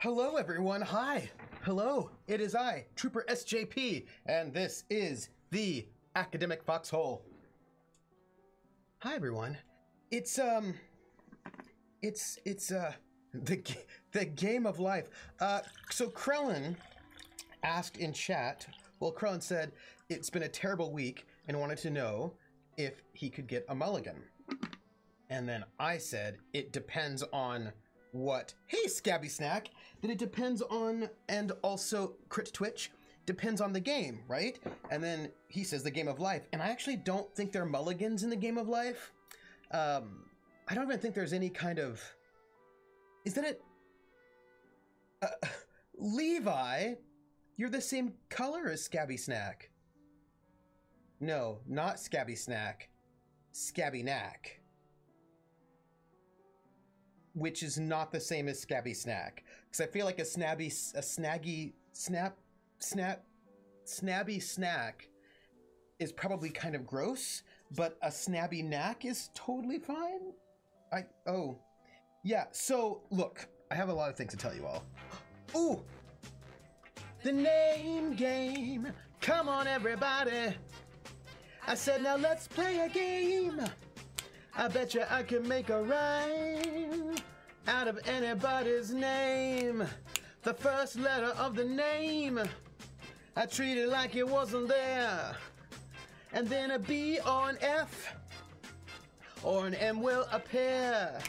Hello, everyone. Hi. Hello. It is I, Trooper SJP, and this is the Academic Foxhole. Hi, everyone. It's the game of life. So Krellin asked in chat. Well, Krellin said it's been a terrible week and wanted to know if he could get a mulligan. And then I said it depends on what. Hey, Scabby Snack. That it depends on, and also Crit Twitch depends on the game, right? And then he says the game of life, and I actually don't think there are mulligans in the game of life. I don't even think there's any kind of. Is that it? Levi, you're the same color as Scabby Snack. No, not Scabby Snack. Scabby Knack. Which is not the same as Scabby Snack. Because I feel like snabby snack is probably kind of gross, but a snabby knack is totally fine. Yeah, so look, I have a lot of things to tell you all. Ooh! The name game. Come on, everybody. I said, now let's play a game. I bet you I can make a rhyme out of anybody's name. The first letter of the name, I treat it like it wasn't there. And then a B or an F or an M will appear.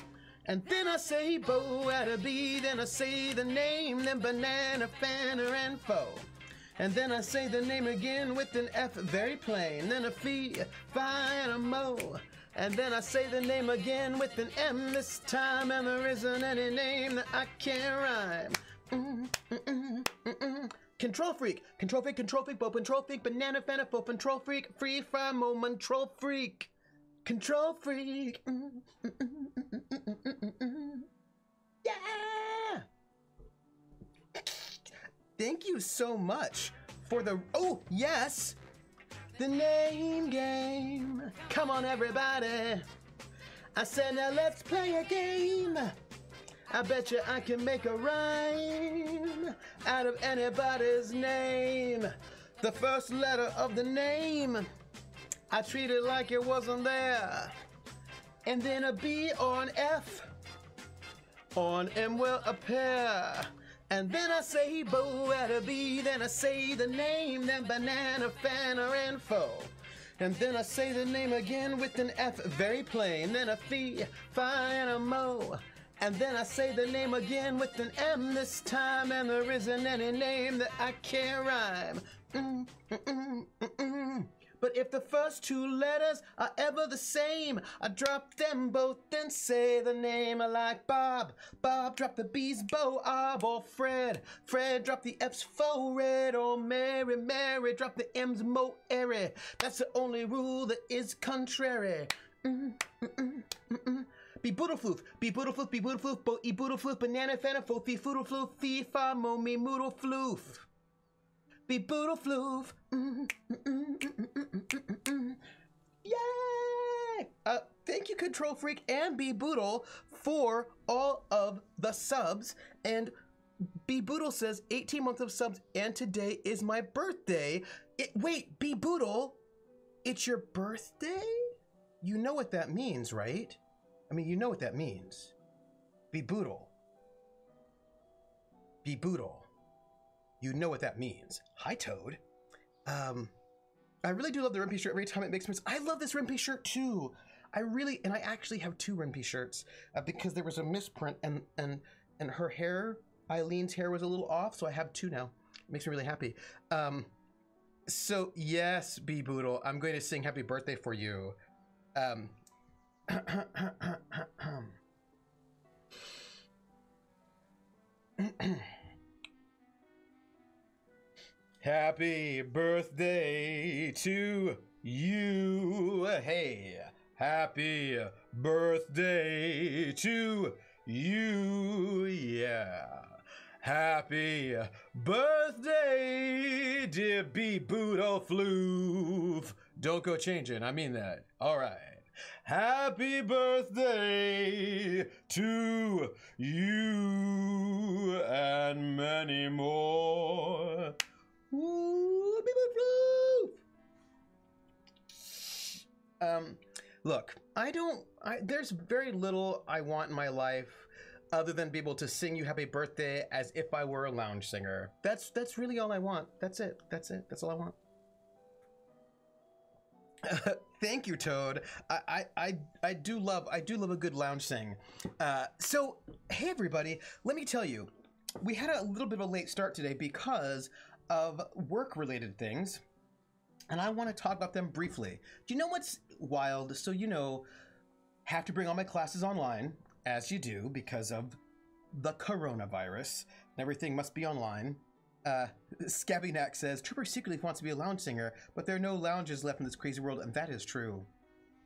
And then I say bo at a B, then I say the name, then banana, fanner, and foe. And then I say the name again with an F, very plain. Then a fee, fi, and a mo. And then I say the name again with an M this time, and there isn't any name that I can't rhyme. Control freak, control freak, bo control freak, banana, fanner, fo, control freak, free, fry, mo, control freak. Control freak. Yeah! Thank you so much for the, oh, yes, the name game. Come on, everybody. I said, now let's play a game. I bet you I can make a rhyme out of anybody's name. The first letter of the name, I treat it like it wasn't there. And then a B or an F or an M will appear. And then I say bo at a B, then I say the name, then banana, fanner, and foe. And then I say the name again with an F, very plain, then a fee, fi, and a mo. And then I say the name again with an M this time, and there isn't any name that I can't rhyme. But if the first two letters are ever the same, I drop them both and say the name. I like Bob, Bob drop the B's, Bo, Ob, or Fred, Fred drop the F's, fo, red, or Mary, Mary drop the M's, mo, airy. That's the only rule that is contrary. Be boodle floof, be boodle floof, be boodle floof, bo, e boodle floof, banana, fanna, fo, fee, foodle floof, fee, fa, mo, me, moodle floof. Be boodle floof. Yay! Thank you, Control Freak and Be Boodle, for all of the subs. And Be Boodle says 18 months of subs, and today is my birthday. Wait, Be Boodle, it's your birthday? You know what that means, right? I mean, you know what that means. Be Boodle. Be Boodle. You know what that means. Hi, Toad. I really do love the Rimpy shirt every time it makes me. I love this Rimpy shirt too. And I actually have two Rimpy shirts because there was a misprint and her hair, Eileen's hair, was a little off, so I have two now. It makes me really happy. So yes, B Boodle, I'm going to sing Happy Birthday for you. Happy birthday to you. Hey, happy birthday to you. Yeah. Happy birthday, dear B Boodle Floof. Don't go changing. I mean that. All right. Happy birthday to you and many more. Woo, beep, boop, bloop. Look, there's very little I want in my life other than be able to sing you happy birthday as if I were a lounge singer. That's really all I want. That's it. That's all I want. Thank you, Toad. I do love a good lounge sing. So hey everybody, let me tell you, we had a little bit of a late start today because of work related things, and I want to talk about them briefly. Do you know what's wild? So have to bring all my classes online, as you do, because of the coronavirus, and everything must be online. Scabbynack says, Trooper secretly wants to be a lounge singer, but there are no lounges left in this crazy world, and that is true.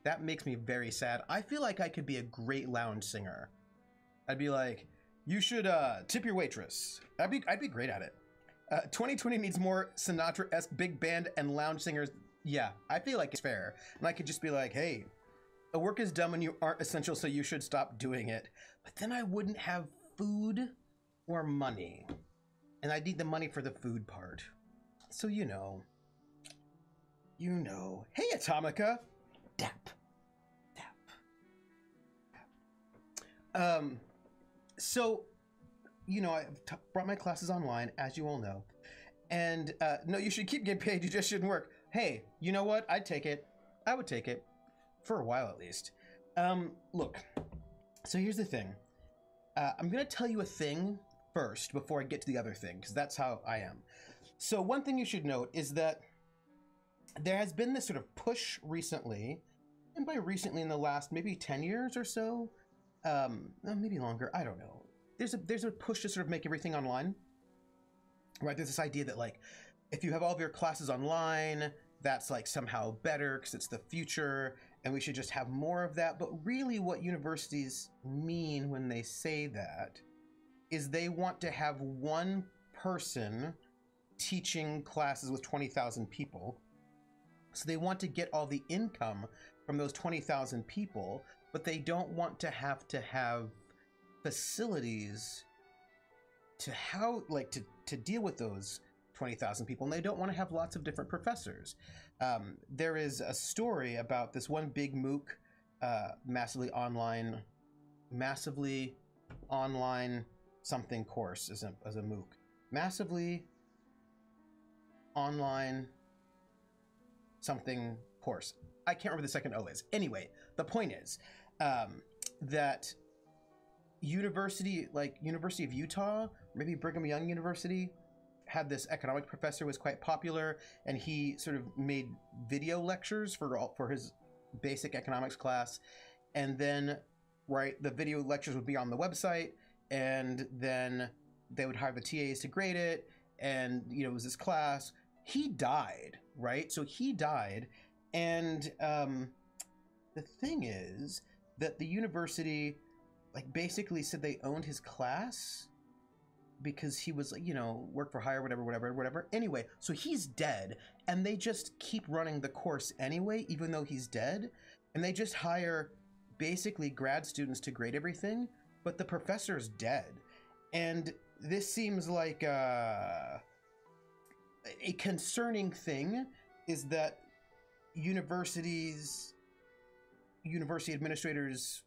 That makes me very sad. I feel like I could be a great lounge singer. I'd be like, you should tip your waitress. I'd be great at it. 2020 needs more Sinatra-esque big band and lounge singers. Yeah, I feel like it's fair. And I could just be like, hey, a work is done when you aren't essential, so you should stop doing it. But then I wouldn't have food or money. And I need the money for the food part. So you know. Hey, Atomica. Dap. So, I've brought my classes online, as you all know. And, no, you should keep getting paid. You just shouldn't work. Hey, you know what? I'd take it. I would take it. For a while, at least. Look. So here's the thing. I'm going to tell you a thing first before I get to the other thing, because that's how I am. So one thing you should note is that there has been this sort of push recently, and by recently in the last maybe 10 years or so, maybe longer, I don't know. There's a push to sort of make everything online, right? There's this idea that like, if you have all of your classes online, that's like somehow better because it's the future, and we should just have more of that. But really what universities mean when they say that is they want to have one person teaching classes with 20,000 people. So they want to get all the income from those 20,000 people, but they don't want to have facilities to deal with those 20,000 people, and they don't want to have lots of different professors. There is a story about this one big MOOC, massively online something course as a MOOC. Massively online something course. I can't remember the second O is. Anyway, the point is that University of Utah, maybe Brigham Young University, had this economics professor who was quite popular, and he sort of made video lectures for his basic economics class, and then the video lectures would be on the website, and then they would hire the TAs to grade it, and it was this class. He died, right? So he died, and the thing is that the university basically said they owned his class because he was work for hire, whatever. Anyway, so he's dead, and they just keep running the course anyway, even though he's dead, and they just hire basically grad students to grade everything, but the professor's dead. And this seems like a concerning thing, is that university administrators,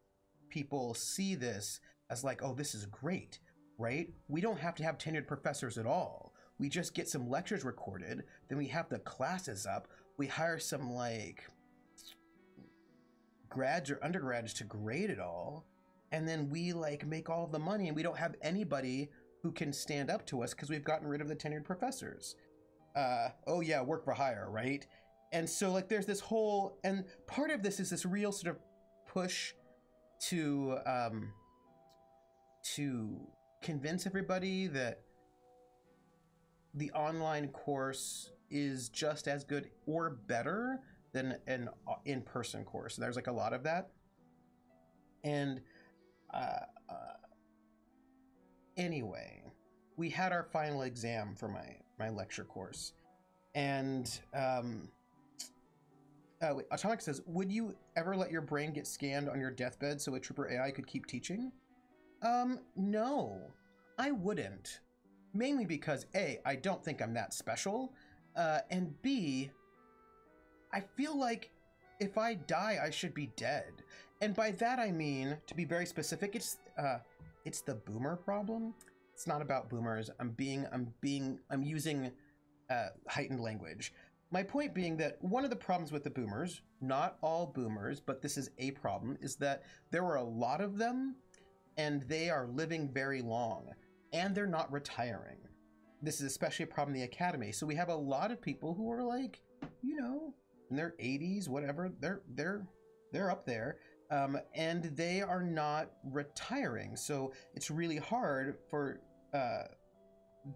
people see this as like, oh, this is great, right? We don't have to have tenured professors at all. We just get some lectures recorded, then we have the classes up, we hire some grads or undergrads to grade it all, and then we make all the money, and we don't have anybody who can stand up to us because we've gotten rid of the tenured professors. Oh yeah, work for hire, right? And so there's this whole, and part of this is this real sort of push to convince everybody that the online course is just as good or better than an in-person course. So there's a lot of that. And anyway, we had our final exam for my lecture course, and Wait, Atomic says, would you ever let your brain get scanned on your deathbed so a trooper AI could keep teaching? No, I wouldn't. Mainly because A, I don't think I'm that special, and B, I feel like if I die, I should be dead. And by that I mean, to be very specific, it's the boomer problem. It's not about boomers. I'm using heightened language. My point being that one of the problems with the boomers, not all boomers, but this is a problem, is that there were a lot of them and they are living very long and they're not retiring. This is especially a problem in the academy. So we have a lot of people who are like, you know, in their 80s, whatever, they're up there, and they are not retiring. So it's really hard for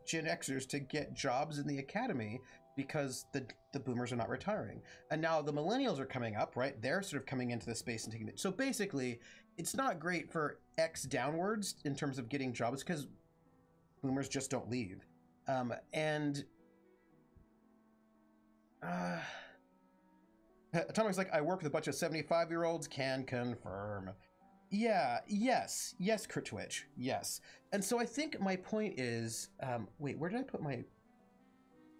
Gen Xers to get jobs in the academy because the boomers are not retiring. And now the millennials are coming up, right? They're sort of coming into the space and taking it. So basically, it's not great for X downwards in terms of getting jobs because boomers just don't leave. Atomic's like, I work with a bunch of 75-year-olds, can confirm. Yeah, yes, Crit Twitch, yes. And so I think my point is, wait, where did I put my,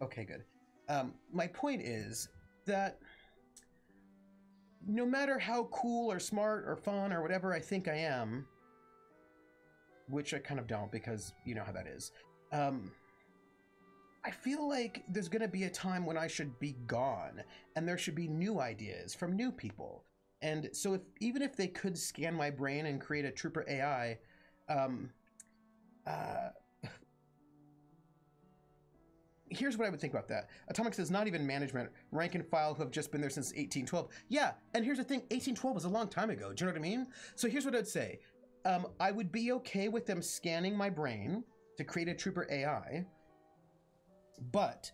okay, good. My point is that no matter how cool or smart or fun or whatever I think I am, which I kind of don't because you know how that is, I feel like there's going to be a time when I should be gone and there should be new ideas from new people. And so even if they could scan my brain and create a trooper AI, here's what I would think about that. Atomic says not even management, rank and file who have just been there since 1812. Yeah, and here's the thing, 1812 was a long time ago. Do you know what I mean? So here's what I'd say. I would be okay with them scanning my brain to create a trooper AI, but,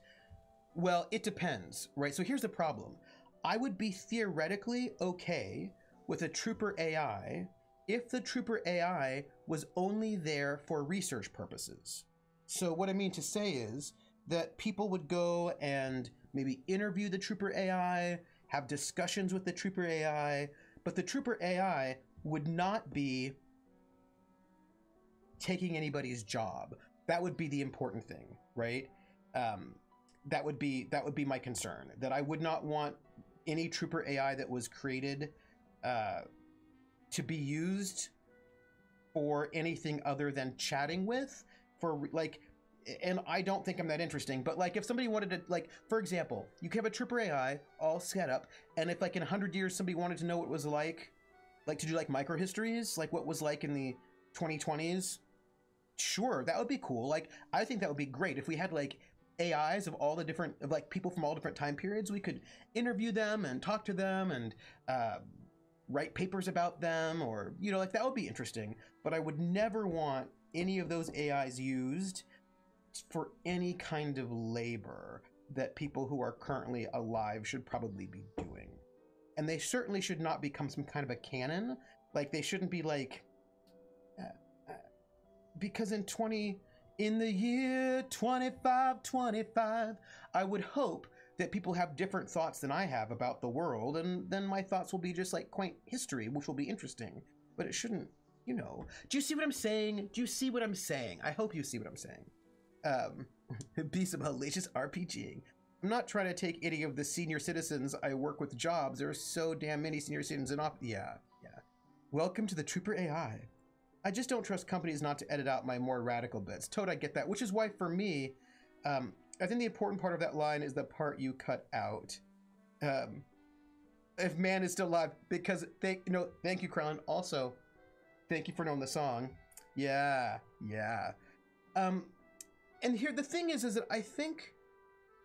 well, it depends, right? So here's the problem. I would be theoretically okay with a trooper AI if the trooper AI was only there for research purposes. So what I mean to say is that people would go and maybe interview the trooper AI, have discussions with the trooper AI, but the trooper AI would not be taking anybody's job. That would be the important thing, right? That would be my concern, that I would not want any trooper AI that was created to be used for anything other than chatting with, for like, and I don't think I'm that interesting, but like if somebody wanted to, like, for example, you could have a trooper AI all set up, and if like in 100 years somebody wanted to know what it was like to do like microhistories, like what was like in the 2020s, sure, that would be cool. Like, I think that would be great if we had like AIs of all the different, of like people from all different time periods. We could interview them and talk to them and write papers about them, or, you know, like that would be interesting. But I would never want any of those AIs used for any kind of labor that people who are currently alive should probably be doing. And they certainly should not become some kind of a canon. Like, they shouldn't be like, because in the year 2525, I would hope that people have different thoughts than I have about the world, and then my thoughts will be just like quaint history, which will be interesting. But it shouldn't, you know. Do you see what I'm saying? Do you see what I'm saying? I hope you see what I'm saying. Be some hellacious RPGing. I'm not trying to take any of the senior citizens I work with jobs. There are so damn many senior citizens in off. Yeah. Welcome to the Trooper AI. I just don't trust companies not to edit out my more radical bits. Toad, I get that, which is why for me, I think the important part of that line is the part you cut out. If man is still alive, because thank you, Krellin. Also, thank you for knowing the song. Yeah. And here the thing is that I think,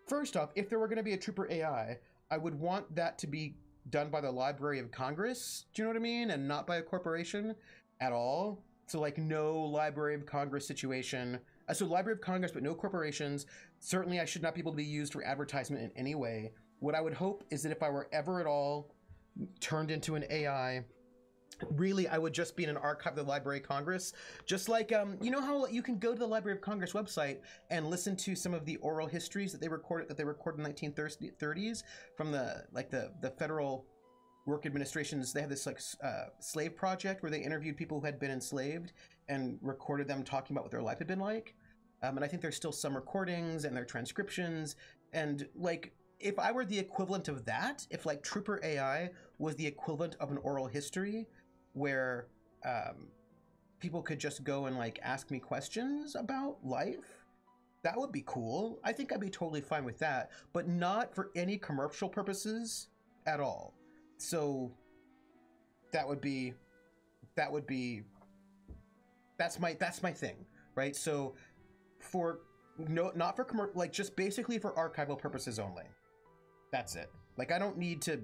first off, if there were going to be a trooper AI, I would want that to be done by the Library of Congress. Do you know what I mean? And not by a corporation at all. So like no Library of Congress situation. So Library of Congress, but no corporations. Certainly I should not be able to be used for advertisement in any way. What I would hope is that if I were ever at all turned into an AI, really, I would just be in an archive of the Library of Congress, just like you know how you can go to the Library of Congress website and listen to some of the oral histories that they recorded in the 1930s from the federal work administrations. They had this like slave project where they interviewed people who had been enslaved and recorded them talking about what their life had been like. And I think there's still some recordings and their transcriptions. And like, if I were the equivalent of that, if like Trooper AI was the equivalent of an oral history where people could just go and like ask me questions about life, that would be cool. I think I'd be totally fine with that, but not for any commercial purposes at all. So that's my thing, right? So not for commercial, like just basically for archival purposes only. That's it. Like I don't need to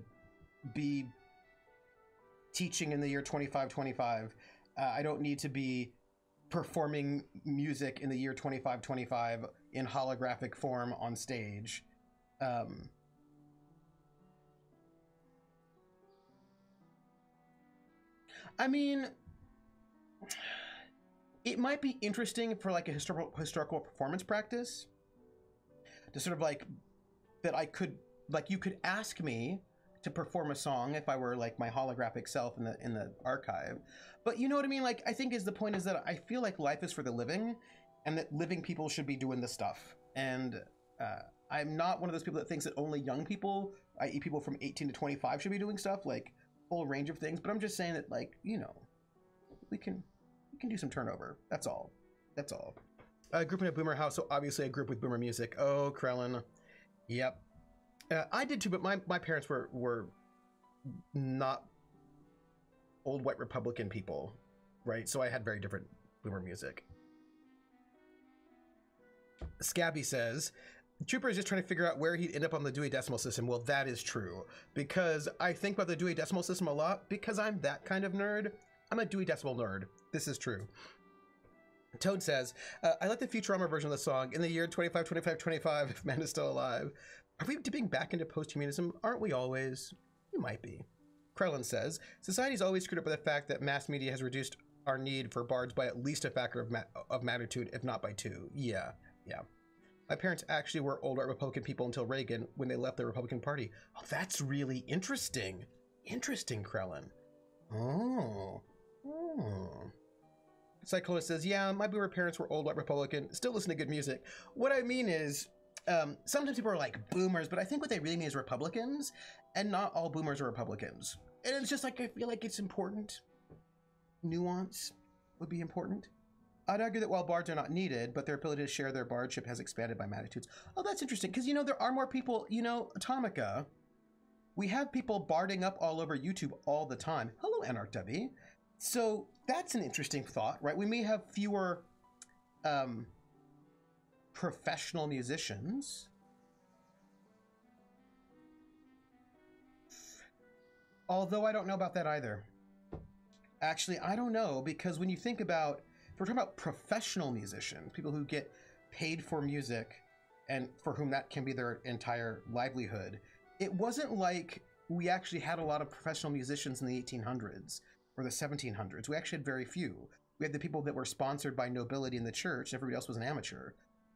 be teaching in the year 2525. I don't need to be performing music in the year 2525 in holographic form on stage. I mean, it might be interesting for like a historical performance practice to sort of like that I could like you could ask me to perform a song if I were like my holographic self in the archive. But you know what I mean? Like I think the point is that I feel like life is for the living and that living people should be doing this stuff. And I'm not one of those people that thinks that only young people, i.e. people from 18 to 25 should be doing stuff, like whole range of things. But I'm just saying that like, you know, we can do some turnover. That's all. That's all. A group in a boomer house, so obviously a group with boomer music. Oh, Krellin. Yep. I did too, but my parents were not old white Republican people, right? So I had very different boomer music. Scabby says, Trooper is just trying to figure out where he'd end up on the Dewey Decimal System. Well, that is true, because I think about the Dewey Decimal System a lot because I'm that kind of nerd. I'm a Dewey Decimal nerd. This is true. Toad says, I like the Futurama version of the song. In the year 25, if man is still alive. Are we dipping back into post-humanism? Aren't we always? We might be. Krellin says, society's always screwed up by the fact that mass media has reduced our need for bards by at least a factor of magnitude, if not by 2. Yeah. My parents actually were old Republican people until Reagan, when they left the Republican Party. Oh, that's really interesting. Interesting, Krellin. Oh. Cyclist says, yeah, my boomer parents were old white Republican, still listen to good music. What I mean is, sometimes people are like boomers, but I think what they really mean is Republicans, and not all boomers are Republicans. And it's just like, I feel like it's important. Nuance would be important. I'd argue that while bards are not needed, but their ability to share their bardship has expanded by magnitudes. Oh, that's interesting, because, you know, there are more people, you know, Atomica, we have people barding up all over YouTube all the time. Hello, NRW. So that's an interesting thought, right? We may have fewer professional musicians. Although I don't know about that either. Actually, I don't know, because when you think about, if we're talking about professional musicians, people who get paid for music and for whom that can be their entire livelihood, it wasn't like we actually had a lot of professional musicians in the 1800s or the 1700s. We actually had very few. We had the people that were sponsored by nobility in the church. Everybody else was an amateur.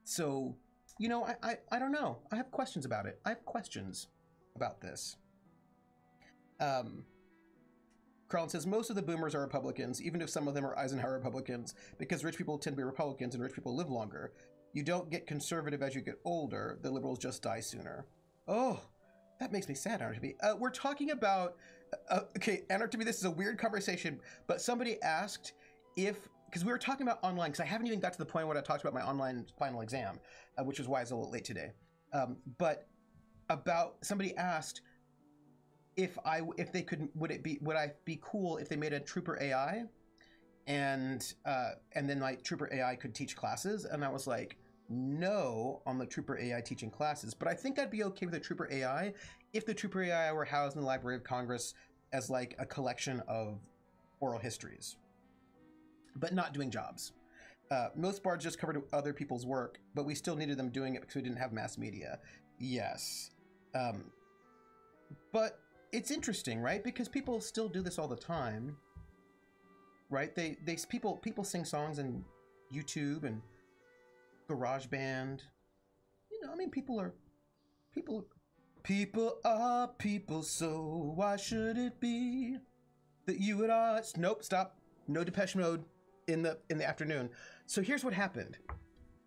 So, you know, I don't know. I have questions about it. I have questions about this. Carlin says, most of the boomers are Republicans, even if some of them are Eisenhower Republicans, because rich people tend to be Republicans and rich people live longer. You don't get conservative as you get older. The liberals just die sooner. Oh, that makes me sad, Anarchy. We're talking about, okay, Anarchy, this is a weird conversation, but somebody asked if, because we were talking about online, because I haven't even got to the point where I talked about my online final exam, which is why I was a little late today. But about, somebody asked, if they could, would I be cool if they made a Trooper AI and then like Trooper AI could teach classes? And I was like, no, on the Trooper AI teaching classes, but I think I'd be okay with the Trooper AI if the Trooper AI were housed in the Library of Congress as like a collection of oral histories, but not doing jobs. Most bards just covered other people's work, but we still needed them doing it because we didn't have mass media. Yes. But it's interesting, right? Because people still do this all the time. right? People sing songs in YouTube and GarageBand. You know, I mean, people are people people, so why should it be that you and us? Nope, stop. No Depeche Mode in the afternoon. So here's what happened.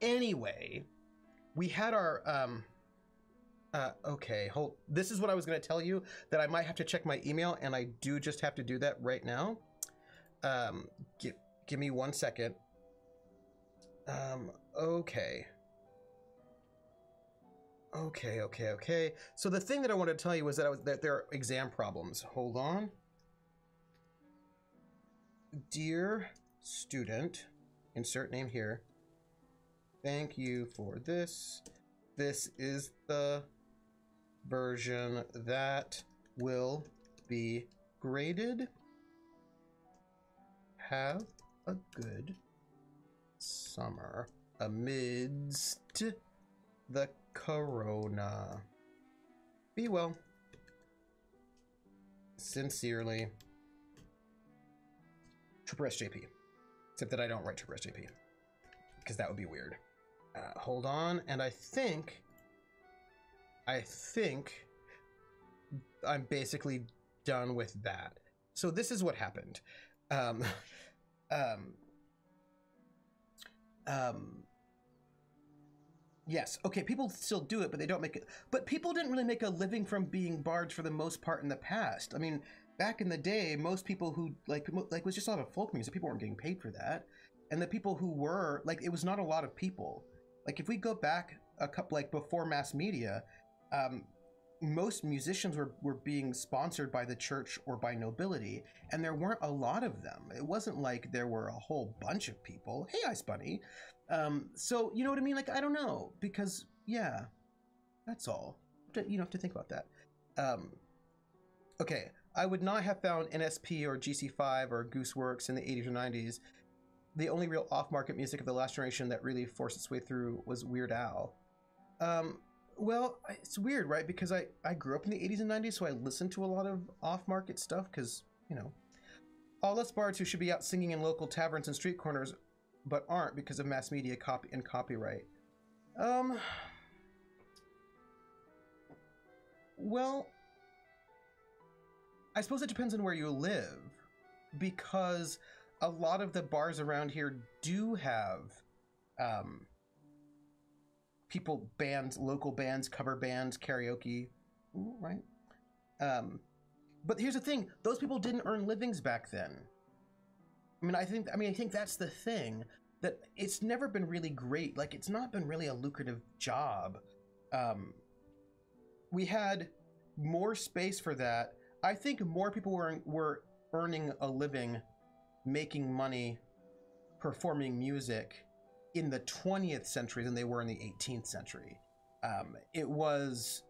Anyway, we had our okay, hold. This is what I was going to tell you, that I might have to check my email, and I do just have to do that right now. Give me 1 second. Okay. Okay. So the thing that I wanted to tell you was that there are exam problems. Hold on. Dear student, insert name here. Thank you for this. This is the version that will be graded. Have a good summer amidst the corona. Be well. Sincerely, Trooper SJP. Except that I don't write Trooper SJP, because that would be weird. Hold on, and I think I'm basically done with that. So this is what happened. Yes, okay, people still do it, but they don't make it. But people didn't really make a living from being bards for the most part in the past. I mean, back in the day, most people who like was just a lot of folk music. People weren't getting paid for that, and the people who were, like, it was not a lot of people. Like, if we go back a couple, like, before mass media, most musicians were being sponsored by the church or by nobility, and there weren't a lot of them. It wasn't like there were a whole bunch of people. Hey, Ice Bunny. So, you know what I mean? Like, I don't know, because, yeah, that's all. You have to think about that. Okay, I would not have found NSP or GC5 or Gooseworks in the 80s or 90s. The only real off-market music of the last generation that really forced its way through was Weird Al. Well, it's weird, right? Because I grew up in the 80s and 90s, so I listened to a lot of off-market stuff, because, you know, all us bards who should be out singing in local taverns and street corners but aren't because of mass media copy and copyright. Well, I suppose it depends on where you live, because a lot of the bars around here do have bands, local bands, cover bands, karaoke. Ooh, right? But here's the thing: those people didn't earn livings back then. I think that's the thing, that it's never been really great. Like, it's not been really a lucrative job. We had more space for that. I think more people were earning a living, making money, performing music in the 20th century than they were in the 18th century. It was,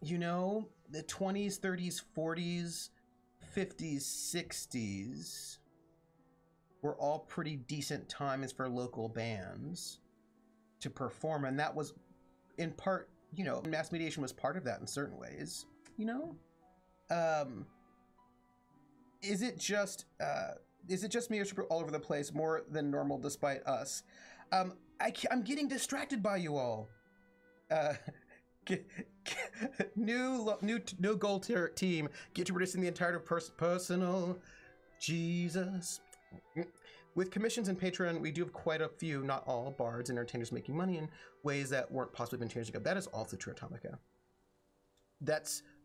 you know, the 20s, 30s, 40s, 50s, 60s were all pretty decent times for local bands to perform, and that was in part, you know, mass mediation was part of that in certain ways, you know. Is it just me or all over the place more than normal despite us? I'm getting distracted by you all. New goal team. Get to producing the entire personal Jesus. With commissions and Patreon, we do have quite a few, not all, bards and entertainers making money in ways that weren't possibly been changed ago. That is also true, Atomica.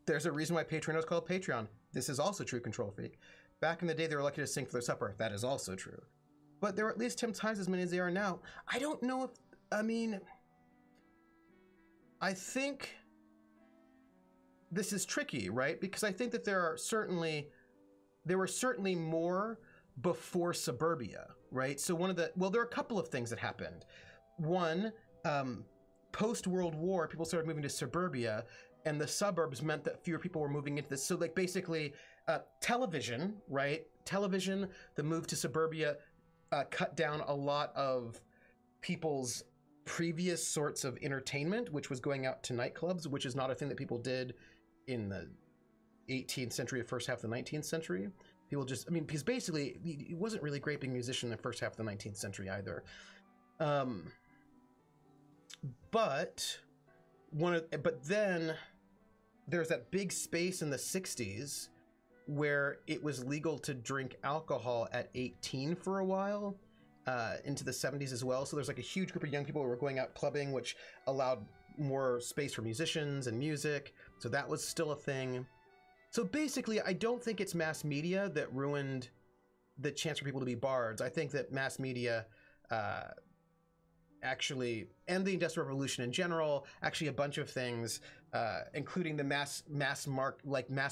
There's a reason why Patreon is called Patreon. This is also true, Control Freak. Back in the day, they were lucky to sing for their supper. That is also true. But there were at least 10 times as many as there are now. I don't know if, I think this is tricky, right? Because I think that there were certainly more before Suburbia, right? So there are a couple of things that happened. One, post-World War, people started moving to suburbia, and the suburbs meant that fewer people were moving into this. So, like, basically, television, right? Television, the move to suburbia cut down a lot of people's previous sorts of entertainment, which was going out to nightclubs, which is not a thing that people did in the 18th century or first half of the 19th century. People just, I mean, because basically he wasn't really a great big musician in the first half of the 19th century either. But then there's that big space in the 60s where it was legal to drink alcohol at 18 for a while, into the 70s as well. So there's like a huge group of young people who were going out clubbing, which allowed more space for musicians and music. So that was still a thing. So basically, I don't think it's mass media that ruined the chance for people to be bards. I think that mass media actually, and the Industrial Revolution in general, actually a bunch of things, including the mass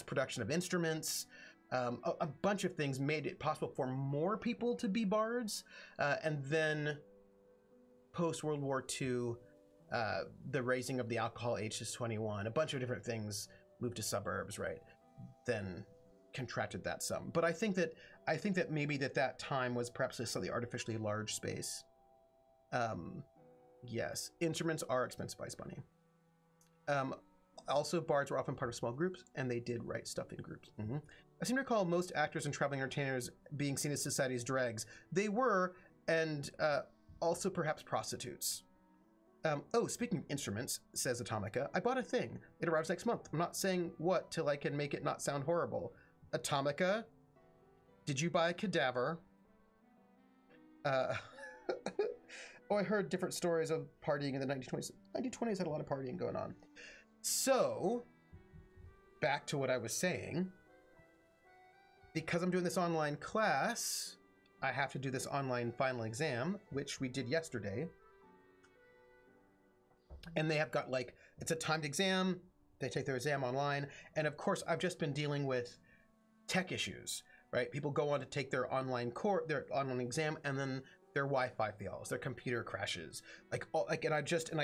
production of instruments, a bunch of things made it possible for more people to be bards. And then post World War II, the raising of the alcohol age to 21, a bunch of different things moved to suburbs, right? Then contracted that some. But I think that maybe that time was perhaps a slightly artificially large space. Yes, instruments are expensive, Ice Bunny. Also, bards were often part of small groups, and they did write stuff in groups. I seem to recall most actors and traveling entertainers being seen as society's dregs. They were, and also perhaps prostitutes. Oh, speaking of instruments, says Atomica, I bought a thing. It arrives next month. I'm not saying what till I can make it not sound horrible. Atomica, did you buy a cadaver? Oh, I heard different stories of partying in the 1920s. 1920s had a lot of partying going on. So, back to what I was saying. Because I'm doing this online class, I have to do this online final exam, which we did yesterday. And they have got like, it's a timed exam. They take their exam online. And of course, I've just been dealing with tech issues, right? People go on to take their online their online exam, and then their Wi-Fi fails, their computer crashes. And I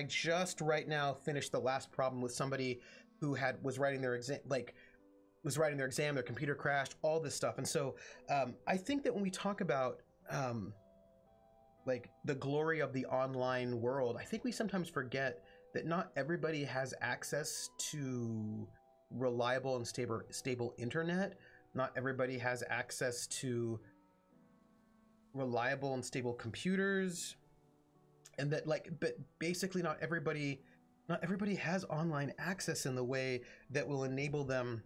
just right now finished the last problem with somebody who was writing their exam, their computer crashed, all this stuff. And so I think that when we talk about like the glory of the online world, I think we sometimes forget that not everybody has access to reliable and stable internet. Not everybody has access to reliable and stable computers, and that but basically not everybody has online access in the way that will enable them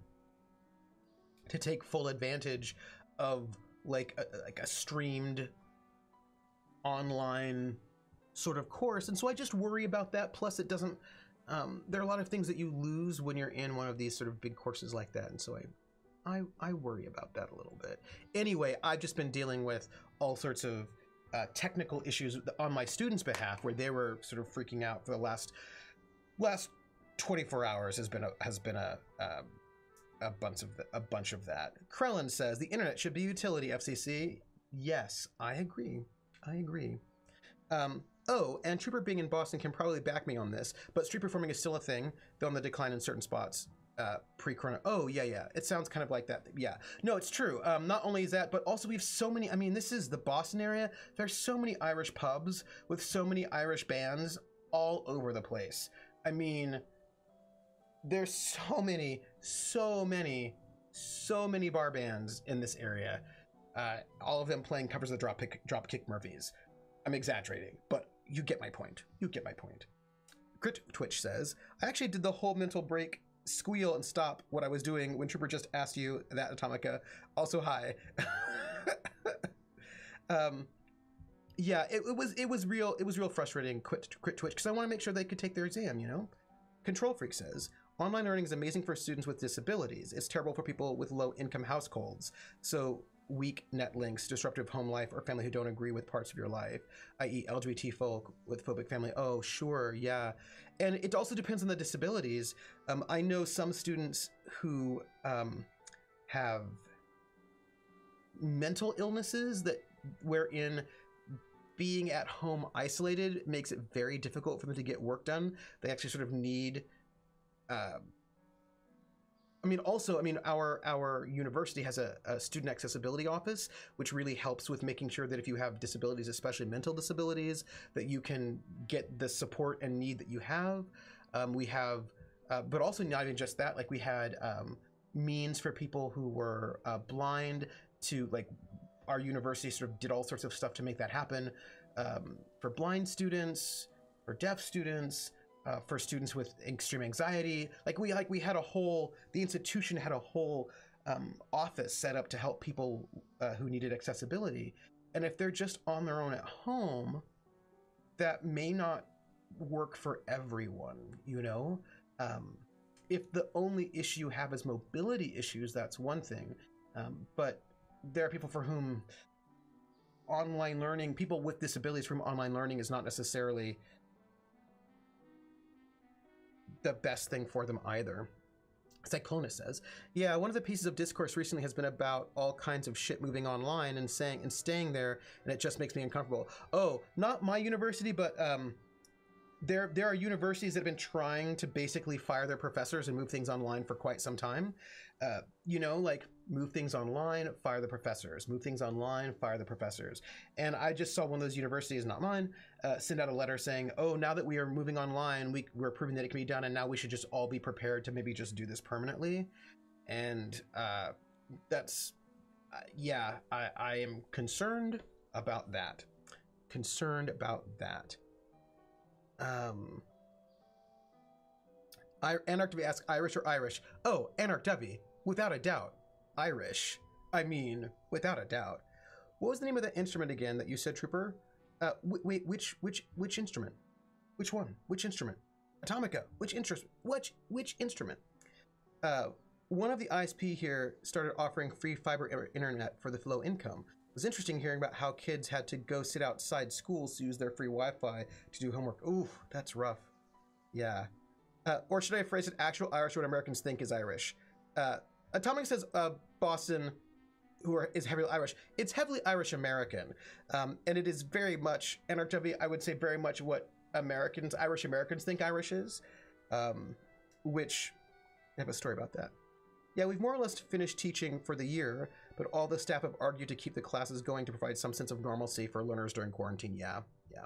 to take full advantage of like a streamed online sort of course. And so I just worry about that. Plus it doesn't, there are a lot of things that you lose when you're in one of these sort of big courses like that. And so I worry about that a little bit. Anyway, I've just been dealing with all sorts of technical issues on my students' behalf, where they were sort of freaking out for the last 24 hours. Has been a bunch of that. Krellin says the internet should be utility. FCC. Yes, I agree. Oh, and Trooper being in Boston can probably back me on this, but street performing is still a thing, though on the decline in certain spots. Pre-corona. Oh, yeah. It sounds kind of like that. Yeah. No, it's true. Not only is that, but also we have so many, I mean, this is the Boston area. There's so many Irish pubs with so many Irish bands all over the place. I mean, there's so many bar bands in this area. All of them playing covers of the Dropkick Murphys. I'm exaggerating, but you get my point. Crit Twitch says, I actually did the whole mental break squeal and stop what I was doing when Trooper just asked you that, Atomica. Also, hi. Yeah, it was real frustrating. Crit Twitch, because I want to make sure they could take their exam. You know. Control Freak says, online learning is amazing for students with disabilities. It's terrible for people with low income households. So weak net links, disruptive home life, or family who don't agree with parts of your life, i.e. LGBT folk with phobic family. Oh, sure, yeah. And it also depends on the disabilities. I know some students who have mental illnesses wherein being at home isolated makes it very difficult for them to get work done. They actually sort of need our university has a student accessibility office, which really helps with making sure that if you have disabilities, especially mental disabilities, that you can get the support and need that you have. We have, but also not even just that, like we had means for people who were blind to like our university sort of did all sorts of stuff to make that happen, for blind students, for deaf students, for students with extreme anxiety. We had a whole, the institution had a whole office set up to help people who needed accessibility. And if they're just on their own at home, that may not work for everyone, you know? If the only issue you have is mobility issues, that's one thing. But there are people for whom online learning, people with disabilities from online learning is not necessarily the best thing for them either. Cyclona says, yeah, one of the pieces of discourse recently has been about all kinds of shit moving online and staying there, and it just makes me uncomfortable. Oh, not my university, but there are universities that have been trying to basically fire their professors and move things online for quite some time. You know, like move things online, fire the professors, move things online, fire the professors. And I just saw one of those universities, not mine, send out a letter saying, oh, now that we are moving online, we're proving that it can be done, and now we should just all be prepared to maybe just do this permanently. And that's, yeah, I am concerned about that. Concerned about that. Anarch asks, Irish or Irish? Oh, Anarch Dovey, without a doubt. Irish. I mean, without a doubt. What was the name of that instrument again that you said, Trooper? Wait, which instrument? Which one? Which instrument? Atomica. Which instrument? Which instrument? One of the ISP here started offering free fiber internet for the low income. It was interesting hearing about how kids had to go sit outside schools to use their free Wi-Fi to do homework. Ooh, that's rough. Yeah. Or should I phrase it actual Irish, what Americans think is Irish? Atomic says Boston, is heavily Irish. It's heavily Irish-American. And it is very much, NRW, I would say very much what Irish Americans think Irish is. Which, I have a story about that. Yeah, we've more or less finished teaching for the year, but all the staff have argued to keep the classes going to provide some sense of normalcy for learners during quarantine. Yeah, yeah.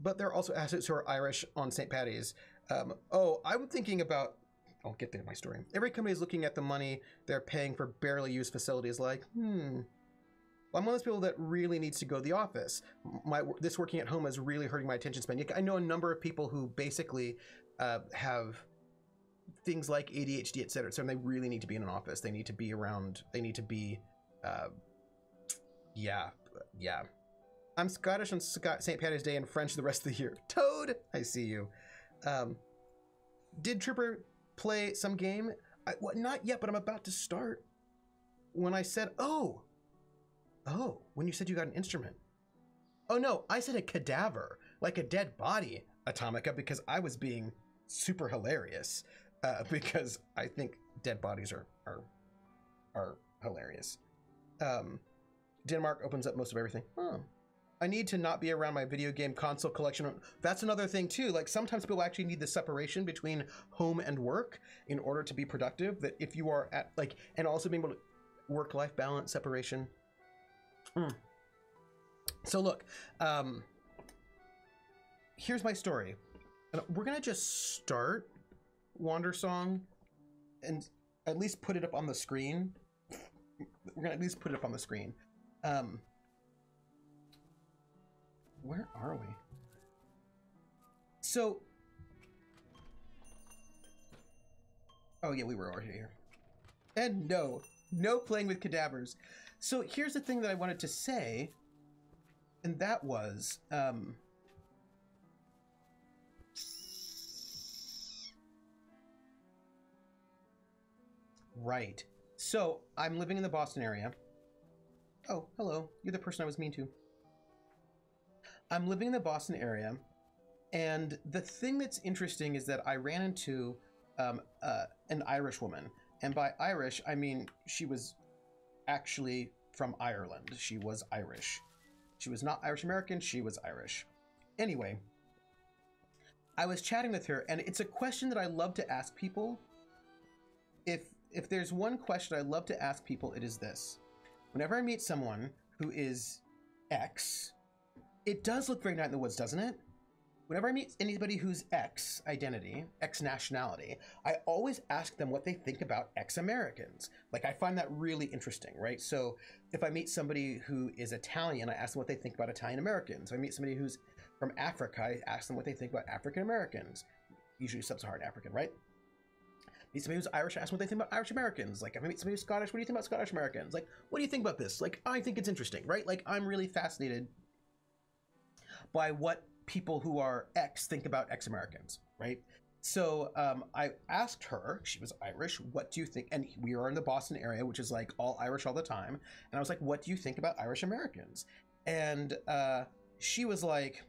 But there are also assets who are Irish on St. Paddy's. Oh, I'm thinking about, I'll get there in my story. Every company is looking at the money they're paying for barely used facilities like, I'm one of those people that really needs to go to the office. This working at home is really hurting my attention span. I know a number of people who basically have things like ADHD, et cetera. So they really need to be in an office. They need to be around. They need to be, yeah. I'm Scottish on St. Paddy's Day and French the rest of the year. Toad, I see you. Did Trooper play some game? Not yet, but I'm about to start. When I said, oh, when you said you got an instrument. Oh no, I said a cadaver, like a dead body, Atomica, because I was being super hilarious. Because I think dead bodies are hilarious. Denmark opens up most of everything. Oh. I need to not be around my video game console collection. That's another thing too. Like sometimes people actually need the separation between home and work in order to be productive. That if you are at like, and also being able to work-life balance, separation. So look, here's my story. And we're gonna just start Wandersong and at least put it up on the screen. We're gonna at least put it up on the screen. Where are we? So, oh yeah, we were already here. And no playing with cadavers. So here's the thing that I wanted to say, and that was, right. So I'm living in the Boston area. Oh, hello. You're the person I was mean to. I'm living in the Boston area, and the thing that's interesting is that I ran into an Irish woman, and by Irish I mean she was actually from Ireland. She was Irish. She was not Irish American. She was Irish. Anyway, I was chatting with her, and it's a question that I love to ask people. If there's one question I love to ask people, it is this: whenever I meet someone who is X. It does look very Night in the Woods, doesn't it? whenever I meet anybody who's X identity, X nationality, I always ask them what they think about X Americans. Like, I find that really interesting, right? So if I meet somebody who is Italian, I ask them what they think about Italian Americans. If I meet somebody who's from Africa, I ask them what they think about African Americans, usually sub-Saharan African, right? Meet somebody who's Irish, I ask them what they think about Irish Americans. Like, if I meet somebody who's Scottish, what do you think about Scottish Americans? Like, what do you think about this? Like, I think it's interesting, right? Like, I'm really fascinated by what people who are X think about X Americans, right? So I asked her, she was Irish, what do you think? And we are in the Boston area, which is like all Irish all the time. And I was like, what do you think about Irish Americans? And she was like,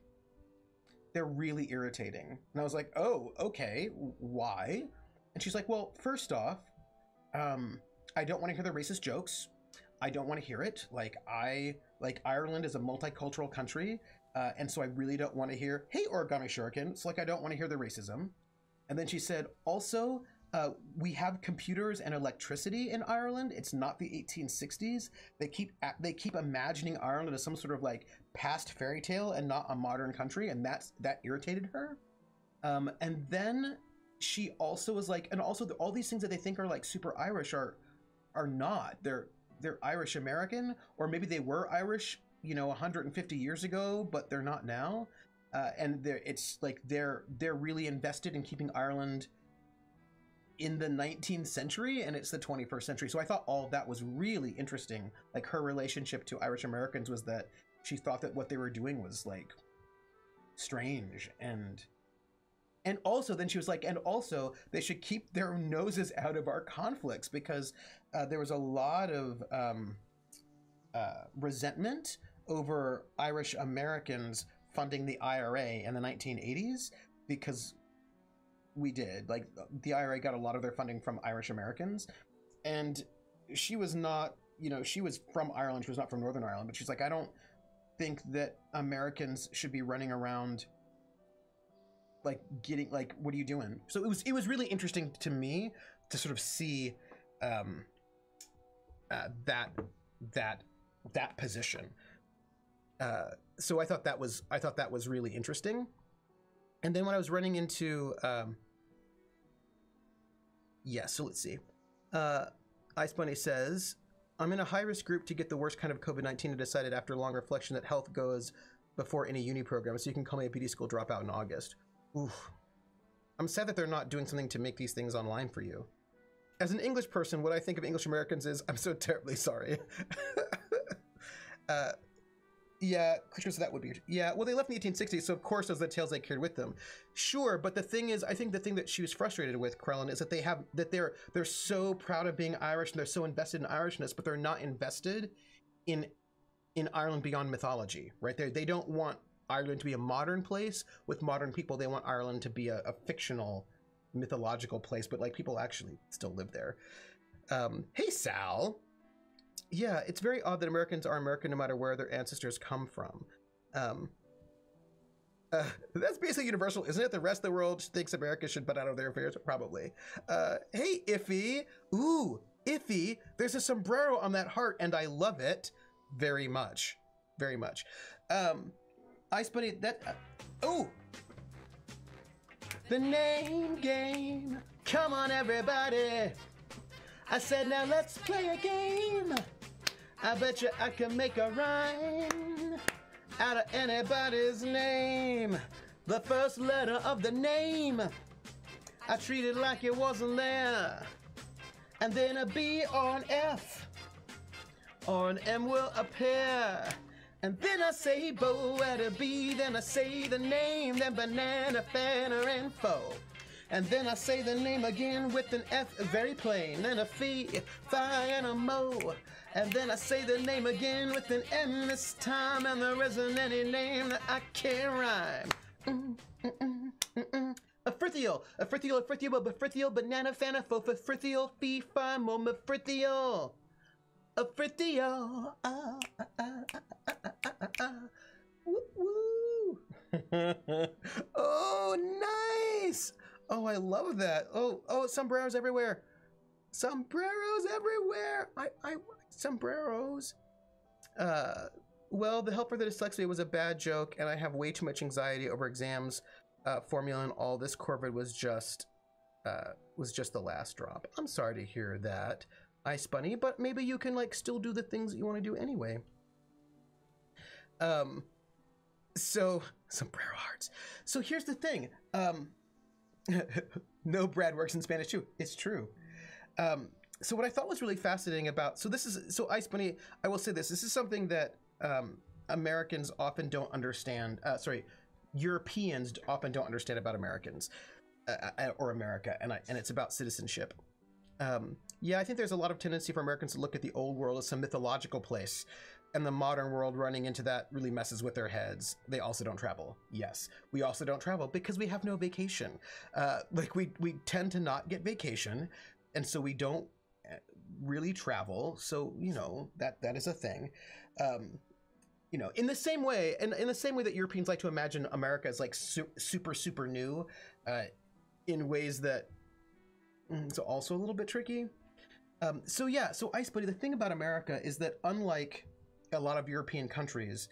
they're really irritating. And I was like, oh, okay, why? And she's like, well, first off, I don't want to hear the racist jokes. I don't want to hear it. Like, Ireland is a multicultural country. And so I really don't want to hear, hey, origami shuriken. It's like, I don't want to hear the racism. And then she said, also, we have computers and electricity in Ireland. It's not the 1860s. They keep imagining Ireland as some sort of like past fairy tale and not a modern country. And that irritated her. And then she also was like, and also all these things that they think are like super Irish are not. They're Irish American, or maybe they were Irish, 150 years ago, but they're not now. And it's like they're really invested in keeping Ireland in the 19th century, and it's the 21st century. So I thought all of that was really interesting. Like, her relationship to Irish Americans was that she thought that what they were doing was like strange, and also then she was like, and also they should keep their noses out of our conflicts, because there was a lot of resentment over Irish Americans funding the IRA in the 1980s, because we did. Like, the IRA got a lot of their funding from Irish Americans, and she was not, she was from Ireland, she was not from Northern Ireland, but she's like, I don't think that Americans should be running around like getting, like, what are you doing? So it was really interesting to me to sort of see that position. So I thought that was really interesting. And then when I was running into, so let's see. Ice Bunny says, I'm in a high-risk group to get the worst kind of COVID-19 and decided after long reflection that health goes before any uni program, so you can call me a beauty school dropout in August. Oof. I'm sad that they're not doing something to make these things online for you. As an English person, what I think of English Americans is, I'm so terribly sorry. Yeah, Christian said that would be, yeah, well, they left in the 1860s, so of course those are the tales they carried with them. Sure, but the thing is, I think the thing that she was frustrated with, Krellin, is that they're so proud of being Irish, and they're so invested in Irishness, but they're not invested in Ireland beyond mythology, right? They don't want Ireland to be a modern place with modern people. They want Ireland to be a fictional, mythological place, but like people actually still live there. Hey, Sal. Yeah, it's very odd that Americans are American no matter where their ancestors come from. That's basically universal, isn't it? The rest of the world thinks America should butt out of their affairs, probably. Hey, Iffy. Ooh, Iffy, there's a sombrero on that heart, and I love it very much. Very much. Ice Bunny, that... oh! The name game. Come on, everybody. I said, now let's play a game. I bet you I can make a rhyme out of anybody's name. The first letter of the name, I treat it like it wasn't there. And then a B or an F or an M will appear. And then I say bo at a B, then I say the name, then banana, fanner, and foe. And then I say the name again with an F, very plain, then a fee, fi, and a mo. And then I say the name again with an M this time, and there isn't any name that I can't rhyme. A frithial, a frithial, a frithial, a frithial, banana, fanna, fo, frithial, fee, fi, mo, frithial. A frithial, woo, woo. Oh, nice. Oh, I love that. Oh, sombreros everywhere. Sombreros everywhere. I sombreros. Well, the help for the dyslexia was a bad joke, and I have way too much anxiety over exams, formula, and all. This Corvid was just the last drop. I'm sorry to hear that, Ice Bunny, but maybe you can like still do the things that you want to do anyway. So some prayer hearts. So here's the thing. No, Brad works in Spanish too. It's true. So what I thought was really fascinating about, so Ice Bunny, I will say this is something that Americans often don't understand. Europeans often don't understand about Americans or America, and it's about citizenship. Yeah, I think there's a lot of tendency for Americans to look at the old world as some mythological place, and the modern world running into that really messes with their heads. They also don't travel. Yes, we also don't travel because we have no vacation. Like we tend to not get vacation, and so we don't really travel. So you know that is a thing. You know, in the same way, and in the same way that Europeans like to imagine America as like super new, in ways that it's also a little bit tricky. So yeah, so Ice Buddy, the thing about America is that unlike a lot of European countries,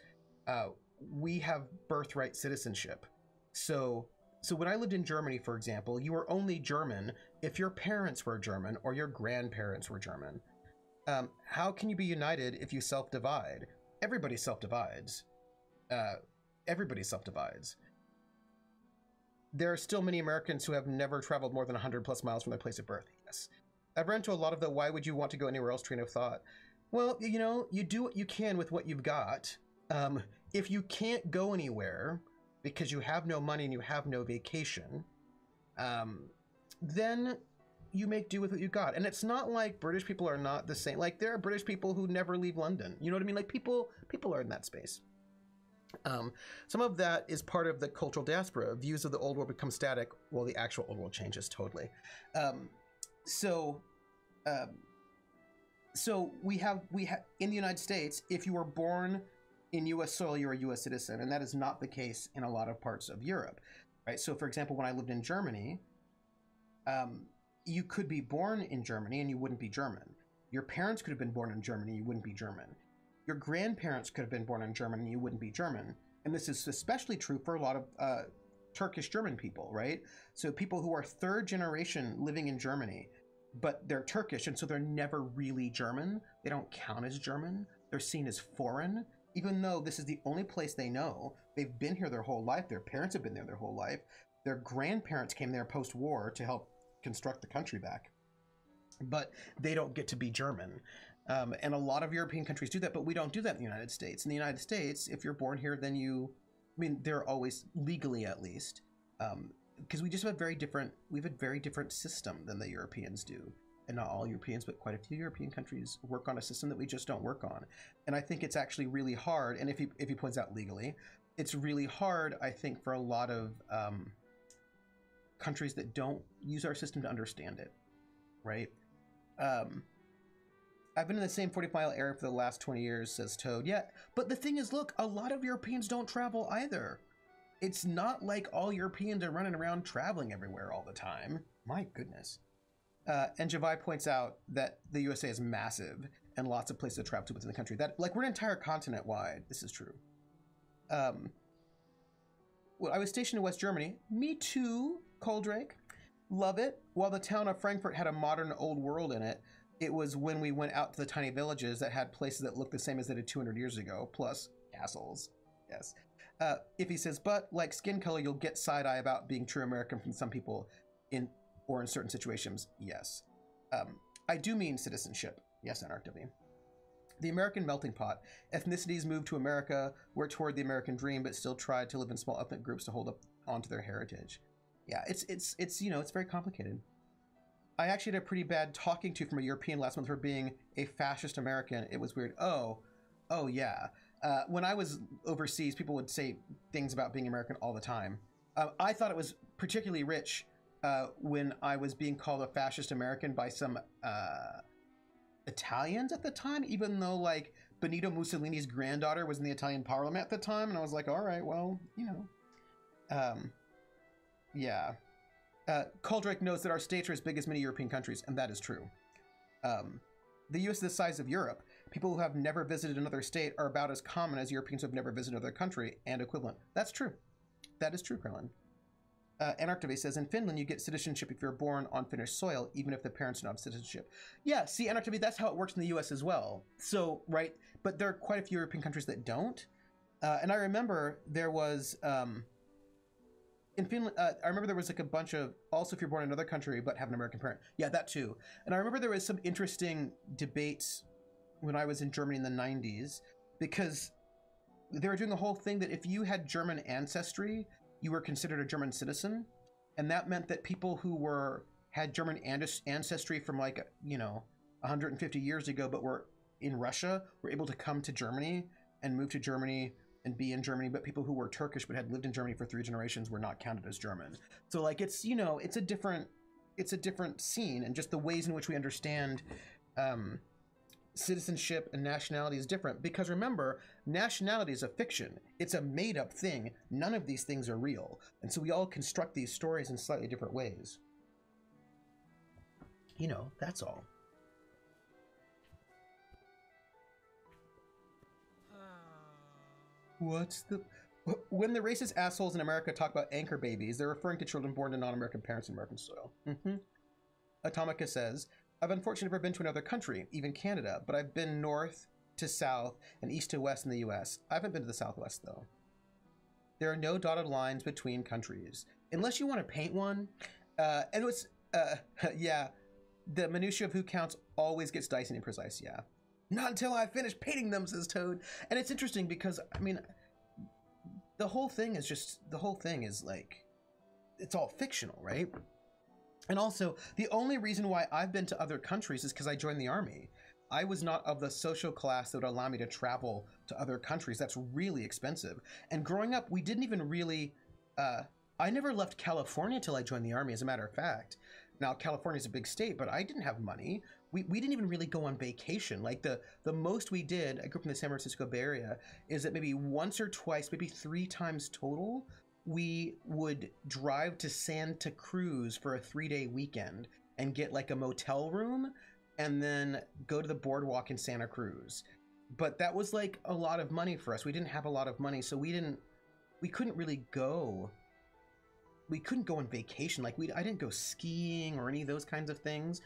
we have birthright citizenship. So when I lived in Germany, for example, you were only German if your parents were German or your grandparents were German. How can you be united if you self-divide? Everybody self-divides. Everybody self-divides. There are still many Americans who have never traveled more than 100 plus miles from their place of birth. Yes. I've run into a lot of the why would you want to go anywhere else train of thought. Well, you know, you do what you can with what you've got. If you can't go anywhere because you have no money and you have no vacation, then you make do with what you got. And it's not like British people are not the same. Like there are British people who never leave London. You know what I mean? Like people are in that space. Some of that is part of the cultural diaspora. Views of the old world become static while the actual old world changes totally. So we have in the United States, if you were born in U.S. soil, you're a U.S. citizen, and that is not the case in a lot of parts of Europe, right? So, for example, when I lived in Germany, you could be born in Germany and you wouldn't be German. Your parents could have been born in Germany, you wouldn't be German. Your grandparents could have been born in Germany and you wouldn't be German. And this is especially true for a lot of Turkish German people, right? So people who are third generation living in Germany, but they're Turkish, and so they're never really German. They don't count as German. They're seen as foreign, even though this is the only place they know. They've been here their whole life. Their parents have been there their whole life. Their grandparents came there post-war to help construct the country back. But they don't get to be German. And a lot of European countries do that, but we don't do that in the United States. In the United States, if you're born here, then they're always, legally at least, because we just have a very different system than the Europeans do. And not all Europeans, but quite a few European countries work on a system that we just don't work on. And I think it's actually really hard, and if he points out legally, it's really hard, I think, for a lot of countries that don't use our system to understand it, right? I've been in the same 40-mile area for the last 20 years, says Toad. Yeah, but the thing is, look, a lot of Europeans don't travel either. It's not like all Europeans are running around traveling everywhere all the time. My goodness. And Javai points out that the USA is massive and lots of places to travel to within the country. That, like, we're an entire continent wide. This is true. Well, I was stationed in West Germany. Me too, Coldrake. Love it. While the town of Frankfurt had a modern old world in it, it was when we went out to the tiny villages that had places that looked the same as they did 200 years ago, plus castles. Yes. If he says, but like skin color, you'll get side-eye about being true American from some people in certain situations. Yes. I do mean citizenship. Yes, Anarchdv. The American melting pot. Ethnicities moved to America, were toward the American dream, but still tried to live in small ethnic groups to hold up onto their heritage. Yeah, it's you know, it's very complicated. I actually had a pretty bad talking to from a European last month for being a fascist American. It was weird. Oh yeah. When I was overseas, people would say things about being American all the time. I thought it was particularly rich when I was being called a fascist American by some Italians at the time, even though like Benito Mussolini's granddaughter was in the Italian parliament at the time. And I was like, all right, well, you know, yeah. Coldrake notes that our states are as big as many European countries, and that is true. The US is the size of Europe. People who have never visited another state are about as common as Europeans who have never visited another country and equivalent. That's true. That is true, Krillin. Anarctive says, in Finland, you get citizenship if you're born on Finnish soil, even if the parents don't have citizenship. Yeah, see, Anarctive, that's how it works in the US as well. So, right, but there are quite a few European countries that don't. And I remember there was, in Finland, I remember there was like a bunch of, also if you're born in another country but have an American parent. Yeah, that too. And I remember there was some interesting debates when I was in Germany in the 90s, because they were doing a whole thing that if you had German ancestry, you were considered a German citizen. And that meant that people who had German ancestry from like, 150 years ago, but were in Russia, were able to come to Germany and move to Germany and be in Germany, but people who were Turkish but had lived in Germany for 3 generations were not counted as German. So like it's a different scene, and just the ways in which we understand citizenship and nationality is different, because remember, nationality is a fiction. It's a made-up thing. None of these things are real, and so we all construct these stories in slightly different ways. That's all. When the racist assholes in America talk about anchor babies, they're referring to children born to non-American parents in American soil. Atomica says, I've unfortunately never been to another country, even Canada, but I've been north to south and east to west in the US. I haven't been to the Southwest, though. There are no dotted lines between countries, unless you want to paint one. And it was, yeah, the minutiae of who counts always gets dicey and imprecise, yeah. Not until I finish painting them, says Toad. And it's interesting because, I mean, the whole thing is like, it's all fictional, right? And also, the only reason why I've been to other countries is because I joined the army. I was not of the social class that would allow me to travel to other countries. That's really expensive. And growing up, we didn't even really, I never left California till I joined the army, as a matter of fact. Now, California is a big state, but I didn't have money. We didn't even really go on vacation. Like the most we did, I grew up in the San Francisco Bay Area, is that maybe once or twice, maybe 3 times total, we would drive to Santa Cruz for a 3-day weekend and get like a motel room and then go to the boardwalk in Santa Cruz. But that was like a lot of money for us. We didn't have a lot of money, so we couldn't really go. We couldn't go on vacation. Like I didn't go skiing or any of those kinds of things.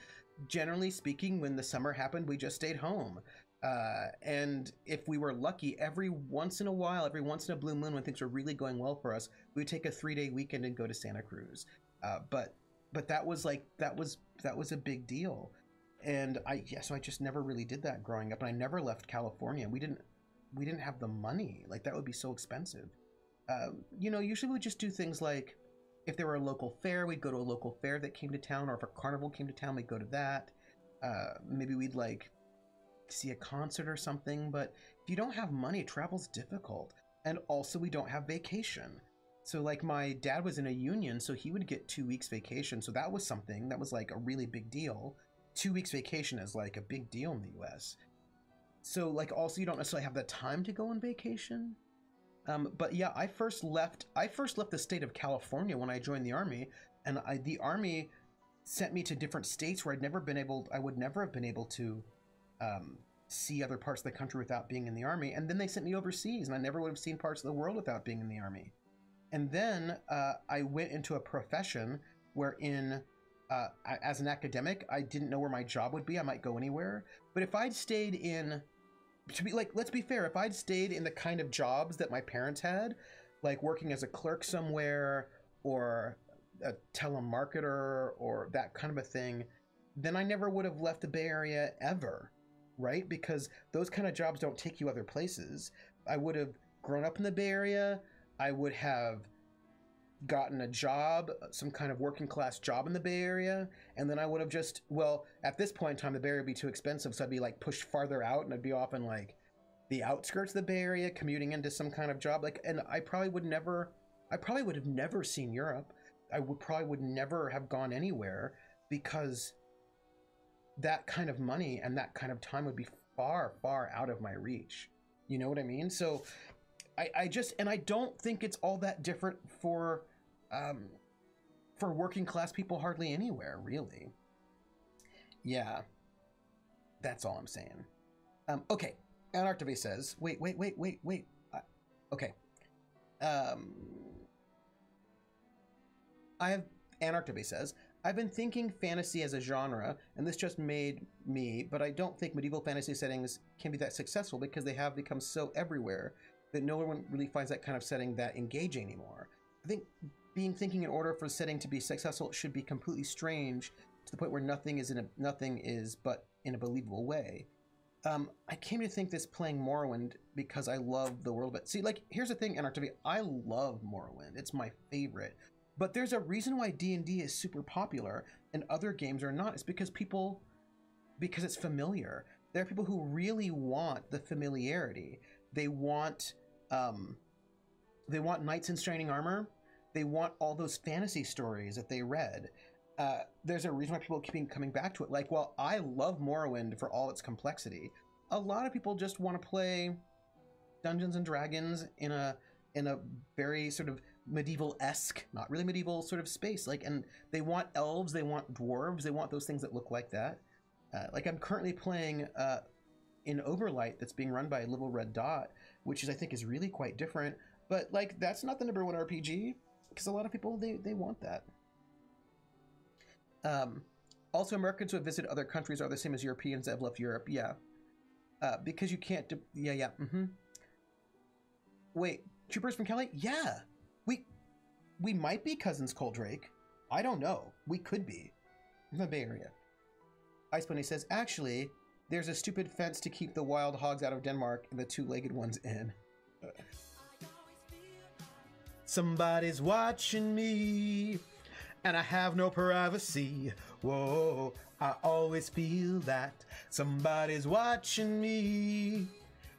Generally speaking, when the summer happened, we just stayed home. And if we were lucky, every once in a while, every once in a blue moon, when things were really going well for us, we would take a 3-day weekend and go to Santa Cruz. But that was a big deal. And so I just never really did that growing up, and I never left California. We didn't have the money. Like that would be so expensive. Usually we just do things like, if there were a local fair, we'd go to a local fair that came to town, or if a carnival came to town, we'd go to that. Maybe we'd like see a concert or something, but if you don't have money, travel's difficult. And also we don't have vacation. So like my dad was in a union, so he would get 2 weeks vacation. So that was something that was like a really big deal. 2 weeks vacation is like a big deal in the US. So like also you don't necessarily have the time to go on vacation. But yeah, I first left the state of California when I joined the army, and the army sent me to different states where I would never have been able to see other parts of the country without being in the army. And then they sent me overseas, and I never would have seen parts of the world without being in the army. And then I went into a profession wherein, as an academic, I didn't know where my job would be. I might go anywhere. But if I'd stayed in, let's be fair, if I'd stayed in the kind of jobs that my parents had, like working as a clerk somewhere or a telemarketer or that kind of a thing, then I never would have left the Bay Area ever, right? Because those kind of jobs don't take you other places. I would have grown up in the Bay Area. I would have gotten a job, some kind of working class job in the Bay Area, and then I would have just, well, at this point in time, the Bay Area would be too expensive, so I'd be like pushed farther out, and I'd be off in like the outskirts of the Bay Area, commuting into some kind of job, and I probably would have never seen Europe. I would never have gone anywhere, because that kind of money and that kind of time would be far, far out of my reach. You know what I mean? So I don't think it's all that different for working class people hardly anywhere, really. Yeah, that's all I'm saying. Okay. Antarctica says, wait. Okay. Um, Antarctica says, I've been thinking fantasy as a genre, and this just made me, but I don't think medieval fantasy settings can be that successful because they have become so everywhere that no one really finds that kind of setting that engaging anymore. I think thinking in order for a setting to be successful should be completely strange to the point where nothing is but in a believable way. I came to think this playing Morrowind because I love the world. But see, like, here's the thing, Antarctica, I love Morrowind. It's my favorite. But there's a reason why D&D is super popular and other games are not. It's because it's familiar. There are people who really want the familiarity. They want knights in shining armor. They want all those fantasy stories that they read. There's a reason why people keep coming back to it. Like, while I love Morrowind for all its complexity, a lot of people just want to play Dungeons and Dragons in a very sort of medieval-esque, not really medieval sort of space. Like, and they want elves, they want dwarves, they want those things that look like that. Like, I'm currently playing in Overlight that's being run by Little Red Dot, which I think is really quite different. But like, that's not the number one RPG because a lot of people they want that. Also, Americans who have visited other countries are the same as Europeans that have left Europe. Yeah. Because you can't... Wait, Troopers from Cali? Yeah. We might be cousins, Coldrake. I don't know. We could be. In the Bay Area. Ice Bunny says, actually, there's a stupid fence to keep the wild hogs out of Denmark and the two-legged ones in. Somebody's watching me. And I have no privacy. Whoa, I always feel that somebody's watching me.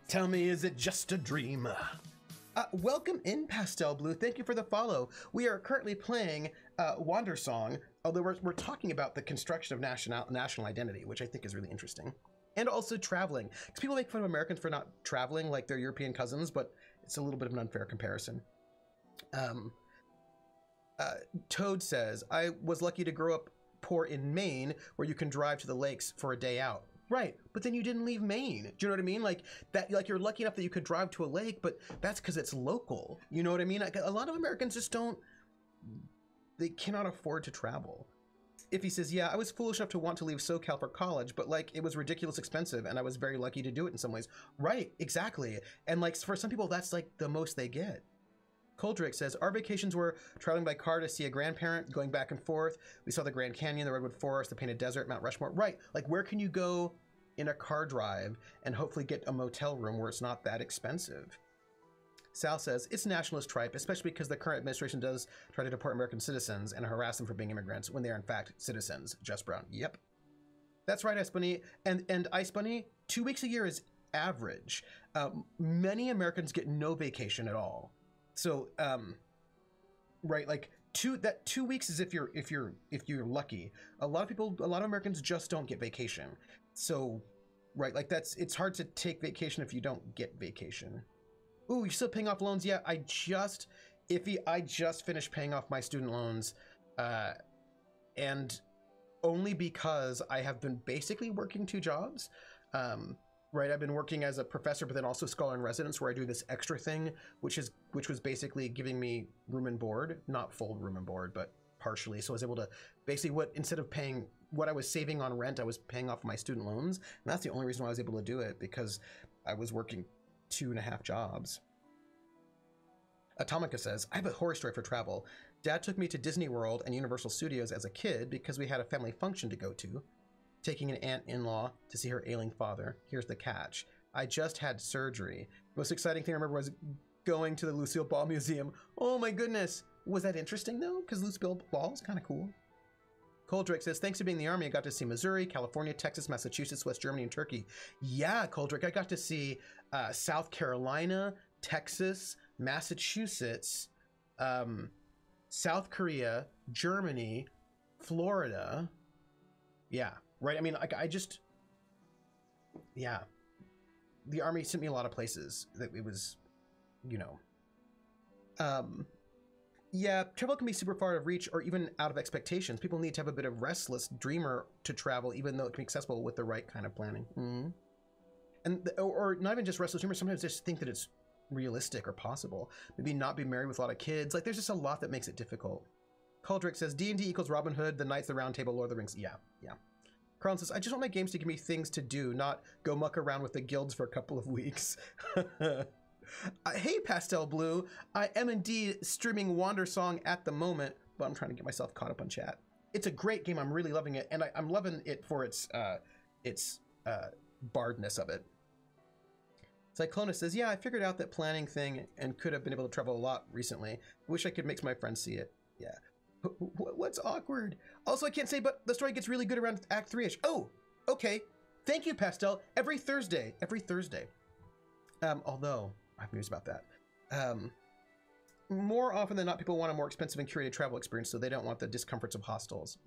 Tell me, is it just a dream? Welcome in, Pastel Blue. Thank you for the follow. We are currently playing Wandersong, although we're talking about the construction of national identity, which I think is really interesting. And also traveling. Because people make fun of Americans for not traveling like their European cousins, but it's a little bit of an unfair comparison. Toad says, I was lucky to grow up poor in Maine, where you can drive to the lakes for a day out. Right, but then you didn't leave Maine. Do you know what I mean? Like that, like you're lucky enough that you could drive to a lake, but that's because it's local. You know what I mean? Like, a lot of Americans just they cannot afford to travel. If he says, yeah, I was foolish enough to want to leave SoCal for college, but like it was ridiculous expensive and I was very lucky to do it in some ways. Right, exactly. And like for some people, that's like the most they get. Coldrake says, our vacations were traveling by car to see a grandparent, going back and forth. We saw the Grand Canyon, the Redwood Forest, the Painted Desert, Mount Rushmore. Right, like where can you go in a car drive and hopefully get a motel room where it's not that expensive? Sal says, it's nationalist tripe, especially because the current administration does try to deport American citizens and harass them for being immigrants when they are in fact citizens. Just Brown. Yep. That's right, Ice Bunny. And Ice Bunny, 2 weeks a year is average. Many Americans get no vacation at all. So, right, like 2 weeks is if you're lucky. A lot of Americans just don't get vacation. So, right, like it's hard to take vacation if you don't get vacation. Ooh, you're still paying off loans? Yeah, I just finished paying off my student loans, and only because I have been basically working 2 jobs. Right, I've been working as a professor, but then also scholar in residence, where I do this extra thing, which was basically giving me room and board, not full room and board, but partially. So I was able to basically instead of paying what I was saving on rent, I was paying off my student loans, and that's the only reason why I was able to do it, because I was working 2.5 jobs. Atomica says, I have a horror story for travel. Dad took me to Disney World and Universal Studios as a kid because we had a family function to go to. Taking an aunt-in-law to see her ailing father. Here's the catch. I just had surgery. The most exciting thing I remember was going to the Lucille Ball Museum. Oh my goodness. Was that interesting though? Because Lucille Ball is kind of cool. Coldrake says, thanks to being in the Army, I got to see Missouri, California, Texas, Massachusetts, West Germany, and Turkey. Yeah, Coldrake, I got to see South Carolina, Texas, Massachusetts, South Korea, Germany, Florida. Yeah. Right, I mean, like, yeah, the Army sent me a lot of places that it was, you know, yeah, travel can be super far out of reach or even out of expectations. People need to have a bit of restless dreamer to travel, even though it can be accessible with the right kind of planning. And or not even just restless humor. Sometimes I just think that it's realistic or possible. Maybe not be married with a lot of kids. Like there's just a lot that makes it difficult. Caldrick says D&D equals Robin Hood, the Knights of the Round Table, Lord of the Rings. Yeah. Carlin says, I just want my games to give me things to do, not go muck around with the guilds for a couple of weeks. Hey, Pastel Blue. I am indeed streaming Wandersong at the moment, but I'm trying to get myself caught up on chat. It's a great game. I'm really loving it, and I'm loving it for its bardness of it. Cyclona says, yeah, I figured out that planning thing and could have been able to travel a lot recently. Wish I could make my friends see it. Yeah. What's awkward? Also, I can't say, but the story gets really good around Act 3-ish. Oh, okay. Thank you, Pastel. Every Thursday. Although, I have news about that. More often than not, people want a more expensive and curated travel experience, so they don't want the discomforts of hostels.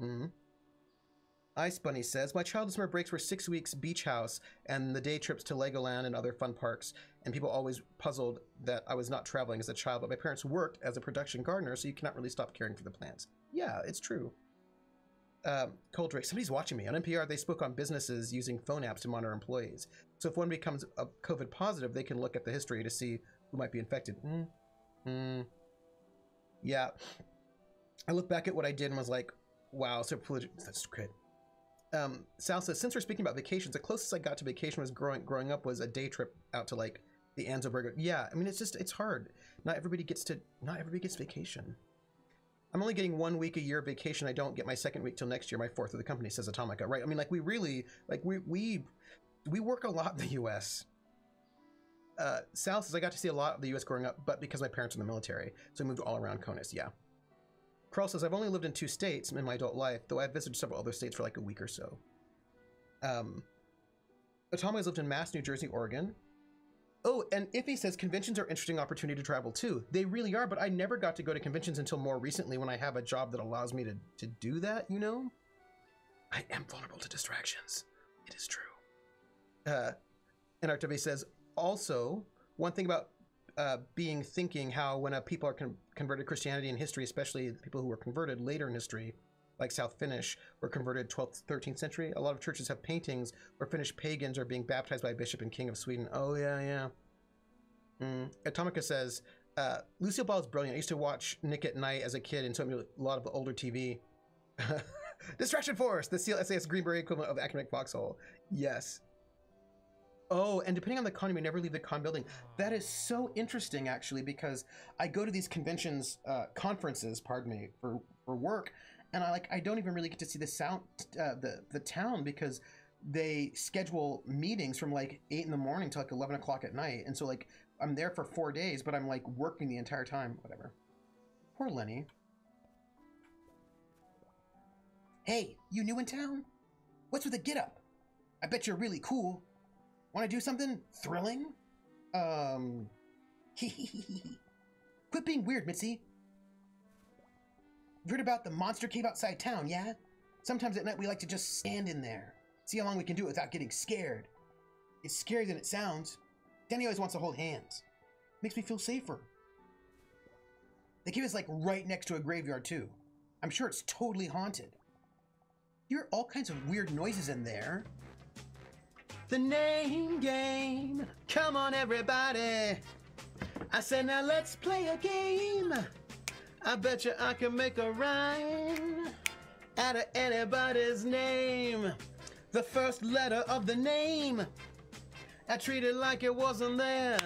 Ice Bunny says, my childhood summer breaks were 6 weeks beach house and the day trips to Legoland and other fun parks, and people always puzzled that I was not traveling as a child, but my parents worked as a production gardener, so you cannot really stop caring for the plants. Yeah, it's true. Coldrake, somebody's watching me. On NPR, they spoke on businesses using phone apps to monitor employees. So if one becomes a COVID positive, they can look at the history to see who might be infected. Yeah. I look back at what I did and was like, wow, so that's good. Sal says, since we're speaking about vacations, the closest I got to vacation was growing up was a day trip out to like the Anzoberg. Yeah, I mean, it's hard. Not everybody gets vacation. I'm only getting 1 week a year of vacation. I don't get my second week till next year, my fourth with the company, says Atomica, right? I mean, like we really, like we work a lot in the US. Sal says, I got to see a lot of the US growing up, but because my parents are in the military, so I moved all around CONUS, yeah. Carl says, I've only lived in 2 states in my adult life, though I've visited several other states for like a week or so. Atomica has lived in Mass, New Jersey, Oregon. Oh, and Iffy says conventions are an interesting opportunity to travel too. They really are, but I never got to go to conventions until more recently when I have a job that allows me to do that, you know? I am vulnerable to distractions. It is true. And Arteve says, also, one thing about thinking how when people are converted to Christianity in history, especially the people who were converted later in history, like South Finnish, were converted 12th, 13th century. A lot of churches have paintings where Finnish pagans are being baptized by a bishop and king of Sweden. Oh, yeah. Atomica says, Lucille Ball is brilliant. I used to watch Nick at Night as a kid and so a lot of the older TV. Distraction Force, the SAS Greenberry equivalent of academic foxhole. Yes. Oh, and depending on the con, you may never leave the con building. That is so interesting, actually, because I go to these conventions, conferences, pardon me, for work, and I don't even really get to see the town because they schedule meetings from like 8 in the morning to like 11 o'clock at night, and so like I'm there for 4 days, but I'm like working the entire time. Whatever. Poor Lenny. Hey, you new in town? What's with the get up? I bet you're really cool. Want to do something thrilling? Quit being weird, Mitzi. You've heard about the monster cave outside town, yeah? Sometimes at night we like to just stand in there. See how long we can do it without getting scared. It's scarier than it sounds. Danny always wants to hold hands. Makes me feel safer. The cave is like right next to a graveyard too. I'm sure it's totally haunted. You hear all kinds of weird noises in there. The name game. Come on, everybody. I said, now let's play a game. I bet you I can make a rhyme out of anybody's name. The first letter of the name, I treat it like it wasn't there.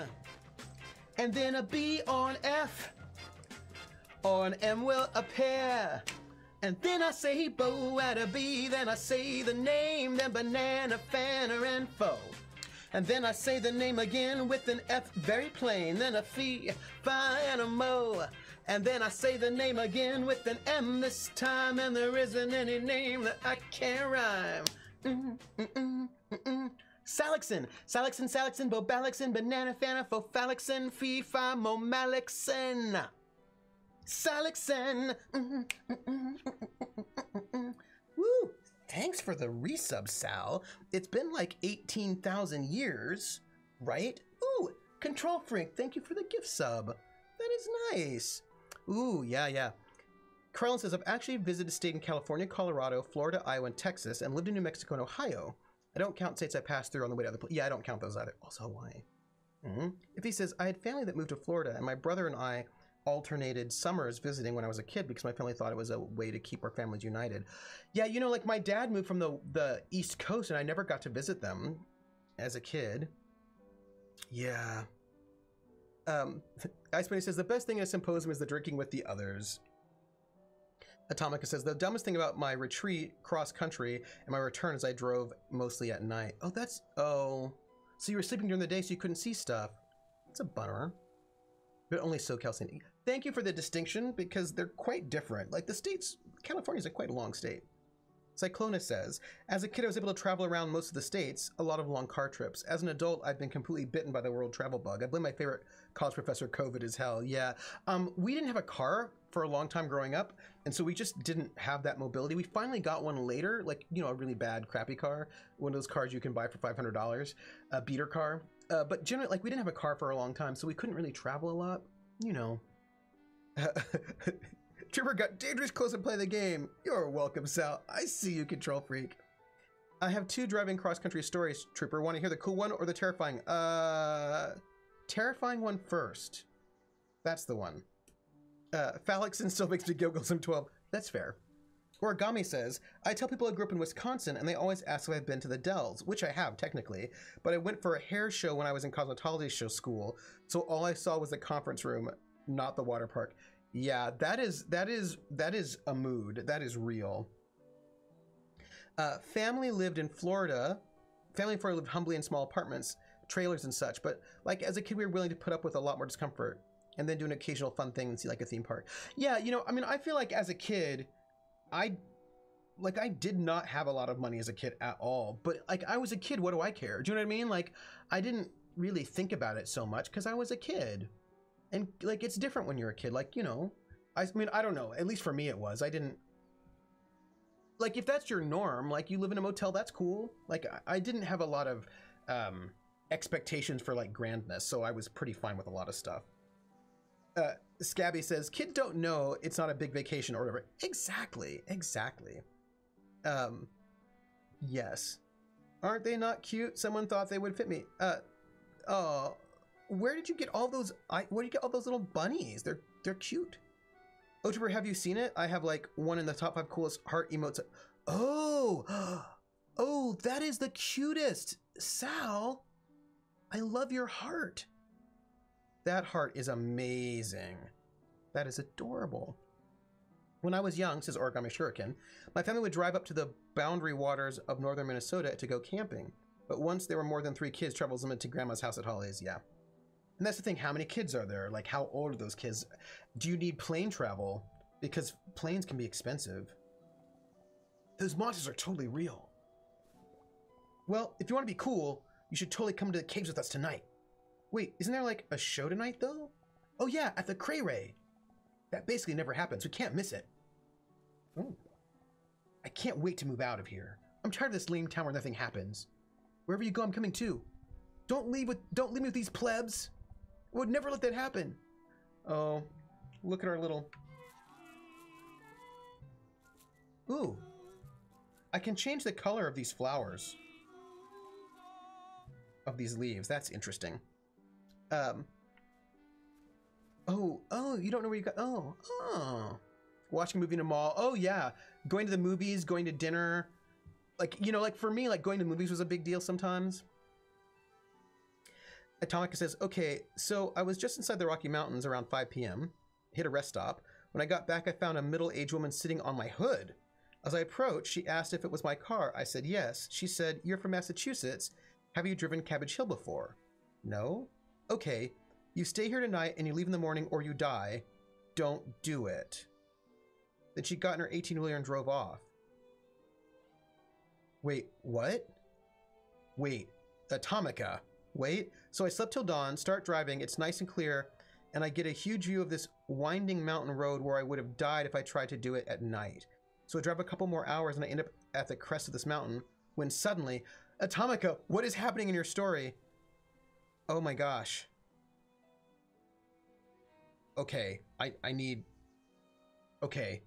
And then a B or an F or an M will appear. And then I say Bo at a B, then I say the name, then banana, fanner, and foe. And then I say the name again with an F very plain, then a fee, fi, and a mo. And then I say the name again with an M this time, and there isn't any name that I can't rhyme. Salixin, Salixin, Salixin, Bobalixin, banana, fanner, fo, phalixin, fee, fi, mo, malixin. Salixin. Woo! Thanks for the resub, Sal. It's been like 18,000 years, right? Ooh, Control Freak, thank you for the gift sub. That is nice. Ooh, yeah. Carlin says, I've actually visited a state in California, Colorado, Florida, Iowa, and Texas, and lived in New Mexico and Ohio. I don't count states I passed through on the way to other places. Yeah, I don't count those either. Also Hawaii. If he says, I had family that moved to Florida, and my brother and I alternated summers visiting when I was a kid because my family thought it was a way to keep our families united. Yeah, you know, like my dad moved from the East Coast, and I never got to visit them as a kid. Yeah. Ice Bunny says, the best thing at a symposium is the drinking with the others. Atomica says, the dumbest thing about my retreat cross-country and my return is I drove mostly at night. Oh, so you were sleeping during the day so you couldn't see stuff. It's a bummer. But only SoCal City. Thank you for the distinction, because they're quite different. Like the states, California's a quite a long state. Cyclona says, as a kid I was able to travel around most of the states, a lot of long car trips. As an adult, I've been completely bitten by the world travel bug. I blame my favorite college professor, COVID as hell. Yeah, we didn't have a car for a long time growing up, and so we just didn't have that mobility. We finally got one later, like, you know, a really bad, crappy car. One of those cars you can buy for $500, a beater car. But generally, like, we didn't have a car for a long time, so we couldn't really travel a lot, you know. Trooper got dangerous close and play the game. You're welcome, Sal. I see you, control freak. I have 2 driving cross-country stories, Trooper. Want to hear the cool one or the terrifying? Terrifying one first. That's the one. Phallickson still makes me giggle some 12. That's fair. Origami says, I tell people I grew up in Wisconsin and they always ask if I've been to the Dells, which I have technically, but I went for a hair show when I was in cosmetology show school, so all I saw was the conference room, not the water park. Yeah, that is a mood. That is real. Family lived in Florida. Family in Florida lived humbly in small apartments, trailers and such, but like as a kid we were willing to put up with a lot more discomfort and then do an occasional fun thing and see like a theme park. Yeah, you know, I mean, I feel like as a kid, I did not have a lot of money as a kid at all, but like I was a kid, what do I care? Do you know what I mean? Like I didn't really think about it so much because I was a kid. And like it's different when you're a kid, like, you know, I mean, I don't know, at least for me it was. I didn't, like, if that's your norm, like you live in a motel, that's cool. Like I didn't have a lot of expectations for like grandness, so I was pretty fine with a lot of stuff. Scabby says, kids don't know it's not a big vacation or whatever. Exactly. Yes. Aren't they not cute? Someone thought they would fit me. Oh, where did you get all those? Where do you get all those little bunnies? They're cute. Otober, have you seen it? I have like one in the top 5 coolest heart emotes. Oh, oh, that is the cutest. Sal, I love your heart. That heart is amazing. That is adorable. When I was young, says Origami Shuriken, my family would drive up to the boundary waters of northern Minnesota to go camping. But once there were more than 3 kids, travel was limited to Grandma's house at Hollies. Yeah. And that's the thing. How many kids are there? Like, how old are those kids? Do you need plane travel? Because planes can be expensive. Those monsters are totally real. Well, if you want to be cool, you should totally come to the caves with us tonight. Wait, isn't there like a show tonight though? Oh yeah, at the Cray Ray. That basically never happens. We can't miss it. Oh. I can't wait to move out of here. I'm tired of this lame town where nothing happens. Wherever you go, I'm coming too. Don't leave me with these plebs. I would never let that happen. Oh, look at our little... Ooh. I can change the color of these flowers. Of these leaves. That's interesting. Oh, you don't know where you got... Oh. Watching a movie in a mall. Oh, yeah. Going to the movies, going to dinner. Like, you know, like for me, like going to movies was a big deal sometimes. Atomica says, okay, so I was just inside the Rocky Mountains around 5 p.m. Hit a rest stop. When I got back, I found a middle-aged woman sitting on my hood. As I approached, she asked if it was my car. I said, yes. She said, you're from Massachusetts. Have you driven Cabbage Hill before? No? Okay. You stay here tonight and you leave in the morning or you die. Don't do it. Then she got in her 18-wheeler and drove off. Wait, what? Wait, Atomica. Wait, so I slept till dawn, start driving, it's nice and clear, and I get a huge view of this winding mountain road where I would have died if I tried to do it at night. So I drive a couple more hours and I end up at the crest of this mountain when suddenly, Atomica, what is happening in your story? Oh my gosh. Okay, I need... Okay.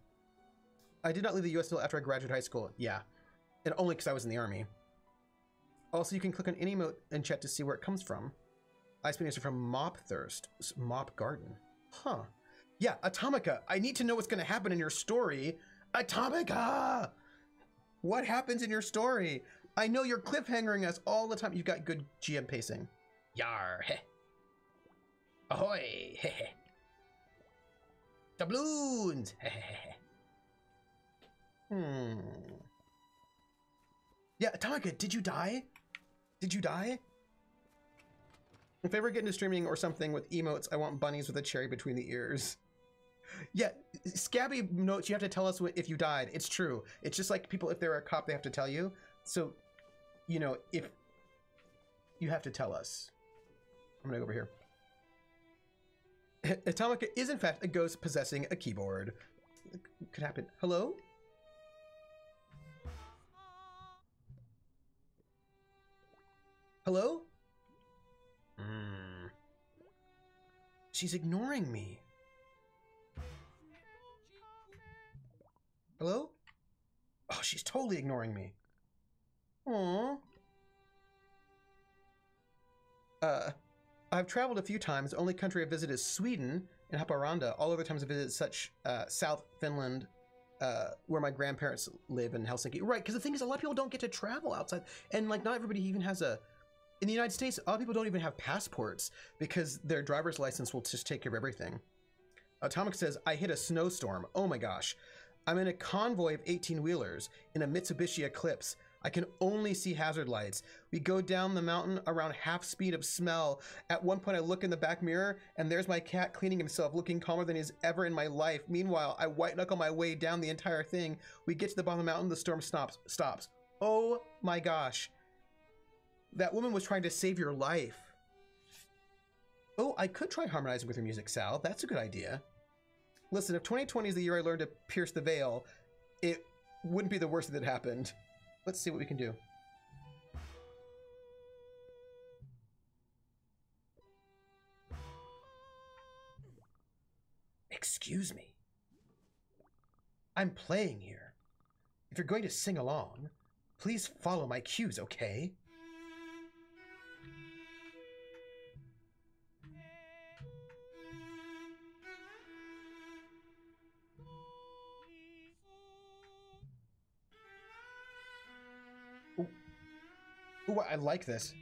I did not leave the U.S. until after I graduated high school. Yeah. And only because I was in the Army. Also, you can click on any emote in chat to see where it comes from. Ice Bean is from Mop Thirst. Mop Garden. Huh. Yeah, Atomica. I need to know what's going to happen in your story. Atomica! What happens in your story? I know you're cliffhangering us all the time. You've got good GM pacing. Yar. Heh. Ahoy. Heh. Doubloons. Hmm. Yeah, Atomica, did you die? Did you die? If I ever get into streaming or something with emotes, I want bunnies with a cherry between the ears. Yeah, Scabby notes you have to tell us if you died. It's true. It's just like people, if they're a cop, they have to tell you. So, you know, if you have to tell us. I'm gonna go over here. Atomica is in fact a ghost possessing a keyboard. Could happen. Hello? Hello? She's ignoring me. Hello? Oh, she's totally ignoring me. Aww. I've traveled a few times. The only country I've visited is Sweden and Haparanda. All other times I've visited such South Finland, where my grandparents live in Helsinki. Right, because the thing is, a lot of people don't get to travel outside, and like not everybody even has a. In the United States, a lot of people don't even have passports because their driver's license will just take care of everything. Atomic says, I hit a snowstorm. Oh my gosh. I'm in a convoy of 18-wheelers in a Mitsubishi Eclipse. I can only see hazard lights. We go down the mountain around half speed of smell. At one point, I look in the back mirror, and there's my cat cleaning himself, looking calmer than he's ever in my life. Meanwhile, I white knuckle my way down the entire thing. We get to the bottom of the mountain, the storm stops. Oh my gosh. That woman was trying to save your life. Oh, I could try harmonizing with your music, Sal. That's a good idea. Listen, if 2020 is the year I learned to pierce the veil, it wouldn't be the worst that happened. Let's see what we can do. Excuse me. I'm playing here. If you're going to sing along, please follow my cues, okay? Ooh, I like this.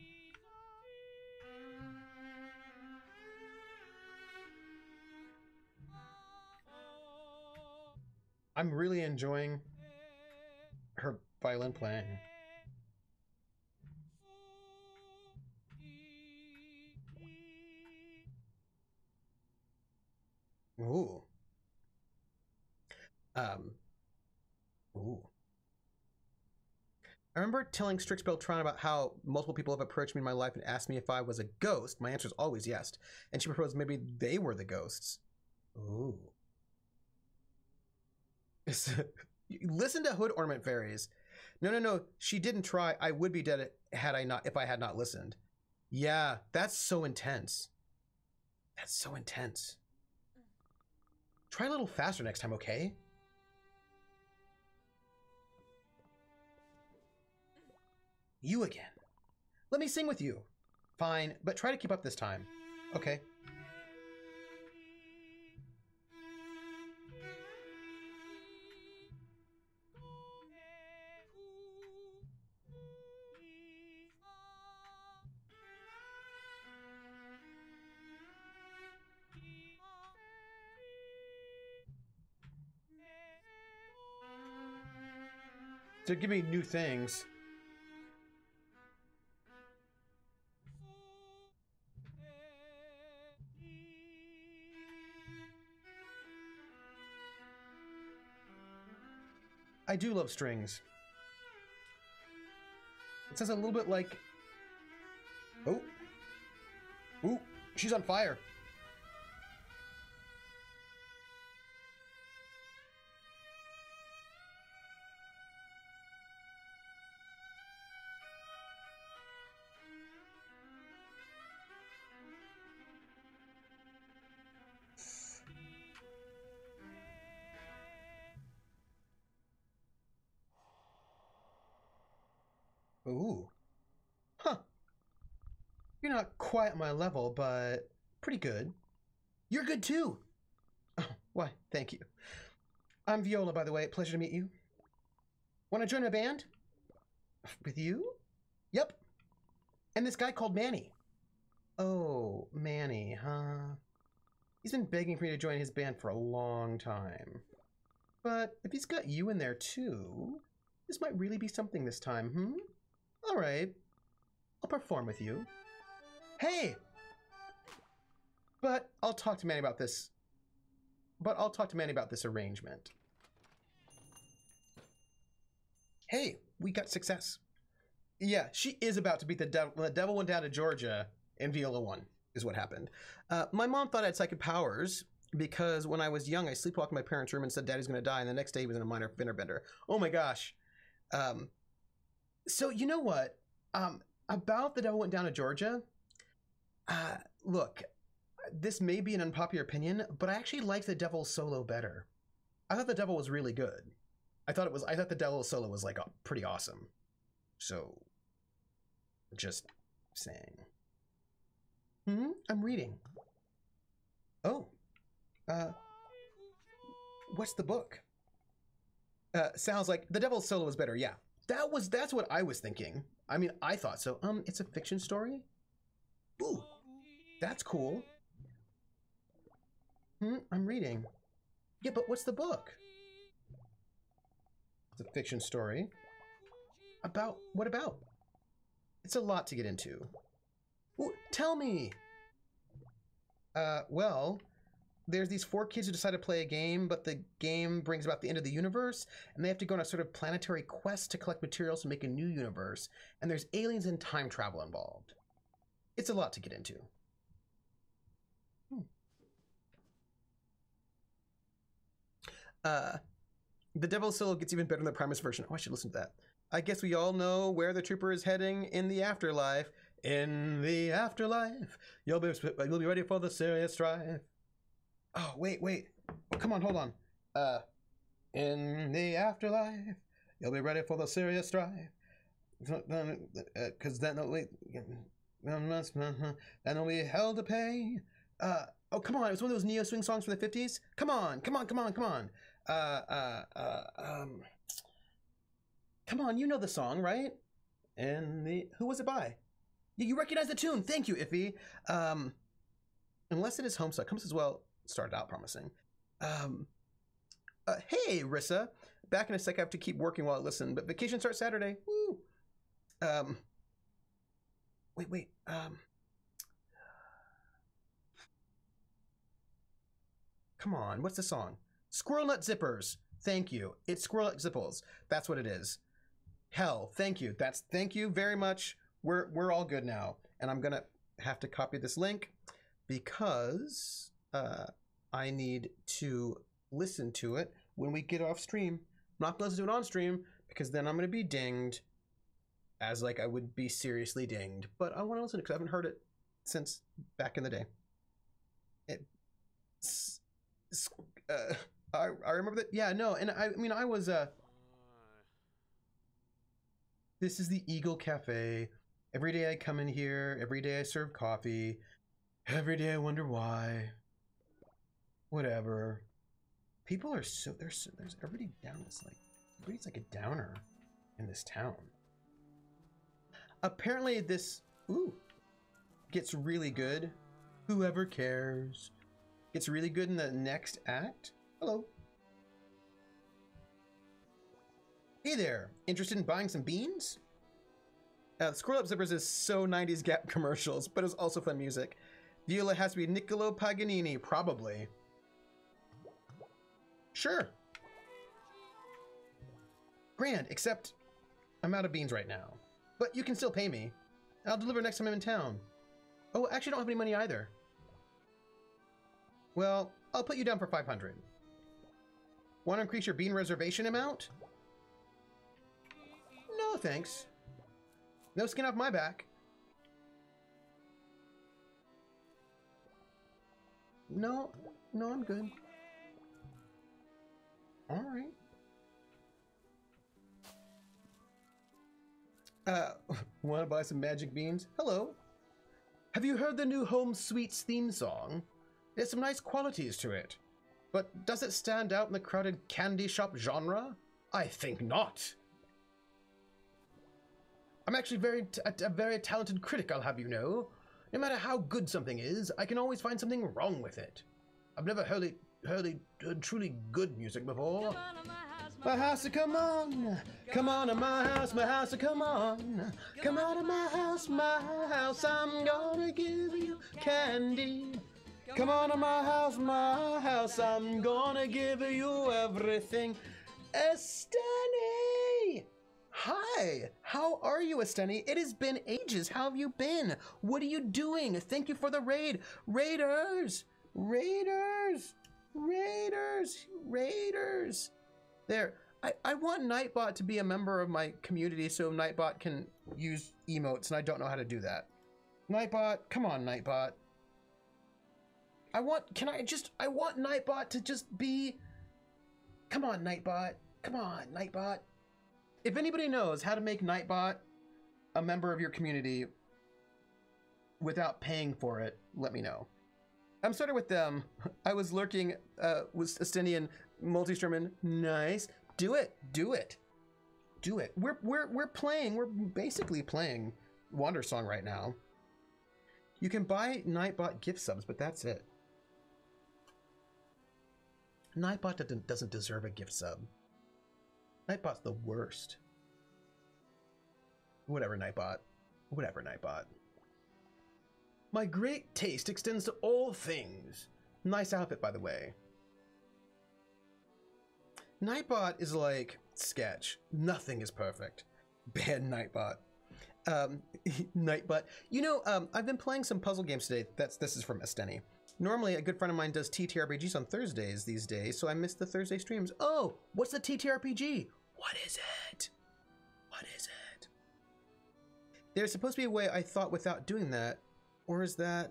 I'm really enjoying her violin playing. Ooh. Ooh. I remember telling Strix Beltran about how multiple people have approached me in my life and asked me if I was a ghost. My answer is always yes. And she proposed maybe they were the ghosts. Ooh. Listen to Hood Ornament Fairies. No. She didn't try. I would be dead if I had not listened. Yeah, that's so intense. That's so intense. Try a little faster next time, okay? You again. Let me sing with you. Fine, but try to keep up this time. Okay. So give me new things. I do love strings. It sounds a little bit like... Oh. Ooh, she's on fire. Ooh. not quite at my level, but pretty good. You're good too. Oh, why, thank you. I'm Viola, by the way. Pleasure to meet you. Want to join my band? With you? Yep. And this guy called Manny. Oh, Manny, huh? He's been begging for me to join his band for a long time. But if he's got you in there too, this might really be something this time, All right. I'll perform with you. Hey! But I'll talk to Manny about this. Arrangement. Hey, we got success. Yeah, she is about to beat the devil. The devil went down to Georgia and Viola won, is what happened. My mom thought I had psychic powers because when I was young, I sleepwalked in my parents' room and said Daddy's going to die, and the next day he was in a minor fender bender. Oh my gosh. So you know what? About the devil went down to Georgia. Look, this may be an unpopular opinion, but I actually liked the devil solo better. I thought the devil was really good. I thought the devil solo was like pretty awesome. So, just saying. I'm reading. Oh. What's the book? Sounds like the devil's solo was better. Yeah. That's what I was thinking. I mean, I thought so. It's a fiction story? Ooh. That's cool. I'm reading. Yeah, but what's the book? It's a fiction story. About? What about? It's a lot to get into. Ooh, tell me! Well, there's these 4 kids who decide to play a game, but the game brings about the end of the universe, and they have to go on a sort of planetary quest to collect materials to make a new universe, and there's aliens and time travel involved. It's a lot to get into. The Devil's Solo gets even better in the Primus version. Oh, I should listen to that. I guess we all know where the trooper is heading in the afterlife. In the afterlife, you'll be ready for the serious strife. Oh, wait. Oh, come on, hold on. In the afterlife, you'll be ready for the serious strife. Because then will be hell to pay. Oh, come on. It was one of those neo swing songs from the 50s. Come on. Come on, you know the song, right? Who was it by? You recognize the tune. Thank you, Iffy. Unless it is Homestuck. Comes as well. Started out promising. Hey, Rissa. Back in a sec. I have to keep working while I listen, but vacation starts Saturday. Woo. Wait. Come on. What's the song? Squirrel Nut Zippers. Thank you. It's Squirrel Nut Zipples. That's what it is. Hell, thank you. Thank you very much. We're all good now. And I'm gonna have to copy this link because I need to listen to it when we get off stream. I'm not gonna listen to it on stream because then I'm gonna be dinged as like I would be seriously dinged. But I want to listen to it because I haven't heard it since back in the day. I remember that. Yeah, no, and I mean I was this is the Eagle Cafe. Every day I come in here. Every day I serve coffee. Every day I wonder why. Whatever. People are so there's everybody down this like everybody's like a downer in this town. Apparently this gets really good. Whoever cares. Gets really good in the next act. Hello. Hey there. Interested in buying some beans? Scroll Up Zippers is so 90s Gap commercials, but it's also fun music. Viola has to be Niccolo Paganini, probably. Sure. Grand, except I'm out of beans right now. But you can still pay me. I'll deliver next time I'm in town. Oh, actually I don't have any money either. Well, I'll put you down for 500. Want to increase your bean reservation amount? No, thanks. No skin off my back. No, I'm good. All right. Want to buy some magic beans? Hello. Have you heard the new Home Sweets theme song? There's some nice qualities to it. But does it stand out in the crowded candy shop genre? I think not. I'm actually a very talented critic, I'll have you know. No matter how good something is, I can always find something wrong with it. I've never heard truly good music before. My house, come on to my house, come on. Come out of my house, I'm gonna give you candy. Come on to my house, I'm gonna give you everything. Esteni! Hi, how are you, Esteni? It has been ages. How have you been? What are you doing? Thank you for the raid. Raiders! There, I want Nightbot to be a member of my community so Nightbot can use emotes, and I don't know how to do that. Nightbot, come on, Nightbot. I want Nightbot to just be... Come on, Nightbot. Come on, Nightbot. If anybody knows how to make Nightbot a member of your community without paying for it, let me know. I'm started with them. I was lurking with Estenian multi-streaming. Nice. Do it. We're basically playing Wandersong right now. You can buy Nightbot gift subs, but that's it. Nightbot doesn't deserve a gift sub. Nightbot's the worst. Whatever, Nightbot. My great taste extends to all things. Nice outfit, by the way. Nightbot is like Sketch. Nothing is perfect. Ban Nightbot. Nightbot. You know, I've been playing some puzzle games today. This is from Esteni. Normally, a good friend of mine does TTRPGs on Thursdays these days, so I missed the Thursday streams. Oh, what's the TTRPG? What is it? There's supposed to be a way, I thought, without doing that. Or is a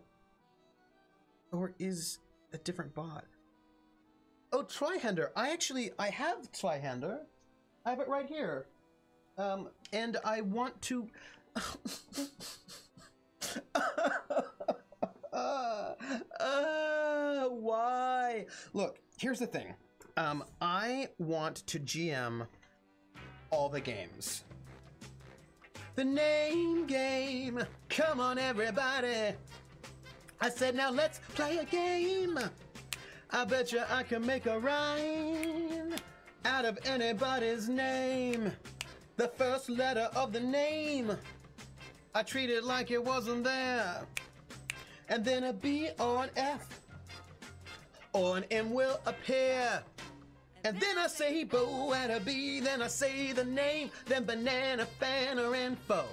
different bot? Oh, Trihander. I have Trihander. I have it right here. And I want to... Why? Look, here's the thing. I want to GM all the games. The name game. Come on, everybody. I said, now let's play a game. I bet you I can make a rhyme out of anybody's name. The first letter of the name, I treat it like it wasn't there. And then a B or an F or an M will appear. And then I say bow and a B, then I say the name, then banana, fan, or info.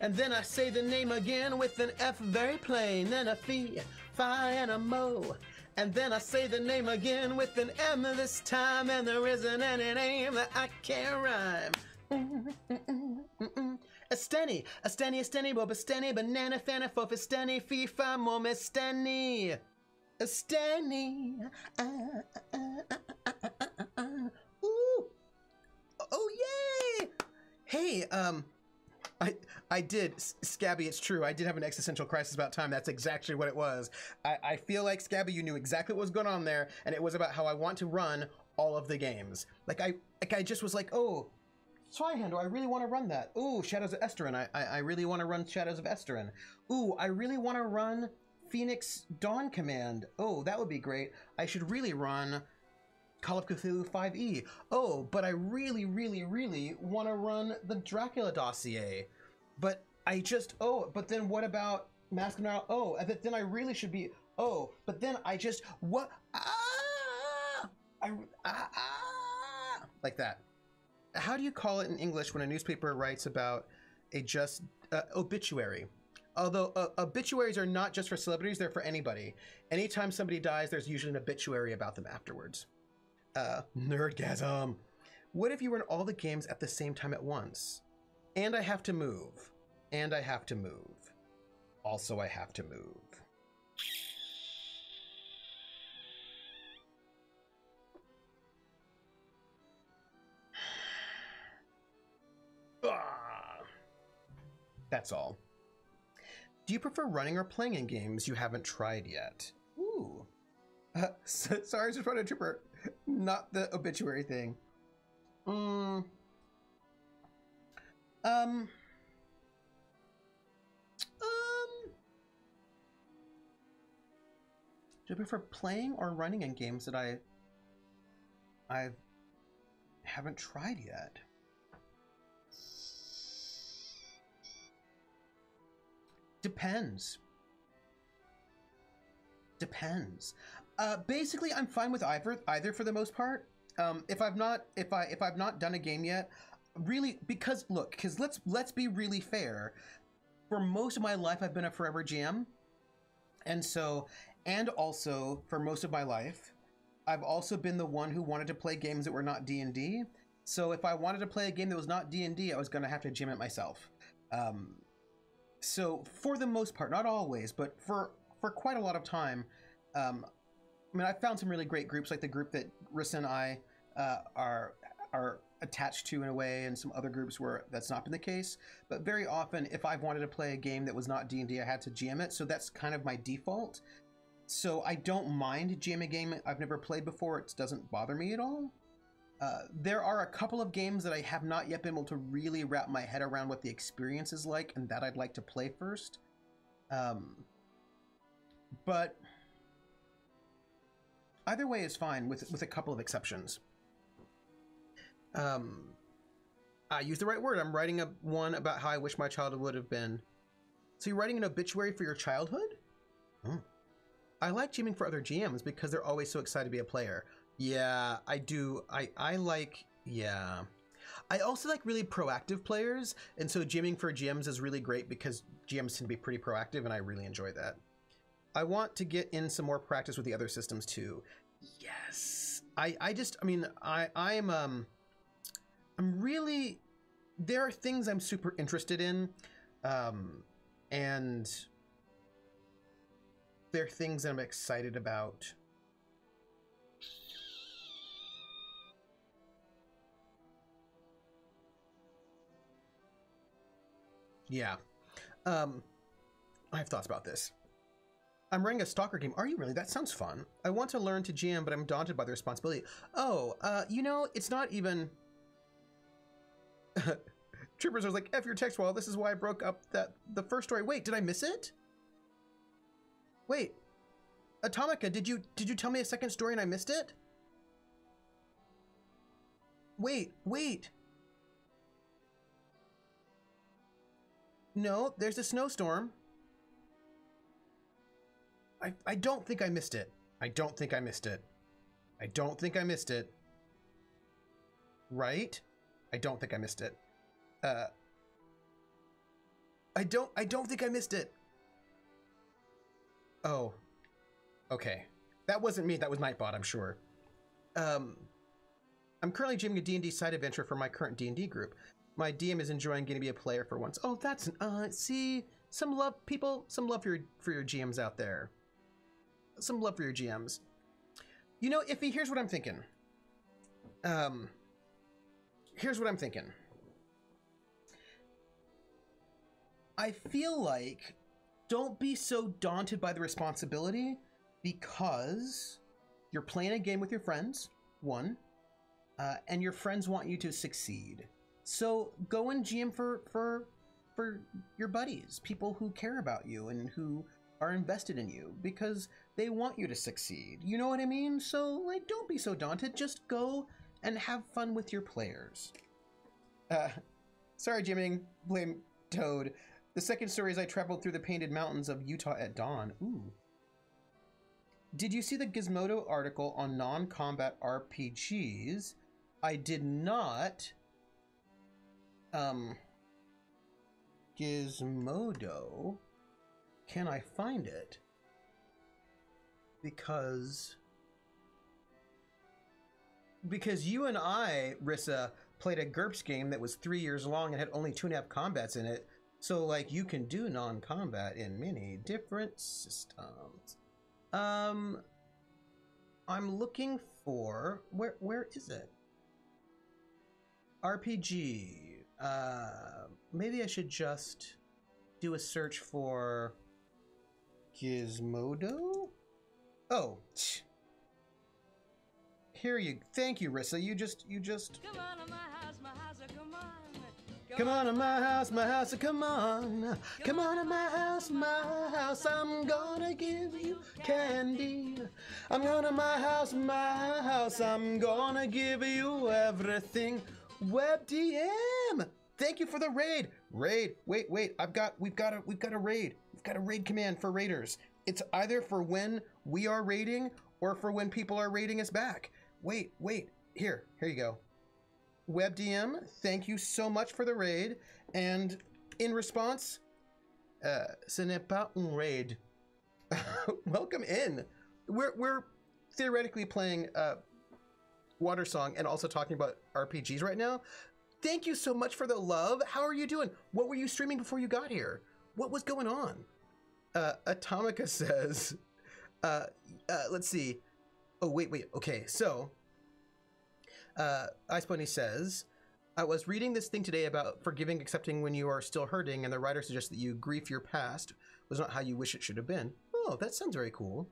And then I say the name again with an F very plain, then a fee, fi, and a mo. And then I say the name again with an M this time, and there isn't any name that I can't rhyme. Esteni, bob, Esteni, banana, fanna, fof, Esteni, fee, fi, mom, Esteni. Esteni. Ooh. Oh, yay! Hey, I did, Scabby, it's true. I did have an existential crisis about time. That's exactly what it was. I feel like, Scabby, you knew exactly what was going on there, and it was about how I want to run all of the games. I just was like, oh, Trihander, I really want to run that. Ooh, Shadows of Esteren. I really want to run Shadows of Esteren. Ooh, I really want to run Phoenix Dawn Command. Oh, that would be great. I should really run Call of Cthulhu 5e. Oh, but I really, really, really want to run the Dracula dossier. But but then what about Mask of Nile? Oh, but then I really should be, but then I just, what? Like that. How do you call it in English when a newspaper writes about a just obituary? Although obituaries are not just for celebrities, they're for anybody. Anytime somebody dies, there's usually an obituary about them afterwards. Nerdgasm. What if you run all the games at the same time at once? And I have to move. And I have to move. Also, I have to move. That's all. Do you prefer running or playing in games you haven't tried yet? Ooh. Sorry, just running a trooper. Not the obituary thing. Do I prefer playing or running in games that I haven't tried yet? Depends. Basically, I'm fine with either for the most part. If I've not done a game yet, really, because let's be really fair. For most of my life, I've been a forever GM, and also for most of my life, I've also been the one who wanted to play games that were not D&D. So if I wanted to play a game that was not D&D, I was going to have to GM it myself. So for the most part, not always, but for quite a lot of time, I mean, I found some really great groups, like the group that Rissa and I are attached to in a way, and some other groups where that's not been the case. But very often, if I've wanted to play a game that was not D&D, I had to GM it. So that's kind of my default. So I don't mind GM a game I've never played before. It doesn't bother me at all. There are a couple of games that I have not yet been able to really wrap my head around what the experience is like, and that I'd like to play first. But either way is fine, with a couple of exceptions. I use the right word. I'm writing one about how I wish my childhood would have been. So you're writing an obituary for your childhood? Hmm. I like GMing for other GMs because they're always so excited to be a player. Yeah, I do. Yeah. I also like really proactive players, and so GMing for GMs is really great because GMs tend to be pretty proactive, and I really enjoy that. I want to get in some more practice with the other systems too. Yes. I'm really, there are things I'm super interested in, and there are things that I'm excited about. Yeah. I have thoughts about this. I'm running a stalker game. Are you really? That sounds fun. I want to learn to GM, but I'm daunted by the responsibility. Oh, you know, it's not even... Troopers was like, F your text wall. This is why I broke up the first story. Wait, did I miss it? Wait. Atomica, did you tell me a second story and I missed it? Wait. No, there's a snowstorm. I don't think I missed it. I don't think I missed it. Right? I don't think I missed it. I don't think I missed it. Oh. Okay. That wasn't me, that was Nightbot, I'm sure. I'm currently GMing a D&D side adventure for my current D&D group. My DM is enjoying getting to be a player for once. Oh, that's see, some love for your GMs out there. Some love for your GMs. You know, Iffy, here's what I'm thinking. I feel like don't be so daunted by the responsibility because you're playing a game with your friends, one, and your friends want you to succeed. So go and GM for your buddies, people who care about you and who are invested in you because they want you to succeed. You know what I mean? So like, don't be so daunted. Just go and have fun with your players. Sorry, GMing, blame Toad. The second story is I traveled through the painted mountains of Utah at dawn. Ooh. Did you see the Gizmodo article on non-combat RPGs? I did not. Gizmodo. Can I find it? Because you and I, Rissa, played a GURPS game that was 3 years long and had only 2.5 combats in it. So, like, you can do non-combat in many different systems. I'm looking for... Where is it? RPG. Maybe I should just... do a search for Gizmodo. Oh, here you. Thank you, Rissa. You just. Come on to my house, come on. Come on to my house, come on. Come on to my house, I'm gonna give you candy. I'm gonna my house, I'm gonna give you everything. WebDM! Thank you for the raid. Wait, we've got a raid. We've got a raid command for raiders. It's either for when we are raiding or for when people are raiding us back. Wait, here you go. WebDM, thank you so much for the raid. And in response, ce n'est pas un raid. Welcome in. We're theoretically playing Wandersong and also talking about RPGs right now. Thank you so much for the love. How are you doing? What were you streaming before you got here? What was going on? Atomica says, let's see. Oh, wait. Okay, so Ice Bunny says, I was reading this thing today about forgiving, accepting when you are still hurting, and the writer suggests that you grieve your past was not how you wish it should have been. Oh, that sounds very cool.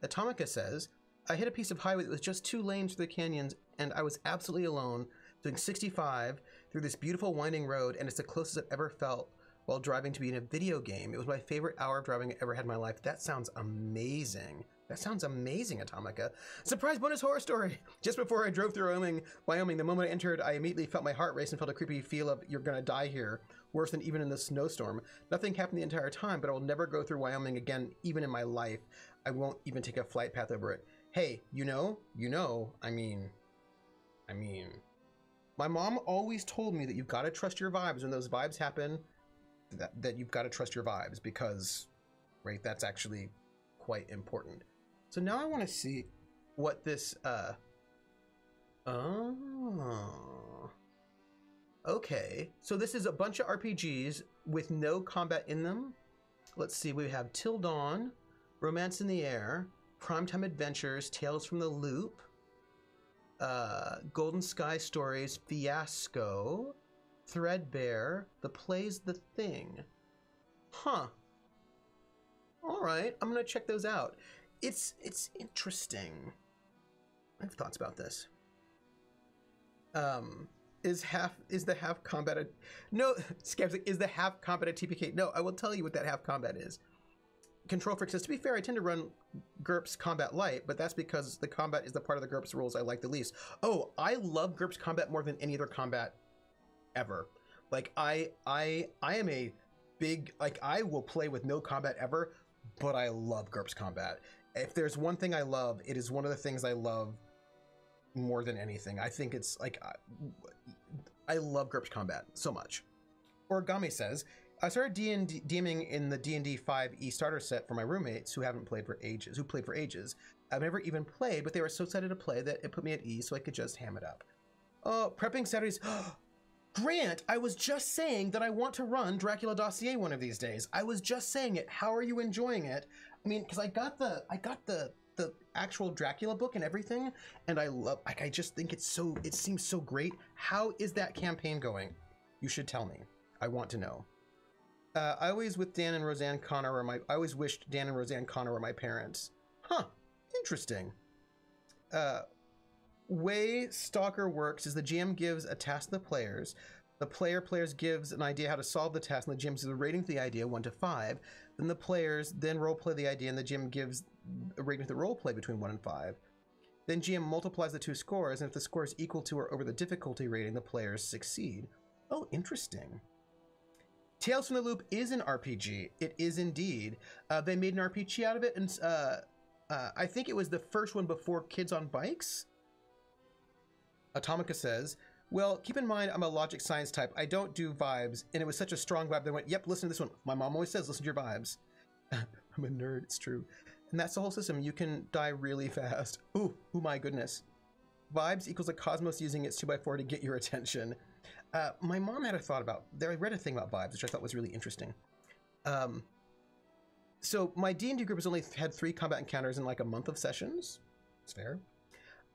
Atomica says, I hit a piece of highway with just 2 lanes through the canyons, and I was absolutely alone, doing 65 through this beautiful winding road, and it's the closest I've ever felt while driving to be in a video game. It was my favorite hour of driving I ever had in my life. That sounds amazing. That sounds amazing, Atomica. Surprise bonus horror story! Just before I drove through Wyoming, the moment I entered, I immediately felt my heart race and felt a creepy feel of you're gonna die here, worse than even in the snowstorm. Nothing happened the entire time, but I will never go through Wyoming again, even in my life. I won't even take a flight path over it. Hey, you know, I mean, my mom always told me that you've got to trust your vibes. When those vibes happen, that you've got to trust your vibes because, right, that's actually quite important. So now I want to see what this, okay. So this is a bunch of RPGs with no combat in them. Let's see, we have Till Dawn, Romance in the Air, Primetime Adventures, Tales from the Loop, Golden Sky Stories, Fiasco, Threadbare, The Play's the Thing. Huh. All right, I'm gonna check those out. It's interesting. I have thoughts about this. Is the half combat no, Skeptic, is the half combat a TPK? No, I will tell you what that half combat is. Control Freak says, to be fair, I tend to run GURPS Combat Light, but that's because the combat is the part of the GURPS rules I like the least. Oh, I love GURPS Combat more than any other combat ever. Like, I am a big, like, I will play with no combat ever, but I love GURPS Combat. If there's one thing I love, it is one of the things I love more than anything. I think it's, like, I love GURPS Combat so much. Origami says, I started DMing in the D&D 5e starter set for my roommates who played for ages. I've never even played, but they were so excited to play that it put me at ease so I could just ham it up. Oh, prepping Saturdays. Grant, I was just saying that I want to run Dracula Dossier one of these days. I was just saying it. How are you enjoying it? I mean, because I got the actual Dracula book and everything, and I love, like, I just think it seems so great. How is that campaign going? You should tell me. I want to know. I always wished Dan and Roseanne Connor were my parents. Huh, interesting. Way Stalker works is the GM gives a task to the players. The players gives an idea how to solve the task, and the GM gives a rating for the idea, 1 to 5. Then the players then roleplay the idea, and the GM gives a rating for the roleplay between 1 and 5. Then GM multiplies the 2 scores, and if the score is equal to or over the difficulty rating, the players succeed. Oh, interesting. Tales from the Loop is an RPG. It is indeed. They made an RPG out of it, and I think it was the first one before Kids on Bikes. Atomica says, well, keep in mind, I'm a logic science type. I don't do vibes, and it was such a strong vibe that I went, yep, listen to this one. My mom always says, listen to your vibes. I'm a nerd, it's true. And that's the whole system. You can die really fast. Ooh, my goodness. Vibes equals a cosmos using its 2x4 to get your attention. My mom had a thought about, I read a thing about vibes, which I thought was really interesting. So my D&D group has only had 3 combat encounters in like a month of sessions. It's fair.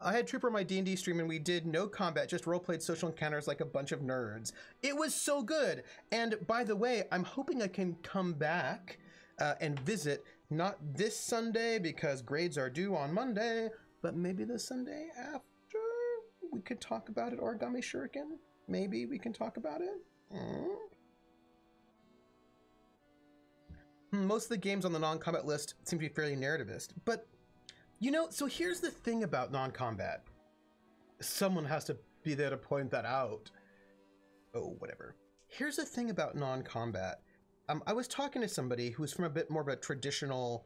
I had Trooper on my D&D stream and we did no combat, just role-played social encounters like a bunch of nerds. It was so good. And by the way, I'm hoping I can come back and visit, not this Sunday because grades are due on Monday, but maybe the Sunday after. We could talk about it, Origami Shuriken. Maybe we can talk about it. Most of the games on the non-combat list seem to be fairly narrativist, but you know, so here's the thing about non-combat. Someone has to be there to point that out. Oh, whatever. Here's the thing about non-combat. I was talking to somebody who was from a bit more of a traditional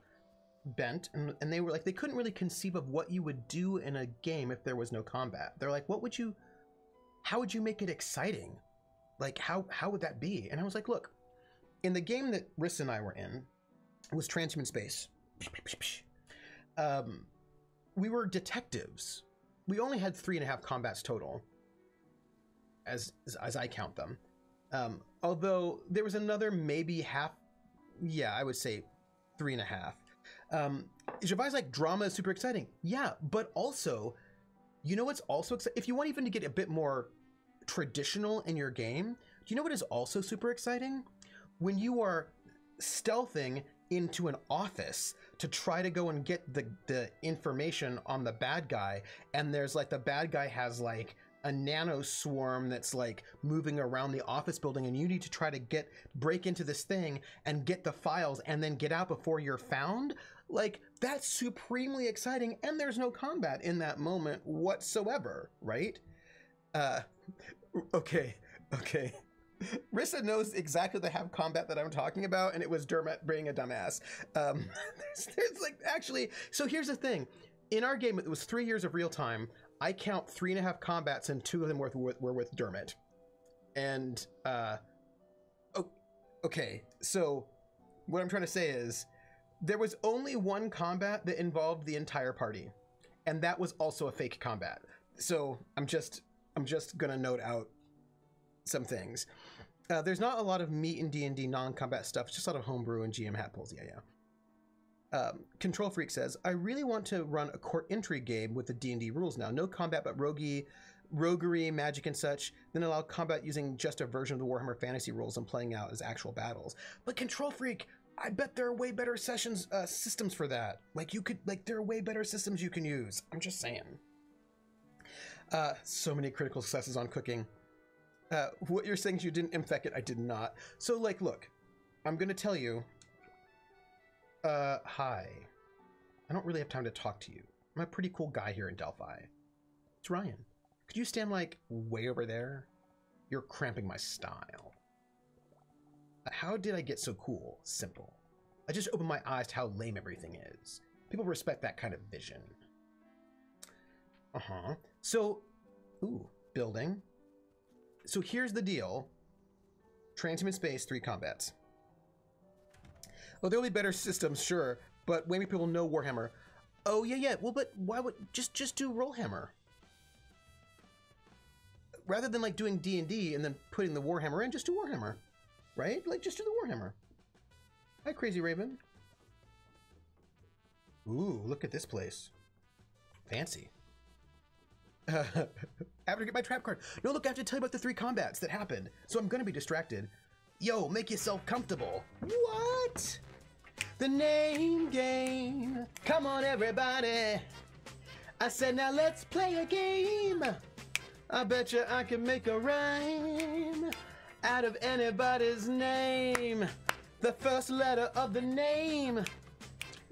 bent, and they were like, they couldn't really conceive of what you would do in a game if there was no combat. They're like, how would you make it exciting? Like, how would that be? And I was like, look, in the game that Riss and I were in, it was Transhuman Space. We were detectives. We only had 3.5 combats total, as I count them. Although there was another maybe half, yeah, I would say 3.5. Javai's like, drama is super exciting. Yeah, but also, you know what's also exciting? If you want even to get a bit more traditional in your game, do you know what is also super exciting? When you are stealthing into an office to try to go and get the information on the bad guy, and there's like the bad guy has like a nano swarm that's like moving around the office building, and you need to try to break into this thing and get the files and then get out before you're found. Like, that's supremely exciting, and there's no combat in that moment whatsoever, right? Okay. Rissa knows exactly the have combat that I'm talking about, and it was Dermot being a dumbass. There's like, actually, so here's the thing. In our game, it was 3 years of real time. I count 3.5 combats, and 2 of them were with Dermot. And, okay, so what I'm trying to say is, there was only one combat that involved the entire party, and that was also a fake combat. So I'm just gonna note out some things. There's not a lot of meat in D&D non-combat stuff. It's just a lot of homebrew and GM hat pulls. Yeah. Control Freak says, I really want to run a court entry game with the D&D rules now. No combat, but roguery, magic, and such. Then allow combat using just a version of the Warhammer Fantasy rules and playing out as actual battles. But Control Freak, I bet there are way better systems for that. There are way better systems you can use. I'm just saying. So many critical successes on cooking. What you're saying is you didn't infect it. I did not. So, like, look, I'm going to tell you, hi. I don't really have time to talk to you. I'm a pretty cool guy here in Delphi. It's Ryan. Could you stand, like, way over there? You're cramping my style. How did I get so cool? Simple. I just opened my eyes to how lame everything is. People respect that kind of vision. So, building. So here's the deal. Transhuman Space, 3 combats. Well, there'll be better systems, sure, but maybe people know Warhammer. Oh, yeah. Well, but why would... Just do Rollhammer. Rather than, like, doing D&D and then putting the Warhammer in, just do Warhammer. Right? Like, just do the Warhammer. Hi, Crazy Raven. Ooh, look at this place. Fancy. After I get my trap card. No, look, I have to tell you about the 3 combats that happened, so I'm gonna be distracted. Yo, make yourself comfortable. What? The name game. Come on, everybody. I said, now let's play a game. I bet you I can make a rhyme out of anybody's name. The first letter of the name,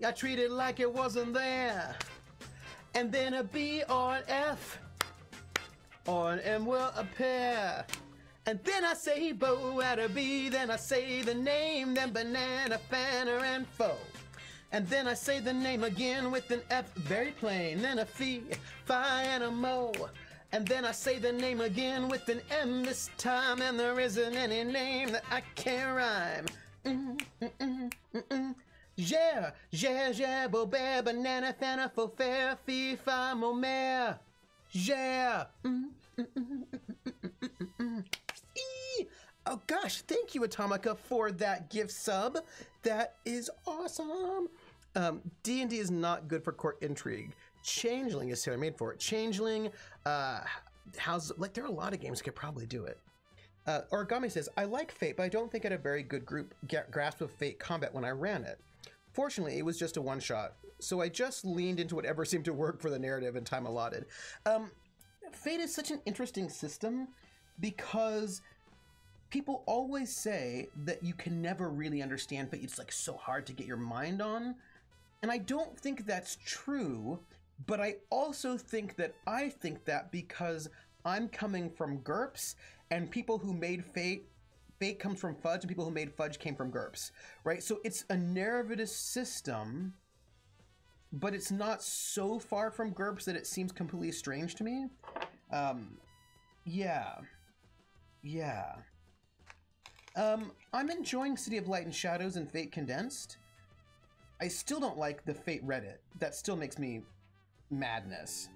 I treat it like it wasn't there. And then a B or an F or an M will appear. And then I say bow at a B, then I say the name, then banana, fanner, and foe. And then I say the name again with an F, very plain, then a fee, fi, and a mo. And then I say the name again with an M this time, and there isn't any name that I can't rhyme. Yeah, Bobert, banana, fanna, faux fair, fee, fi, mo, mare. Yeah. Oh gosh, thank you, Atomica, for that gift sub. That is awesome. D&D is not good for court intrigue. Changeling is tailor-made for it. Changeling, how's like there are a lot of games that could probably do it. Origami says, I like Fate, but I don't think I had a very good grasp of Fate combat when I ran it. Fortunately, it was just a one-shot, so I just leaned into whatever seemed to work for the narrative and time allotted. Fate is such an interesting system because people always say that you can never really understand Fate. It's like so hard to get your mind on. And I don't think that's true, but I also think that I think that because I'm coming from GURPS and people who made Fate comes from Fudge and people who made Fudge came from GURPS, right? So it's a narrativist system, but it's not so far from GURPS that it seems completely strange to me. Yeah. I'm enjoying City of Light and Shadows and Fate Condensed. I still don't like the Fate Reddit. That still makes me madness.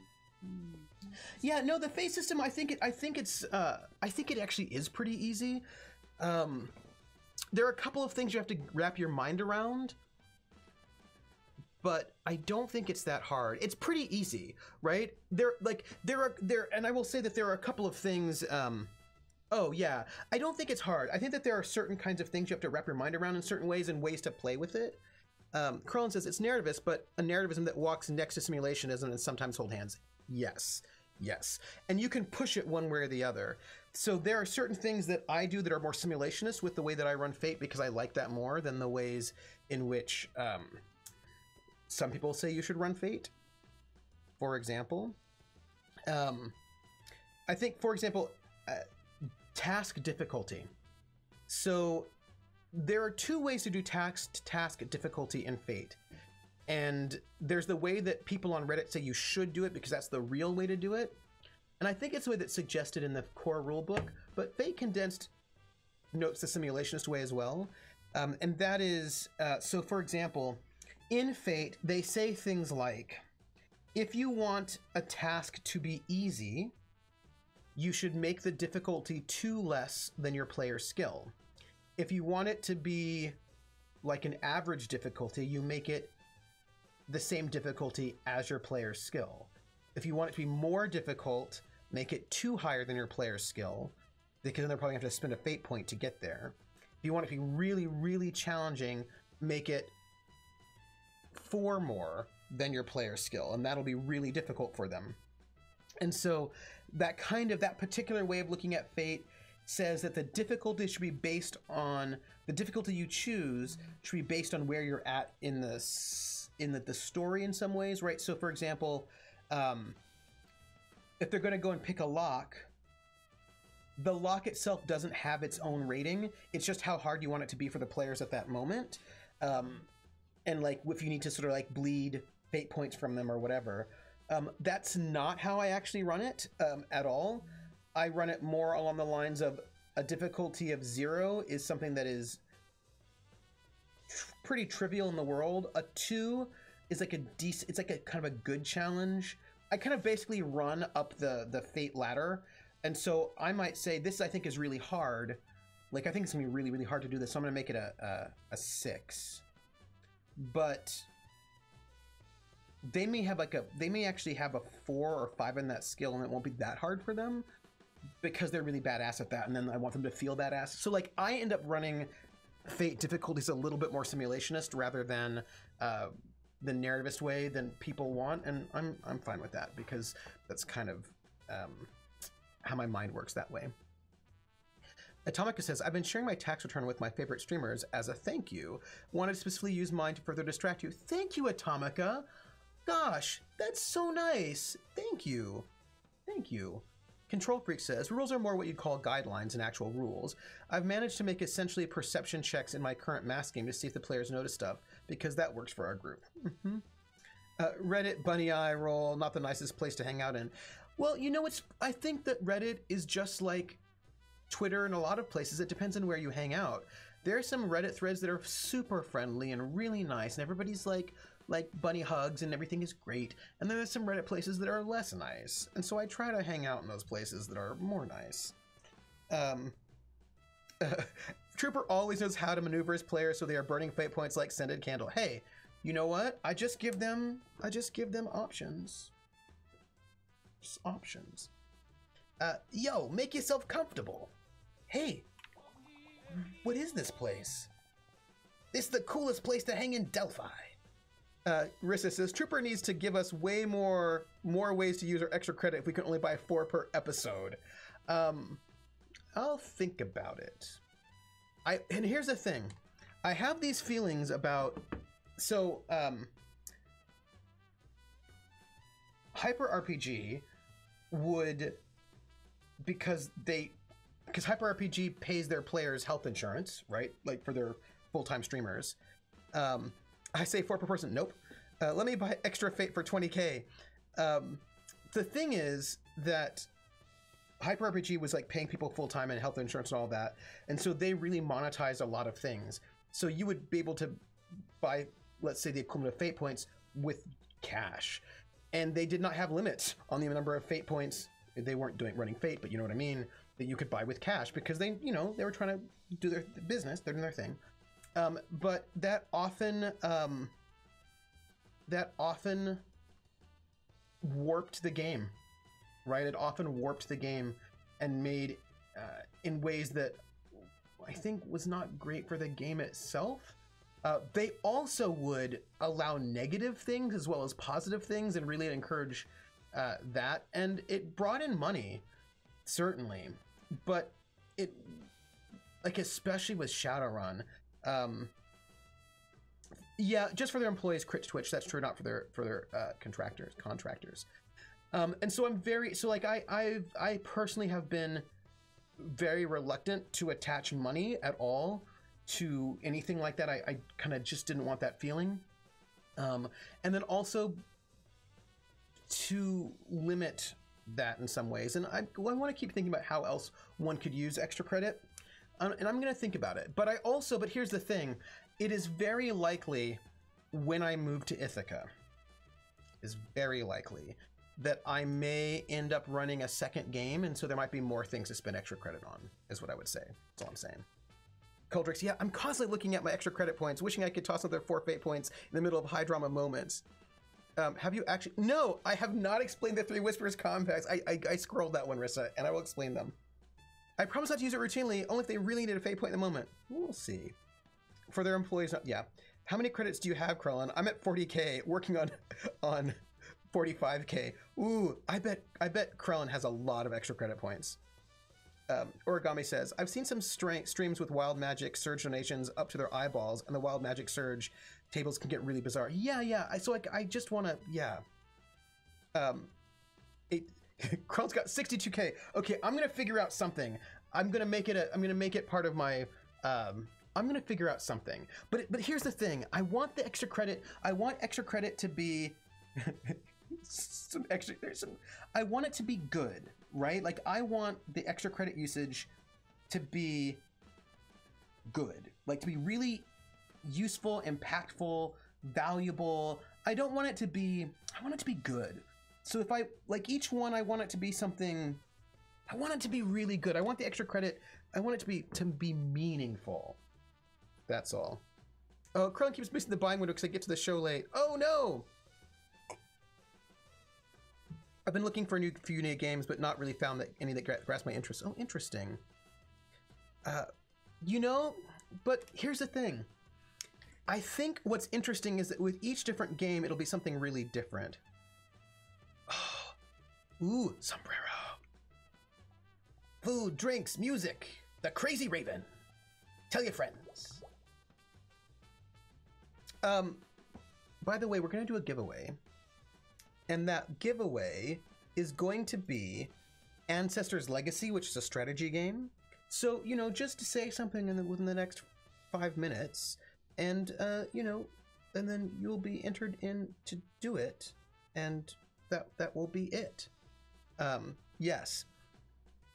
Yeah, no, the Fate system. I think it actually is pretty easy. There are a couple of things you have to wrap your mind around, but I don't think it's that hard. It's pretty easy, right? And I will say that there are a couple of things. Oh yeah, I don't think it's hard. I think that there are certain kinds of things you have to wrap your mind around in certain ways and ways to play with it. Krillin says it's narrativist, but a narrativism that walks next to simulationism and sometimes hold hands. Yes. And you can push it one way or the other. So there are certain things that I do that are more simulationist with the way that I run Fate because I like that more than the ways in which some people say you should run Fate. For example, I think, for example, task difficulty. So there are two ways to do task difficulty in Fate. And there's the way that people on Reddit say you should do it because that's the real way to do it. And I think it's the way that's suggested in the core rulebook, but Fate Condensed notes the simulationist way as well. And that is, so for example, in Fate, they say things like, if you want a task to be easy, you should make the difficulty 2 less than your player's skill. If you want it to be like an average difficulty, you make it the same difficulty as your player's skill. If you want it to be more difficult, make it 2 higher than your player's skill, because then they'll probably have to spend a fate point to get there. If you want it to be really, really challenging, make it 4 more than your player's skill, and that'll be really difficult for them. And so that particular way of looking at Fate says that the difficulty should be based on the difficulty you choose should be based on where you're at in the story in some ways, right? So for example, if they're going to go and pick a lock, the lock itself doesn't have its own rating. It's just how hard you want it to be for the players at that moment. And like if you need to sort of like bleed fate points from them or whatever. That's not how I actually run it at all. I run it more along the lines of a difficulty of 0 is something that is pretty trivial in the world. A 2 is like it's like a kind of a good challenge. I kind of basically run up the fate ladder. And so I might say this I think is really hard. Like I think it's gonna be really, really hard to do this. So I'm gonna make it a 6. But they may actually have a 4 or 5 in that skill and it won't be that hard for them because they're really badass at that. And then I want them to feel badass. So like I end up running Fate difficulties a little bit more simulationist rather than the narrativist way than people want. And I'm fine with that because that's kind of how my mind works that way. Atomica says, I've been sharing my tax return with my favorite streamers as a thank you. Wanted to specifically use mine to further distract you. Thank you, Atomica. Gosh, that's so nice. Thank you. Thank you. Control Freak says, rules are more what you'd call guidelines than actual rules. I've managed to make essentially perception checks in my current mass game to see if the players notice stuff, because that works for our group. Reddit, bunny eye roll, not the nicest place to hang out in. Well, you know, I think that Reddit is just like Twitter and a lot of places. It depends on where you hang out. There are some Reddit threads that are super friendly and really nice, and everybody's like bunny hugs and everything is great. And then there's some Reddit places that are less nice. And so I try to hang out in those places that are more nice. Trooper always knows how to maneuver his players so they are burning fate points like scented candle. Hey, you know what? I just give them options. Just options. Yo, make yourself comfortable. Hey, what is this place? This is the coolest place to hang in Delphi. Rissa says, Trooper needs to give us way more ways to use our extra credit if we can only buy 4 per episode. I'll think about it. And here's the thing. I have these feelings about, so, Hyper RPG would, because Hyper RPG pays their players health insurance, right? Like for their full-time streamers. I say 4 per person. Nope. Let me buy extra Fate for 20K. The thing is that Hyper RPG was like paying people full-time and health insurance and all that. And so they really monetized a lot of things. So you would be able to buy, let's say, the equivalent of Fate points with cash. And they did not have limits on the number of Fate points. They weren't running Fate, but you know what I mean, that you could buy with cash because they were trying to do their business. They're doing their thing. But that often warped the game, right? It often warped the game and made in ways that I think was not great for the game itself. They also would allow negative things as well as positive things and really encourage that. And it brought in money, certainly, but it, like, especially with Shadowrun, yeah, just for their employees, crit Twitch. That's true, not for their contractors. And so I personally have been very reluctant to attach money at all to anything like that. I kind of just didn't want that feeling. And then also to limit that in some ways. And I want to keep thinking about how else one could use extra credit. And I'm going to think about it. But here's the thing. It is very likely when I move to Ithaca, is very likely that I may end up running a second game. And so there might be more things to spend extra credit on, is what I would say. That's all I'm saying. Coldrix, yeah, I'm constantly looking at my extra credit points, wishing I could toss another 4 Fate points in the middle of high drama moments. Have you actually? No, I have not explained the 3 Whispers compacts. I scrolled that one, Rissa, and I will explain them. I promise not to use it routinely, only if they really need a Fate point in the moment. We'll see. For their employees, yeah. How many credits do you have, Krellin? I'm at 40K, working on 45K. Ooh, I bet Krellin has a lot of extra credit points. Origami says, I've seen some streams with Wild Magic Surge donations up to their eyeballs, and the Wild Magic Surge tables can get really bizarre. Yeah. I just want to, yeah. Krell's got 62K. Okay, I'm gonna figure out something. I'm gonna make it part of my. I'm gonna figure out something. But here's the thing. I want the extra credit. I want extra credit to be I want it to be good, right? Like I want the extra credit usage to be good, like to be really useful, impactful, valuable. I want it to be good. So if I like each one, I want it to be something. I want it to be really good. I want the extra credit. I want it to be meaningful. That's all. Oh, Krellin keeps missing the buying window because I get to the show late. Oh no! I've been looking for a few new games, but not really found any that grasp my interest. Oh, interesting. But here's the thing. I think what's interesting is that with each different game, it'll be something really different. Oh, ooh, sombrero. Food, drinks, music. The Crazy Raven. Tell your friends. By the way, we're going to do a giveaway. And that giveaway is going to be Ancestors Legacy, which is a strategy game. So, just to say something within the next 5 minutes, and, and then you'll be entered in to do it, and that will be it. Yes.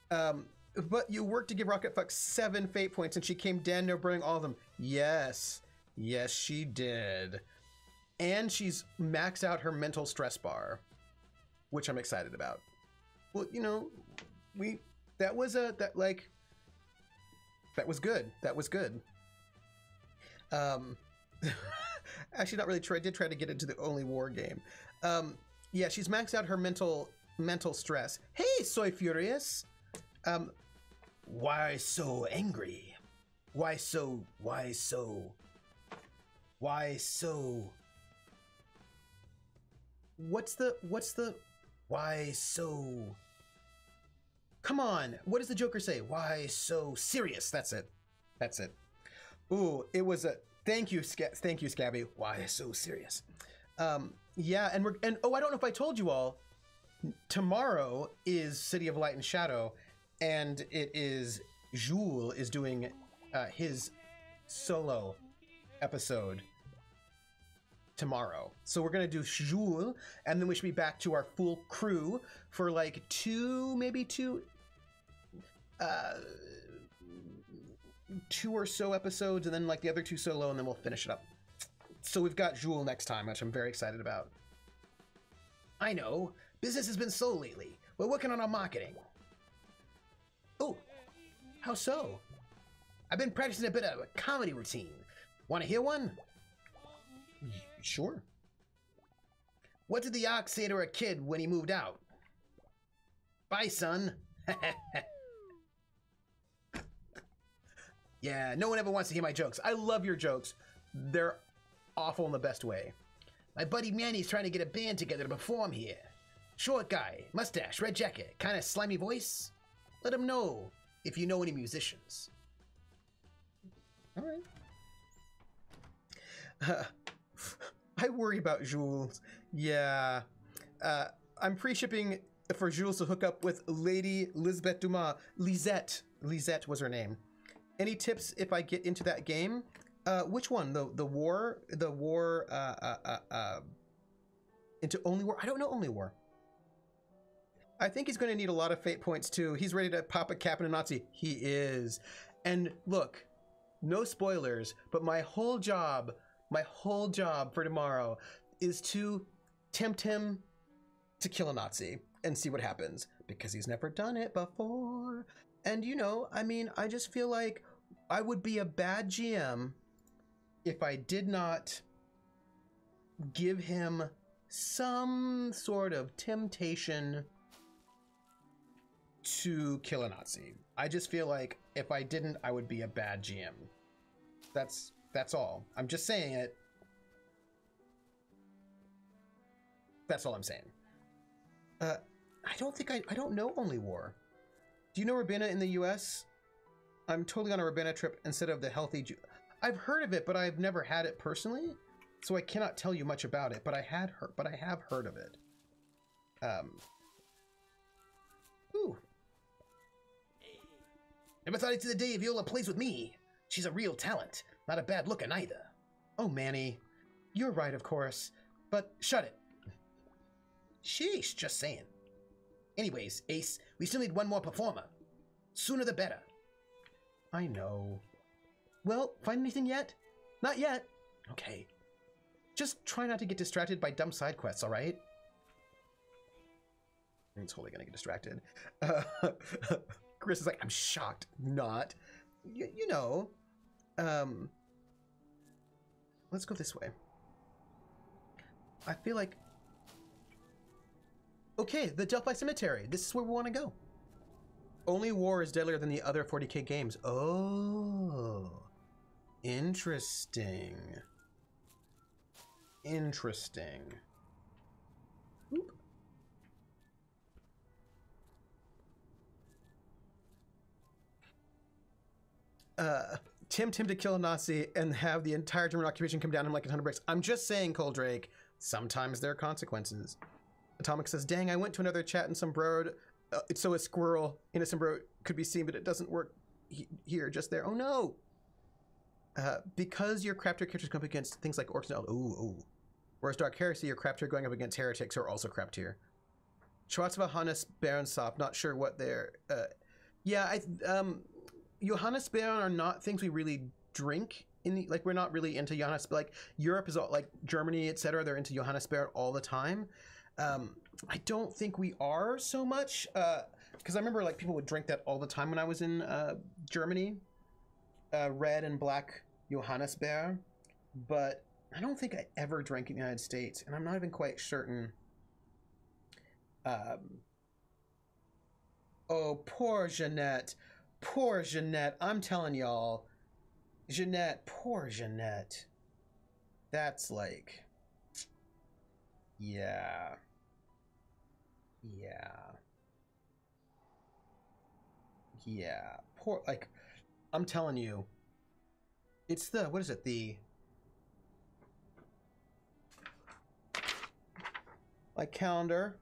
But you worked to give Rocket Fuck 7 Fate points, and she came down no burning all of them. Yes. Yes, she did. And she's maxed out her mental stress bar, which I'm excited about. Well, that was good. That was good. Actually, not really true. I did try to get into the Only War game. Yeah, she's maxed out her mental stress. Hey, Soy Furious. Why so angry? Why so? Why so? Why so? What's the? Why so? Come on. What does the Joker say? Why so serious? That's it. That's it. Ooh, it was a thank you, Scabby. Why so serious? Yeah, and oh, I don't know if I told you all. Tomorrow is City of Light and Shadow, and it is Jules is doing his solo episode tomorrow. So we're gonna do Jules, and then we should be back to our full crew for like two or so episodes, and then like the other 2 solo, and then we'll finish it up. So we've got Jules next time, which I'm very excited about. I know, business has been slow lately. We're working on our marketing. Oh, how so? I've been practicing a bit of a comedy routine. Want to hear one? Sure. What did the ox say to her kid when he moved out? Bye, son. Yeah, no one ever wants to hear my jokes. I love your jokes. They're awful in the best way. My buddy Manny's trying to get a band together to perform here. Short guy, mustache, red jacket, kind of slimy voice. Let him know if you know any musicians. All right. I worry about Jules. Yeah. I'm pre-shipping for Jules to hook up with Lady Lisbeth Dumas. Lisette. Lisette was her name. Any tips if I get into that game? Which one? The war into Only War? I don't know Only War. I think he's going to need a lot of fate points too. He's ready to pop a cap in a Nazi. He is. And look, no spoilers, but my whole job for tomorrow is to tempt him to kill a Nazi and see what happens, because he's never done it before. And you know, I mean, I just feel like I would be a bad GM if I did not give him some sort of temptation to kill a Nazi. I just feel like if I didn't, I would be a bad GM. That's all. I'm just saying it. That's all I'm saying. I don't know Only War. Do you know Rabina in the US? I'm totally on a Rabina trip instead of the healthy I've heard of it, but I've never had it personally, so I cannot tell you much about it, but I have heard of it. Ooh. Never thought I'd see the day Viola plays with me. She's a real talent. Not a bad looking either. Oh, Manny. You're right, of course. But shut it. Sheesh, just saying. Anyways, Ace, we still need one more performer. Sooner the better. I know. Well, find anything yet? Not yet. Okay. Just try not to get distracted by dumb side quests, all right? I'm totally gonna get distracted. Chris is like, I'm shocked. Not. You know. Let's go this way. I feel like... Okay, the Delphi Cemetery. This is where we want to go. Only War is deadlier than the other 40k games. Oh. Interesting. Interesting. Oop. Tempt him to kill a Nazi and have the entire German occupation come down him like a ton of bricks. I'm just saying, Coldrake, sometimes there are consequences. Atomic says, dang, I went to another chat and sombrero, so a squirrel in a sombrero could be seen, but it doesn't work here, just there. Oh no! Because your crafter characters come up against things like orcs and elves. Ooh. Whereas Dark Heresy, your crafter going up against heretics who are also crap tier. Schwarzwa, Hannes, Baronsop, not sure what they're... Johannesbeeren are not things we really drink in the, like, we're not really into Johannes, like Europe is all like Germany, etc. They're into Johannesbeeren all the time. I don't think we are so much, because I remember like people would drink that all the time when I was in Germany, red and black Johannesbeer, but I don't think I ever drank in the United States, and I'm not even quite certain. Oh, poor Jeanette. Poor Jeanette. I'm telling y'all. Jeanette, poor Jeanette. That's like... Yeah. Yeah. Yeah. Poor, like, I'm telling you. It's the, what is it? The... like calendar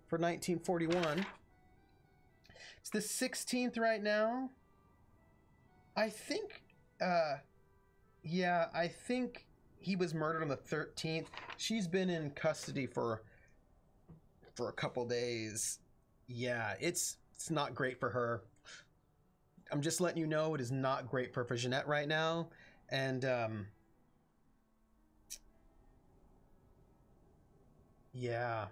for 1941. It's the 16th right now. I think, yeah, I think he was murdered on the 13th. She's been in custody for a couple days. Yeah, it's not great for her. I'm just letting you know it is not great for Jeanette right now. And, yeah.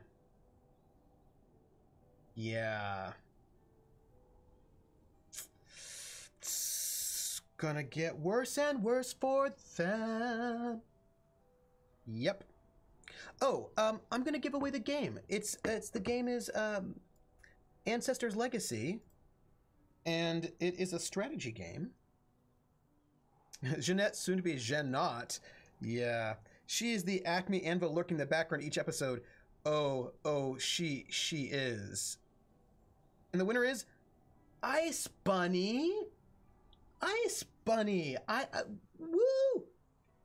Yeah. It's gonna get worse and worse for them. Yep. Oh, I'm gonna give away the game. It's the game is Ancestors Legacy, and it is a strategy game. Jeanette, soon to be Jeannot. Yeah, she is the Acme Anvil lurking in the background each episode. Oh, she is. And the winner is Ice Bunny. Ice Bunny. Woo!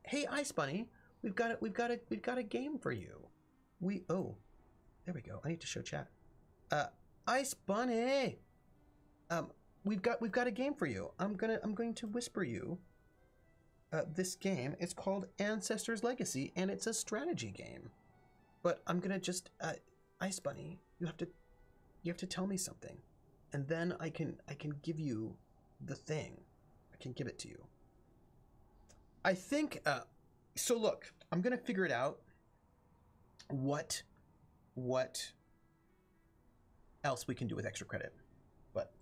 Hey, Ice Bunny, we've got a game for you. There we go. I need to show chat. Ice Bunny. We've got a game for you. I'm going to whisper you this game. It's called Ancestors Legacy, and it's a strategy game. But I'm gonna just Ice Bunny, you have to tell me something, and then I can give you the thing. I can give it to you. I think so. Look, I'm gonna figure it out. What else we can do with extra credit? But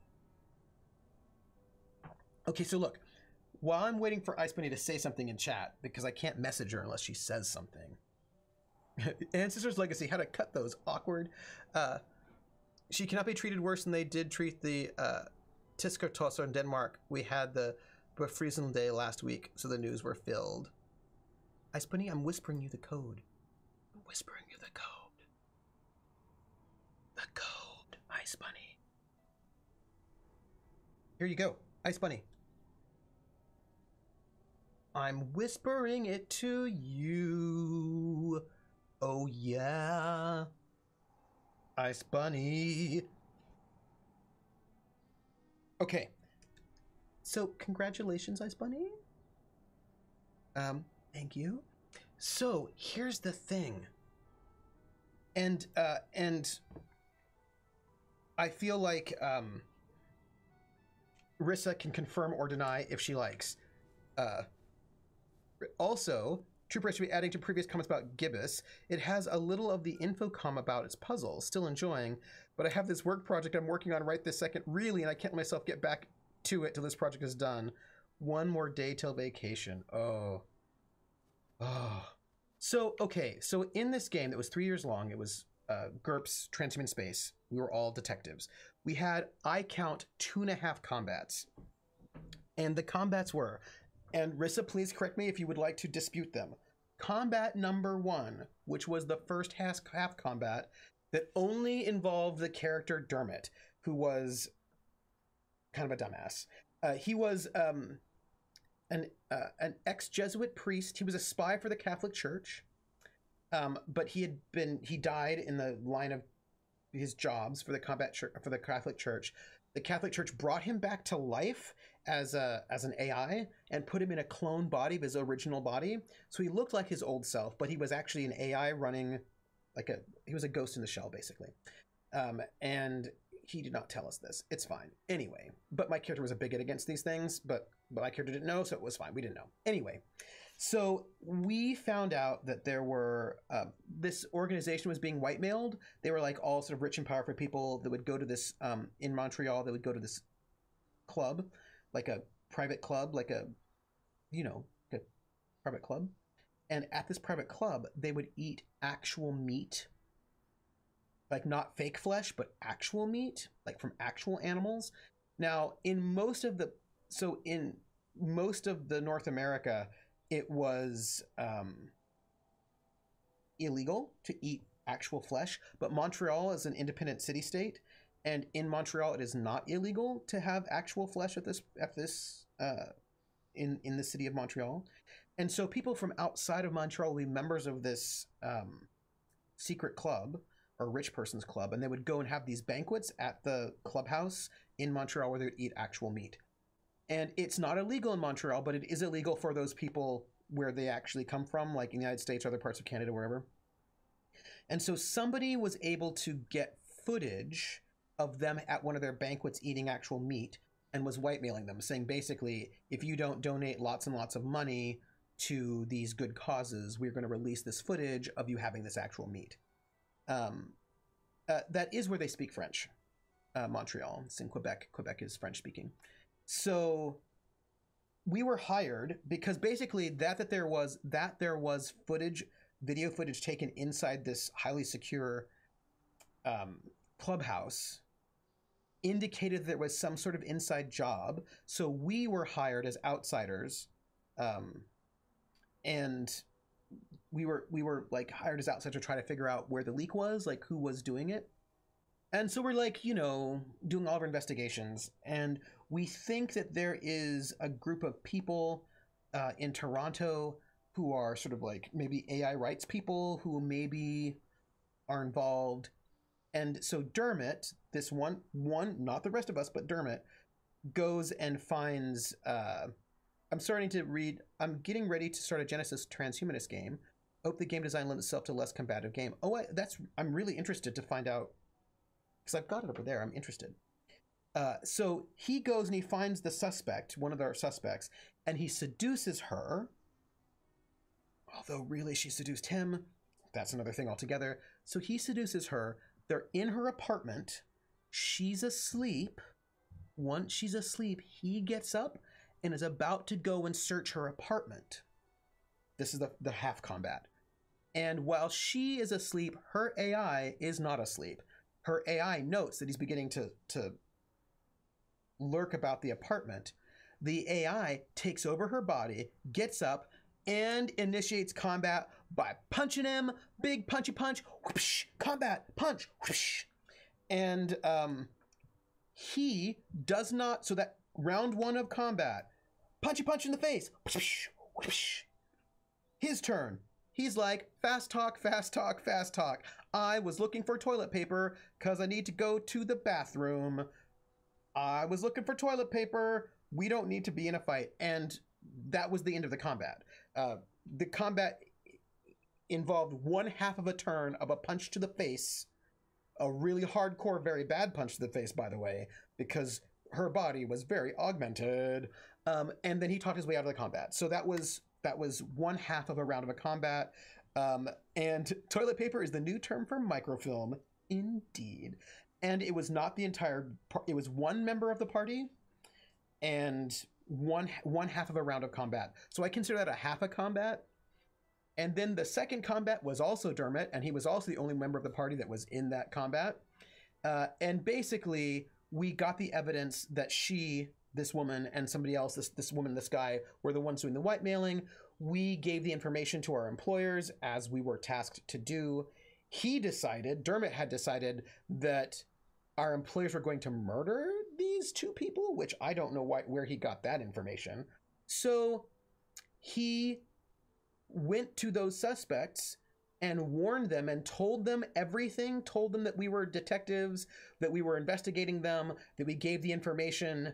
okay, so look, while I'm waiting for Ice Bunny to say something in chat, because I can't message her unless she says something. Ancestors Legacy, how to cut those awkward. She cannot be treated worse than they did treat the Tiskertosser in Denmark. We had the Befriesen Day last week, so the news were filled. Ice Bunny, I'm whispering you the code. I'm whispering you the code. The code, Ice Bunny. Here you go, Ice Bunny. I'm whispering it to you. Oh yeah, Ice Bunny. Okay, so congratulations, Ice Bunny. Thank you. So here's the thing, and I feel like Rissa can confirm or deny if she likes. Also, Trooper should be adding to previous comments about Gibbous. It has a little of the infocom about its puzzle. Still enjoying, but I have this work project I'm working on right this second, really, and I can't let myself get back to it till this project is done. One more day till vacation. Oh. So, okay, so in this game that was 3 years long, it was GURPS Transhuman Space. We were all detectives. We had, I count, 2.5 combats. And the combats were... And Rissa, please correct me if you would like to dispute them. Combat number 1, which was the first half combat that only involved the character Dermot, who was kind of a dumbass. He was an ex-Jesuit priest. He was a spy for the Catholic Church, but he died in the line of his jobs for the for the Catholic Church. The Catholic Church brought him back to life as an AI and put him in a clone body of his original body. So he looked like his old self, but he was actually an AI running he was a ghost in the shell, basically. And he did not tell us this. It's fine. Anyway, but my character was a bigot against these things, but my character didn't know, so it was fine. We didn't know. Anyway, so we found out that there were, this organization was being white-mailed. They were like all sort of rich and powerful people that would go to this, in Montreal, they would go to this club, like a private club, like a, a private club. And at this private club, they would eat actual meat, like not fake flesh, but actual meat, like from actual animals. Now, in most of the North America, it was illegal to eat actual flesh, but Montreal is an independent city state, and in Montreal it is not illegal to have actual flesh in the city of Montreal. And so people from outside of Montreal will be members of this secret club or rich person's club, and they would go and have these banquets at the clubhouse in Montreal where they would eat actual meat. And it's not illegal in Montreal, but it is illegal for those people where they actually come from, like in the United States or other parts of Canada, wherever. And so somebody was able to get footage of them at one of their banquets eating actual meat and was whitemailing them, saying basically, if you don't donate lots and lots of money to these good causes, we're going to release this footage of you having this actual meat. That is where they speak French. Montreal, it's in Quebec. Quebec is French speaking. So we were hired because basically that there was video footage taken inside this highly secure clubhouse indicated there was some sort of inside job. So we were hired as outsiders, and we were like hired as outsiders to try to figure out where the leak was, like who was doing it. And so we're like, doing all of our investigations, and we think that there is a group of people in Toronto who are sort of like maybe AI rights people who maybe are involved. And so Dermot, this one, not the rest of us, but Dermot, goes and finds, I'm getting ready to start a Genesis transhumanist game. Hope the game design lends itself to a less combative game. Oh, I'm really interested to find out, because I've got it over there. I'm interested. So he goes and he finds the suspect, one of our suspects, and he seduces her. Although really she seduced him. That's another thing altogether. So he seduces her. They're in her apartment. She's asleep. Once she's asleep, he gets up and is about to go and search her apartment. This is the half combat. And while she is asleep, her AI is not asleep. Her AI notes that he's beginning to lurk about the apartment. The AI takes over her body, gets up, and initiates combat by punching him. Big punchy punch. Whoosh, combat, punch. Whoosh. And he does not... So that round one of combat, punchy punch in the face. Whoosh, whoosh. His turn. He's like, fast talk, fast talk, fast talk. I was looking for toilet paper because I need to go to the bathroom. I was looking for toilet paper. We don't need to be in a fight. And that was the end of the combat. The combat involved one half of a turn of a punch to the face. A really hardcore, very bad punch to the face, by the way, because her body was very augmented. And then he talked his way out of the combat. So that was one half of a round of a combat. And toilet paper is the new term for microfilm, indeed. And it was not the entire it was one member of the party and one half of a round of combat. So I consider that a half a combat. And then the second combat was also Dermot, and he was also the only member of the party that was in that combat. And basically, we got the evidence that this woman, and somebody else, this woman, this guy, were the ones doing the whitemailing. We gave the information to our employers as we were tasked to do. Dermot had decided that our employers were going to murder these two people, which I don't know where he got that information. So he went to those suspects and warned them and told them everything, told them that we were detectives, that we were investigating them, that we gave the information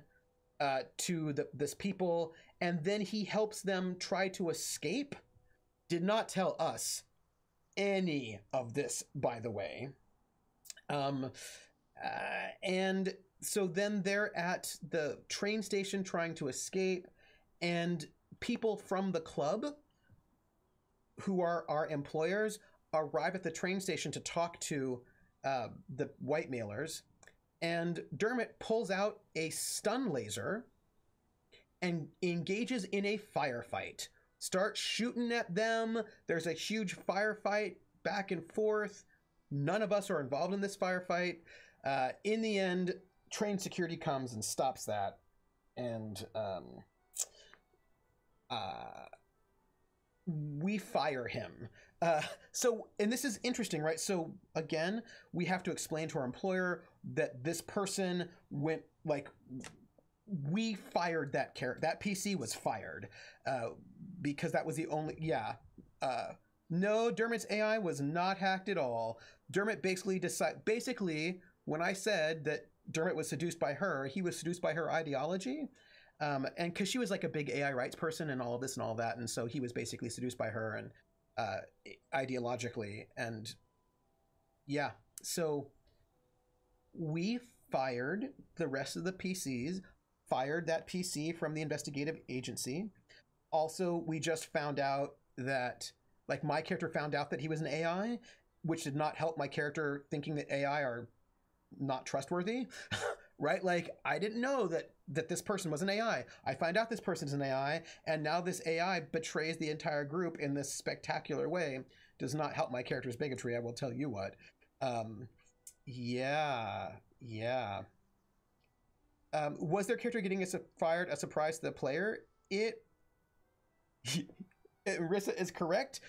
to this people, and then he helps them try to escape. Did not tell us any of this, by the way. And so then they're at the train station trying to escape, and people from the club who are our employers arrive at the train station to talk to the whitemailers. And Dermot pulls out a stun laser and engages in a firefight. start shooting at them. There's a huge firefight back and forth. None of us are involved in this firefight. In the end, train security comes and stops that. And we fire him. And this is interesting, right? So again, we have to explain to our employer that this person went, like, we fired that character. That PC was fired because that was the only, no, Dermot's AI was not hacked at all. Dermot basically, when I said that Dermot was seduced by her, he was seduced by her ideology. And because she was like a big AI rights person and all of this and all that. And so he was basically seduced by her and ideologically. And yeah, so we fired the rest of the PCs, fired that PC from the investigative agency. Also, we just found out that, like, my character found out that he was an AI, which did not help my character thinking that AI are not trustworthy, right? Like, I didn't know that this person was an AI. I find out this person's an AI, and now this AI betrays the entire group in this spectacular way. Does not help my character's bigotry, I will tell you what. Yeah. Was their character getting fired a surprise to the player? Rissa is correct,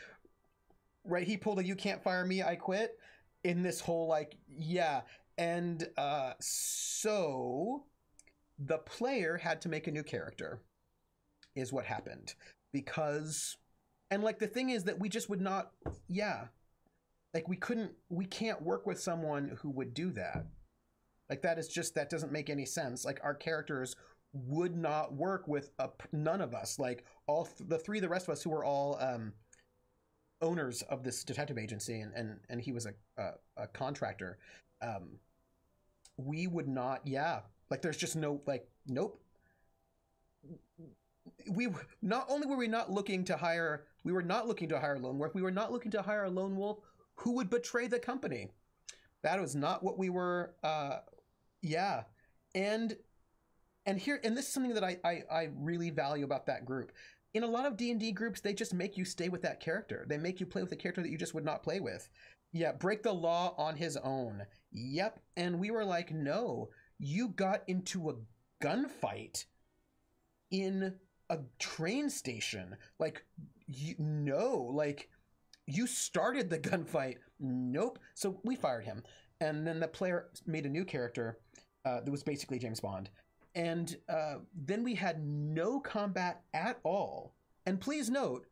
right? He pulled a "you can't fire me, I quit" in this whole, like, yeah. And so the player had to make a new character is what happened, because, and like, the thing is that we just would not, like, we can't work with someone who would do that. Like, that doesn't make any sense. Like, our characters would not work with none of us, like the rest of us who were all owners of this detective agency, and he was a contractor. We would not, like, there's just no, like, nope. We not only were we not looking to hire, we were not looking to hire a lone wolf. We were not looking to hire a lone wolf who would betray the company. That was not what we were. And this is something that I really value about that group. In a lot of D&D groups, they just make you stay with that character. They make you play with a character that you just would not play with. Yeah, break the law on his own. Yep. And we were like, no, you got into a gunfight in a train station. Like, like, you started the gunfight. Nope. So we fired him. And then the player made a new character that was basically James Bond. And then we had no combat at all. And please note,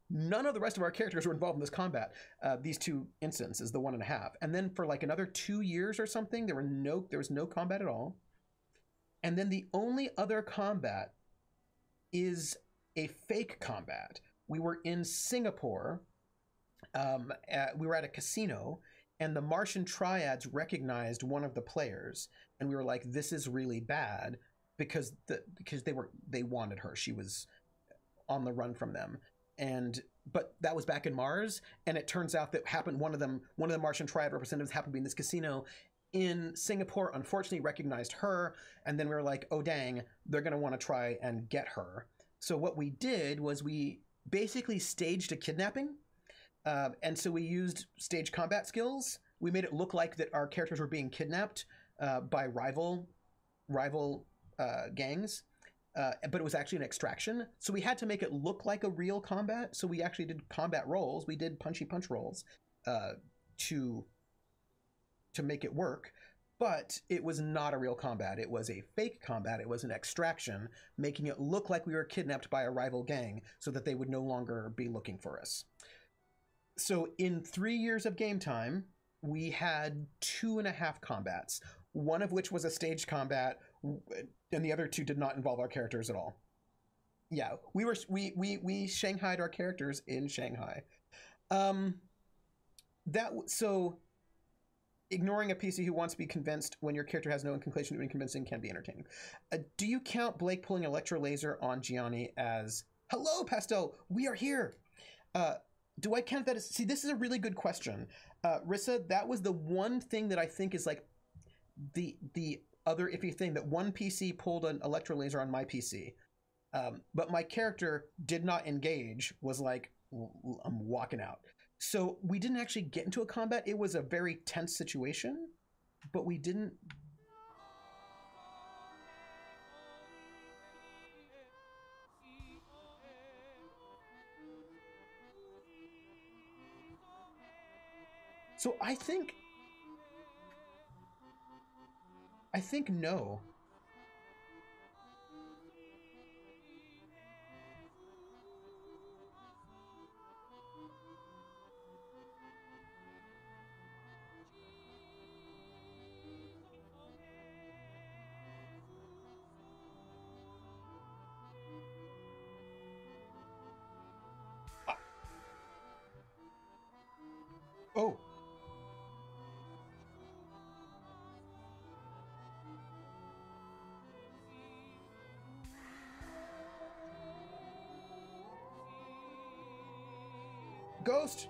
none of the rest of our characters were involved in this combat. These two instances, the 1.5. And then for like another 2 years or something, there was no combat at all. And then the only other combat is a fake combat. We were in Singapore. We were at a casino, and the Martian Triads recognized one of the players, and we were like, "This is really bad," because they wanted her. She was on the run from them, but that was back in Mars, and it turns out that one of the Martian Triad representatives happened to be in this casino in Singapore. Unfortunately, recognized her, and then we were like, "Oh dang, they're gonna want to try and get her." So what we did was we basically staged a kidnapping. And so we used stage combat skills. We made it look like that our characters were being kidnapped by rival gangs, but it was actually an extraction. So we had to make it look like a real combat. So we actually did combat rolls. We did punchy punch rolls to make it work. But it was not a real combat. It was a fake combat. It was an extraction, making it look like we were kidnapped by a rival gang so that they would no longer be looking for us. So in 3 years of game time, we had 2.5 combats, one of which was a staged combat, and the other 2 did not involve our characters at all. Yeah, we Shanghaied our characters in Shanghai. So ignoring a PC who wants to be convinced when your character has no inclination to be convincing can be entertaining. Do you count Blake pulling electro laser on Gianni as "Hello, Pastel, we are here"? Do I count that as... See, this is a really good question. Rissa, that was the one thing that I think is like the other iffy thing, that one PC pulled an electro laser on my PC. But my character did not engage, was like, I'm walking out. So we didn't actually get into a combat. It was a very tense situation, but we didn't. So I think no. Oh. Ghost.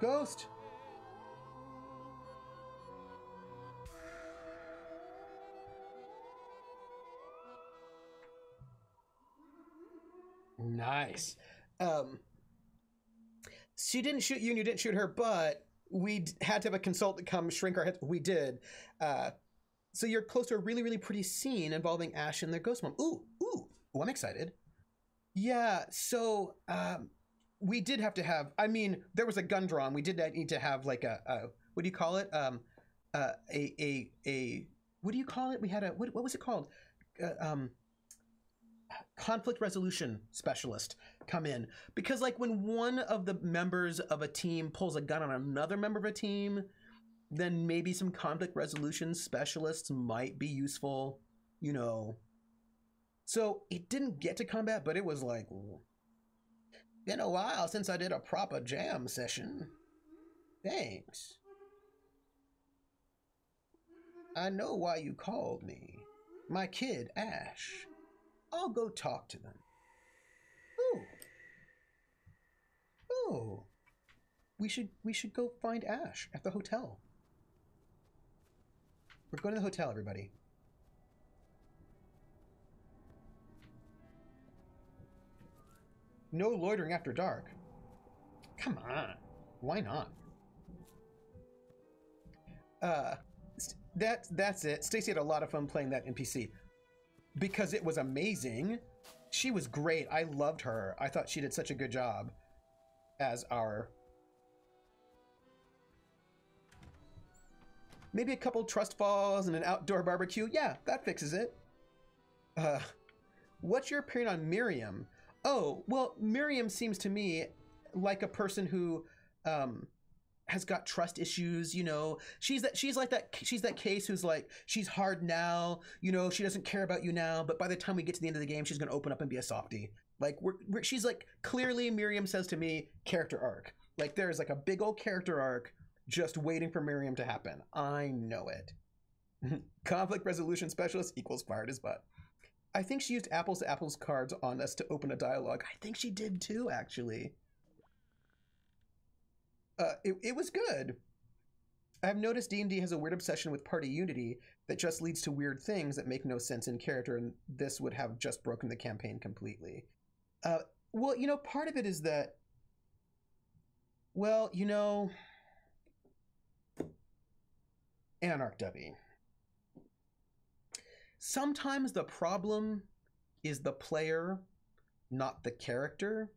Ghost. Nice. She didn't shoot you and you didn't shoot her, but we had to have a consultant come shrink our heads. We did. So you're close to a really, really pretty scene involving Ash and their ghost mom. Ooh. I'm excited. Yeah, so we did have to have, I mean, there was a gun drawn. We did need to have like a what do you call it? What do you call it? We had what was it called? Conflict resolution specialist come in, because like when one of the members of a team pulls a gun on another member of a team, then maybe some conflict resolution specialists might be useful, you know. So it didn't get to combat, but it was like, been a while since I did a proper jam session. Thanks. I know why you called me. My kid, Ash. I'll go talk to them. Oh. We should go find Ash at the hotel. We're going to the hotel, everybody. No loitering after dark. Come on. Why not? That's it. Stacy had a lot of fun playing that NPC because it was amazing. She was great. I loved her. I thought she did such a good job as our... Maybe a couple trust falls and an outdoor barbecue. Yeah, that fixes it. What's your opinion on Miriam? Oh, well, Miriam seems to me like a person who has got trust issues, you know. She's that case who's like, she's hard now, you know, she doesn't care about you now, but by the time we get to the end of the game, she's going to open up and be a softie. Like, she's like, clearly Miriam says to me, character arc. Like, there's like a big old character arc just waiting for Miriam to happen. I know it. Conflict resolution specialist equals fired as butt. I think she used apples to apples cards on us to open a dialogue. I think she did too, actually. It was good. I've noticed D&D has a weird obsession with party unity that just leads to weird things that make no sense in character, and this would have just broken the campaign completely. Well, you know, part of it is that, well, you know, Anarch Dubby. Sometimes the problem is the player, not the character,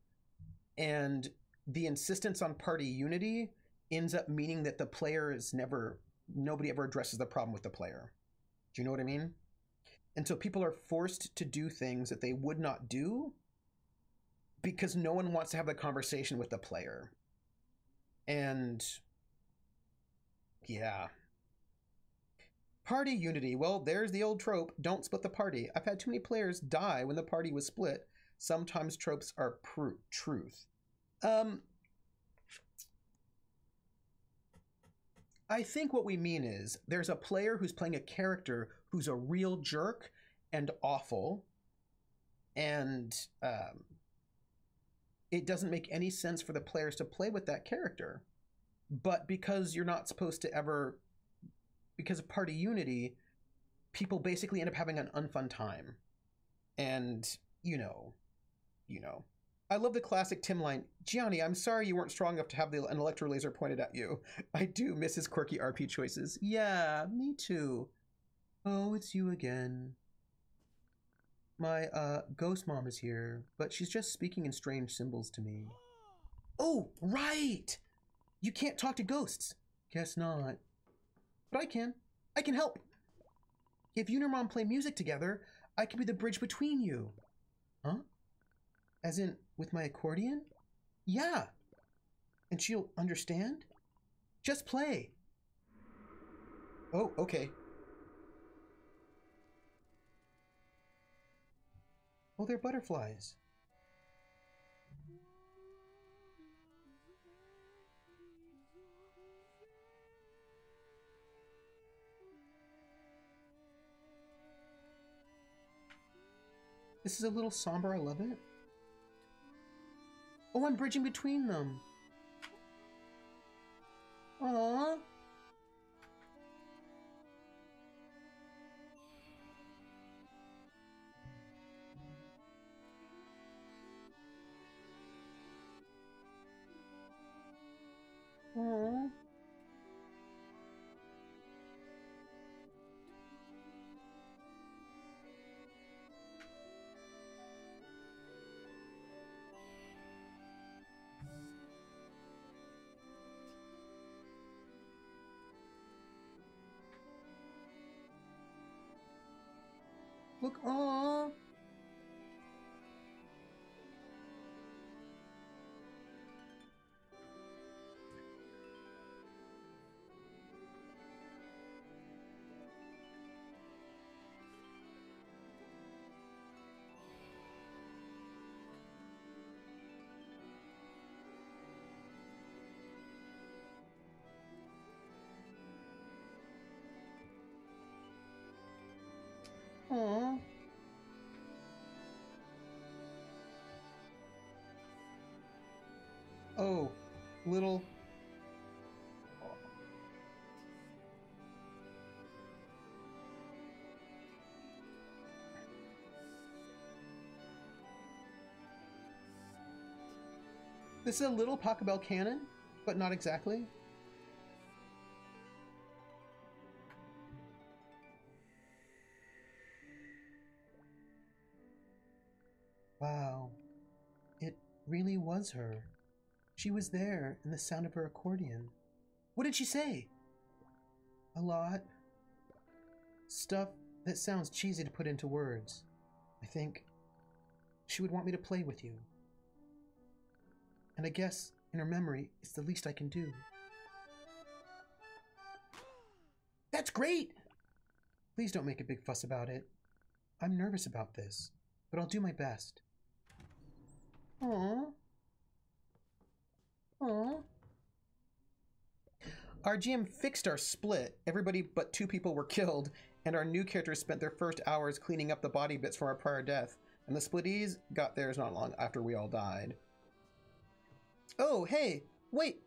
and the insistence on party unity ends up meaning that the player is nobody ever addresses the problem with the player. Do you know what I mean? And so people are forced to do things that they would not do because no one wants to have the conversation with the player. And yeah. Party unity. Well, there's the old trope. Don't split the party. I've had too many players die when the party was split. Sometimes tropes are truth. I think what we mean is there's a player who's playing a character who's a real jerk and awful, and it doesn't make any sense for the players to play with that character. but because you're not supposed to ever, because of party unity, people basically end up having an unfun time. And, you know. I love the classic Tim line, Gianni, I'm sorry you weren't strong enough to have an electro laser pointed at you. I do miss his quirky RP choices. Yeah, me too. Oh, it's you again. My, ghost mom is here, but she's just speaking in strange symbols to me. Oh, right! You can't talk to ghosts. Guess not. But I can. I can help. If you and your mom play music together, I can be the bridge between you. Huh? As in, with my accordion? Yeah. And she'll understand? Just play. Oh, okay. Oh, they're butterflies. This is a little somber, I love it. Oh, I'm bridging between them. Aww. Aww. Look, aww. Aww. Oh, little. This is a little Pachelbel cannon, but not exactly. Wow. It really was her. She was there in the sound of her accordion. What did she say? A lot. Stuff that sounds cheesy to put into words. I think she would want me to play with you. And I guess, in her memory, it's the least I can do. That's great! Please don't make a big fuss about it. I'm nervous about this, but I'll do my best. Aww. Aww. Our GM fixed our split. Everybody but 2 people were killed, and our new characters spent their first hours cleaning up the body bits from our prior death. And the splitties got theirs not long after we all died. Oh, hey! Wait!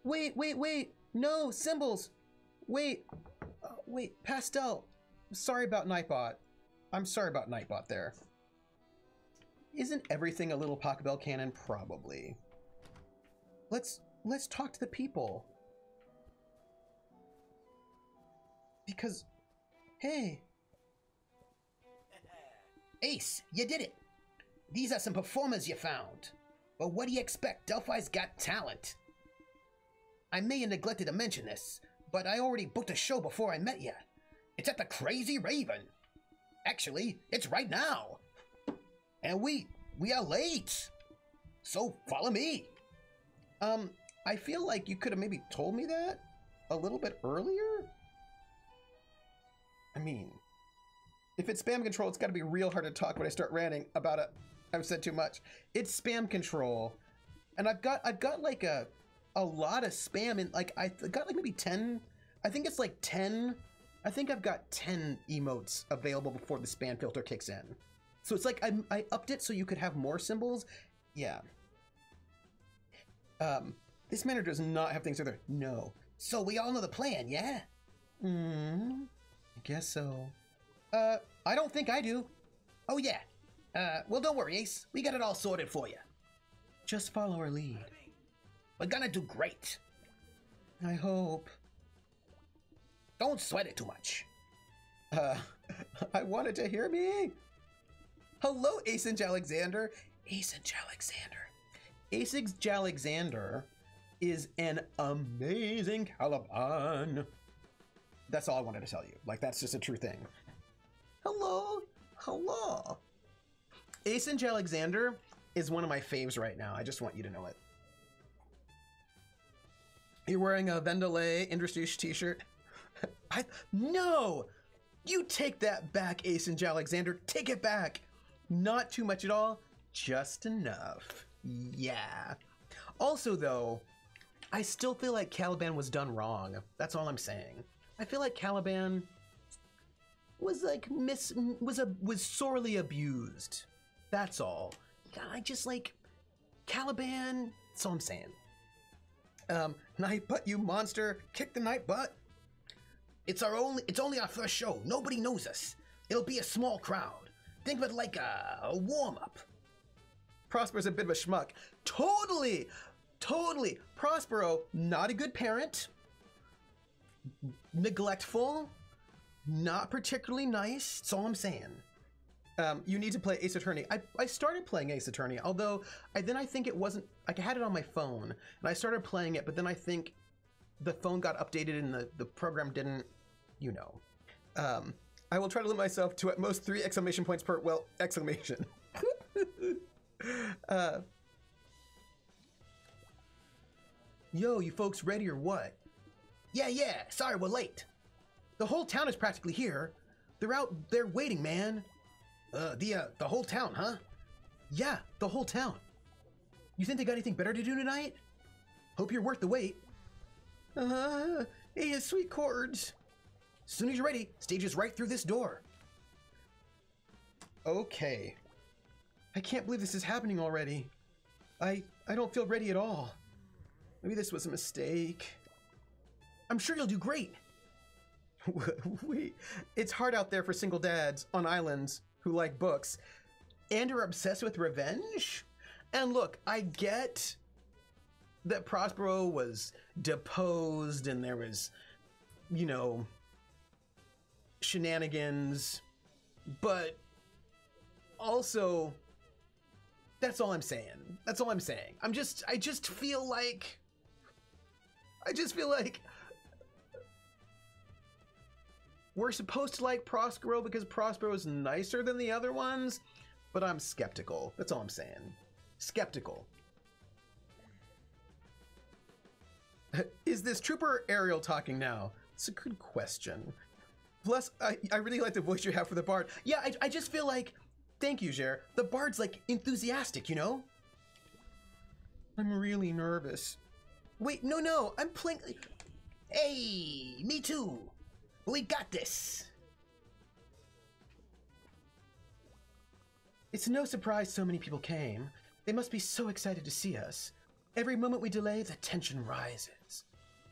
Wait! No! Symbols! Wait! Wait, Pastel! Sorry about Nightbot. I'm sorry about Nightbot there. Isn't everything a little Pachelbel cannon? Probably. Let's talk to the people. Because, hey. Ace, you did it. These are some performers you found. But what do you expect? Delphi's got talent. I may have neglected to mention this, but I already booked a show before I met you. It's at the Crazy Raven. Actually, it's right now. And we are late. So follow me. I feel like you could have maybe told me that a little bit earlier. I mean, if it's spam control, it's got to be real hard to talk when I start ranting about it. I've said too much. It's spam control, and I've got like a lot of spam, and like I got like maybe 10. I think it's like 10. I think I've got 10 emotes available before the spam filter kicks in. So it's like I upped it so you could have more symbols. Yeah. This manor does not have things together. No. So we all know the plan, yeah? I guess so. I don't think I do. Oh, yeah. Well, don't worry, Ace. We got it all sorted for you. Just follow our lead. We're gonna do great. I hope. Don't sweat it too much. I wanted to hear me. Hello, Ace and Alexander. Ace and Alexander. Ace and Alexander is an amazing Caliban. That's all I wanted to tell you. Like, that's just a true thing. Hello. Hello. Ace and Alexander is one of my faves right now. I just want you to know it. You're wearing a Vendelay Industries t-shirt. No! You take that back, Ace and Alexander. Take it back. Not too much at all. Just enough. Yeah. Also, though, I still feel like Caliban was done wrong. That's all I'm saying. I feel like Caliban was like was sorely abused. That's all. I just like Caliban. That's all I'm saying. Night butt, you monster! Kick the night butt. It's only our first show. Nobody knows us. It'll be a small crowd. Think of it like a warm-up. Prospero's a bit of a schmuck. Totally. Prospero, not a good parent. Neglectful. Not particularly nice. That's all I'm saying. You need to play Ace Attorney. I started playing Ace Attorney, although then I think it wasn't, like I had it on my phone, and I started playing it, but then I think the phone got updated and the program didn't, you know. I will try to limit myself to at most 3 exclamation points per, well, exclamation. Yo, you folks ready or what? Yeah, sorry we're late. The whole town is practically here. They're out there waiting, man. The whole town, huh? Yeah, the whole town. You think they got anything better to do tonight? Hope you're worth the wait. Hey, sweet chords. As soon as you're ready, stage is right through this door. Okay. I can't believe this is happening already. I don't feel ready at all. Maybe this was a mistake. I'm sure you'll do great. Wait, it's hard out there for single dads on islands who like books and are obsessed with revenge. And look, I get that Prospero was deposed and there was, you know, shenanigans, but also, that's all I'm saying. That's all I'm saying. I just feel like we're supposed to like Prospero because Prospero is nicer than the other ones, but I'm skeptical. That's all I'm saying. Skeptical. Is this Trooper Ariel talking now? It's a good question. Plus, I really like the voice you have for the Bard. Yeah, I just feel like, thank you, Jer. The Bard's like enthusiastic, you know? I'm really nervous. Wait, no, I'm playing. Hey, me too. We got this. It's no surprise so many people came. They must be so excited to see us. Every moment we delay, the tension rises.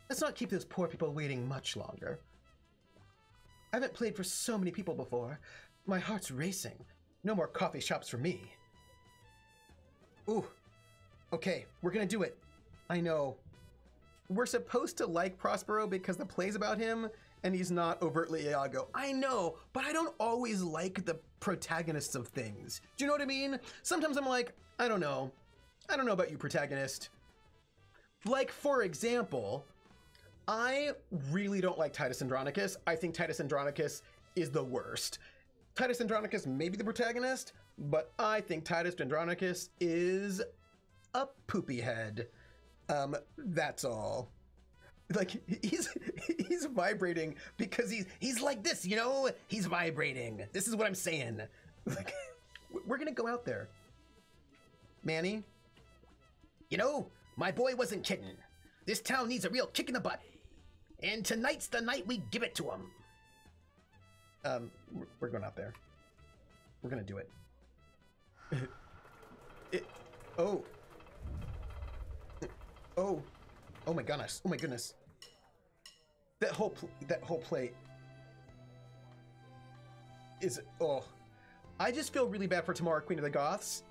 Let's not keep those poor people waiting much longer. I haven't played for so many people before. My heart's racing. No more coffee shops for me. Ooh. Okay, we're gonna do it. I know. We're supposed to like Prospero because the play's about him, and he's not overtly Iago. I know, but I don't always like the protagonists of things. Do you know what I mean? Sometimes I'm like, I don't know about you, protagonist. Like, for example, I really don't like Titus Andronicus. I think Titus Andronicus is the worst. Titus Andronicus may be the protagonist, but I think Titus Andronicus is a poopy head. That's all. Like, he's vibrating because he's like this, you know? He's vibrating. This is what I'm saying. Like, we're gonna go out there. Manny? You know, my boy wasn't kidding. This town needs a real kick in the butt. And tonight's the night we give it to him. We're going out there. We're gonna do it. Oh. Oh my goodness. Oh my goodness. That whole plate is, oh. I just feel really bad for Tamara, Queen of the Goths.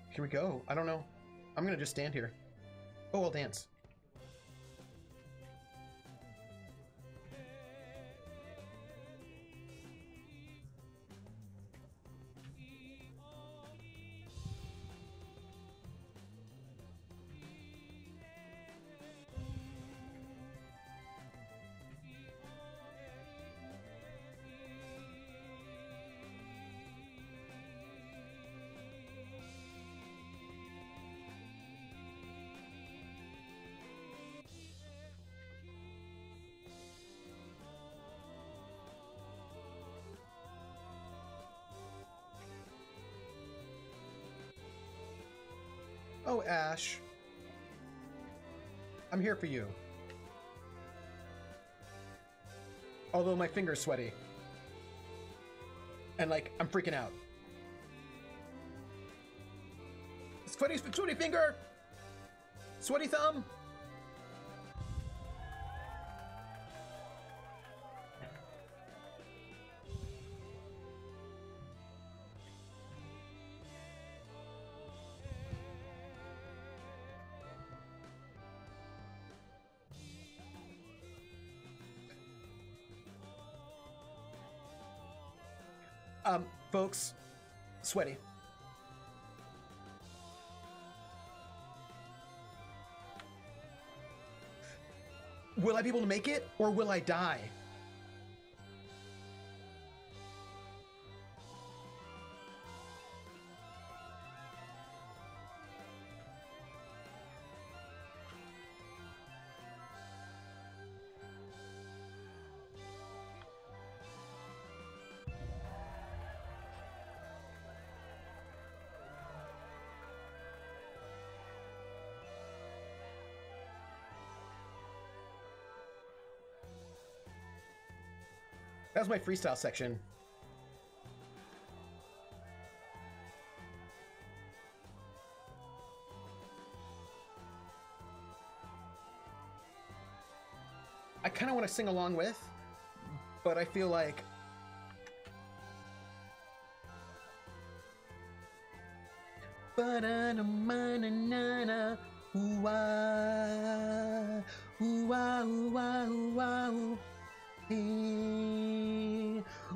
Here we go. I don't know. I'm gonna just stand here. Oh, I'll dance. Oh, Ash. I'm here for you. Although my finger's sweaty. And, like, I'm freaking out. Sweaty finger! Sweaty thumb! Folks, sweaty. Will I be able to make it, or will I die? That was my freestyle section. I kind of want to sing along with, but I feel like ba-na-na-ma-na-na-na, ooh-ah, ooh-ah, ooh-ah, ooh-ah, ooh.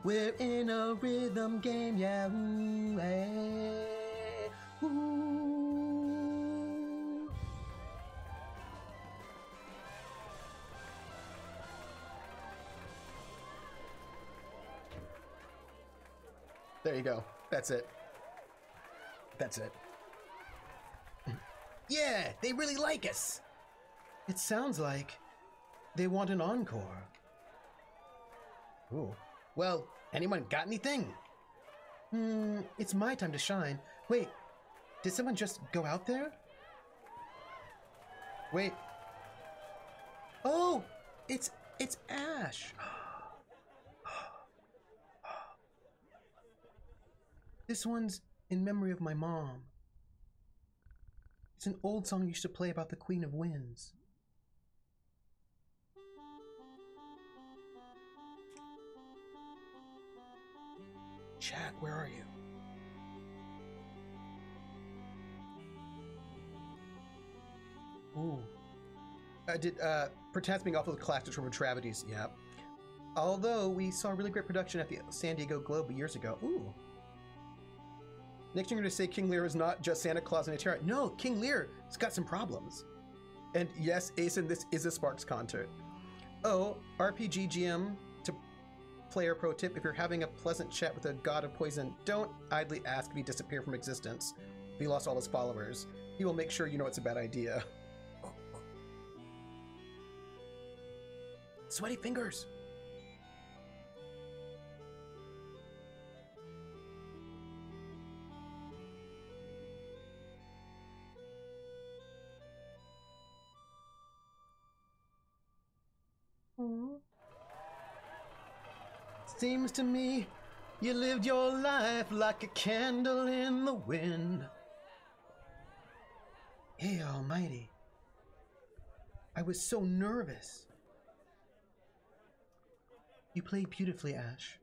We're in a rhythm game, yeah. Ooh, hey, ooh. There you go. That's it. That's it. Yeah, they really like us. It sounds like they want an encore. Ooh. Well, anyone got anything? It's my time to shine. Wait, did someone just go out there? Wait. Oh, it's Ash. This one's in memory of my mom. It's an old song you used to play about the Queen of Winds. Chat, where are you? Ooh. Pretends being off of the classics from Travesties, yeah. Although we saw a really great production at the San Diego Globe years ago. Ooh. Next you're going to say King Lear is not just Santa Claus and a terror. No, King Lear's got some problems. And yes, Asen, this is a Sparks concert. Oh, RPG GM to player pro tip, if you're having a pleasant chat with a god of poison, don't idly ask if he disappeared from existence. If he lost all his followers, he will make sure you know it's a bad idea. Sweaty fingers. Seems to me you lived your life like a candle in the wind. Hey, almighty. I was so nervous. You played beautifully, Ash.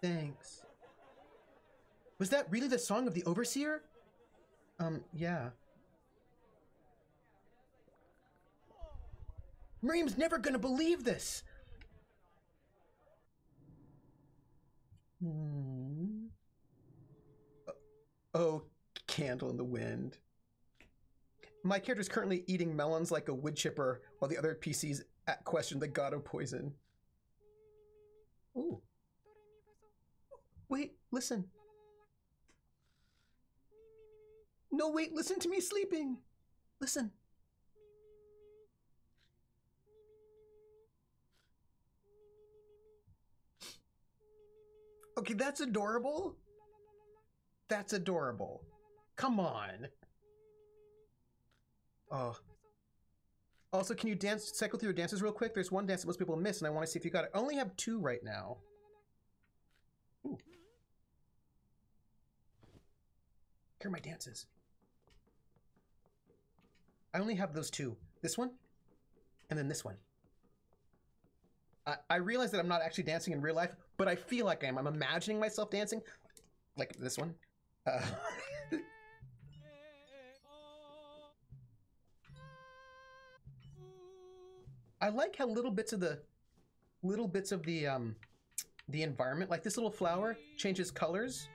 Thanks. Was that really the song of the Overseer? Yeah. Miriam's never gonna believe this! Oh, candle in the wind. My character's currently eating melons like a wood chipper while the other PCs question the god of poison. Ooh. Wait, listen. No, wait, listen to me sleeping. Listen. Okay, that's adorable. That's adorable. Come on. Oh. Also, can you cycle through your dances real quick? There's one dance that most people miss, and I want to see if you got it. I only have 2 right now. Ooh. Here are my dances. I only have those 2. This one, and then this one. I realize that I'm not actually dancing in real life, but I feel like I am. I'm imagining myself dancing. Like this one. I like how little bits of the environment, like this little flower, changes colors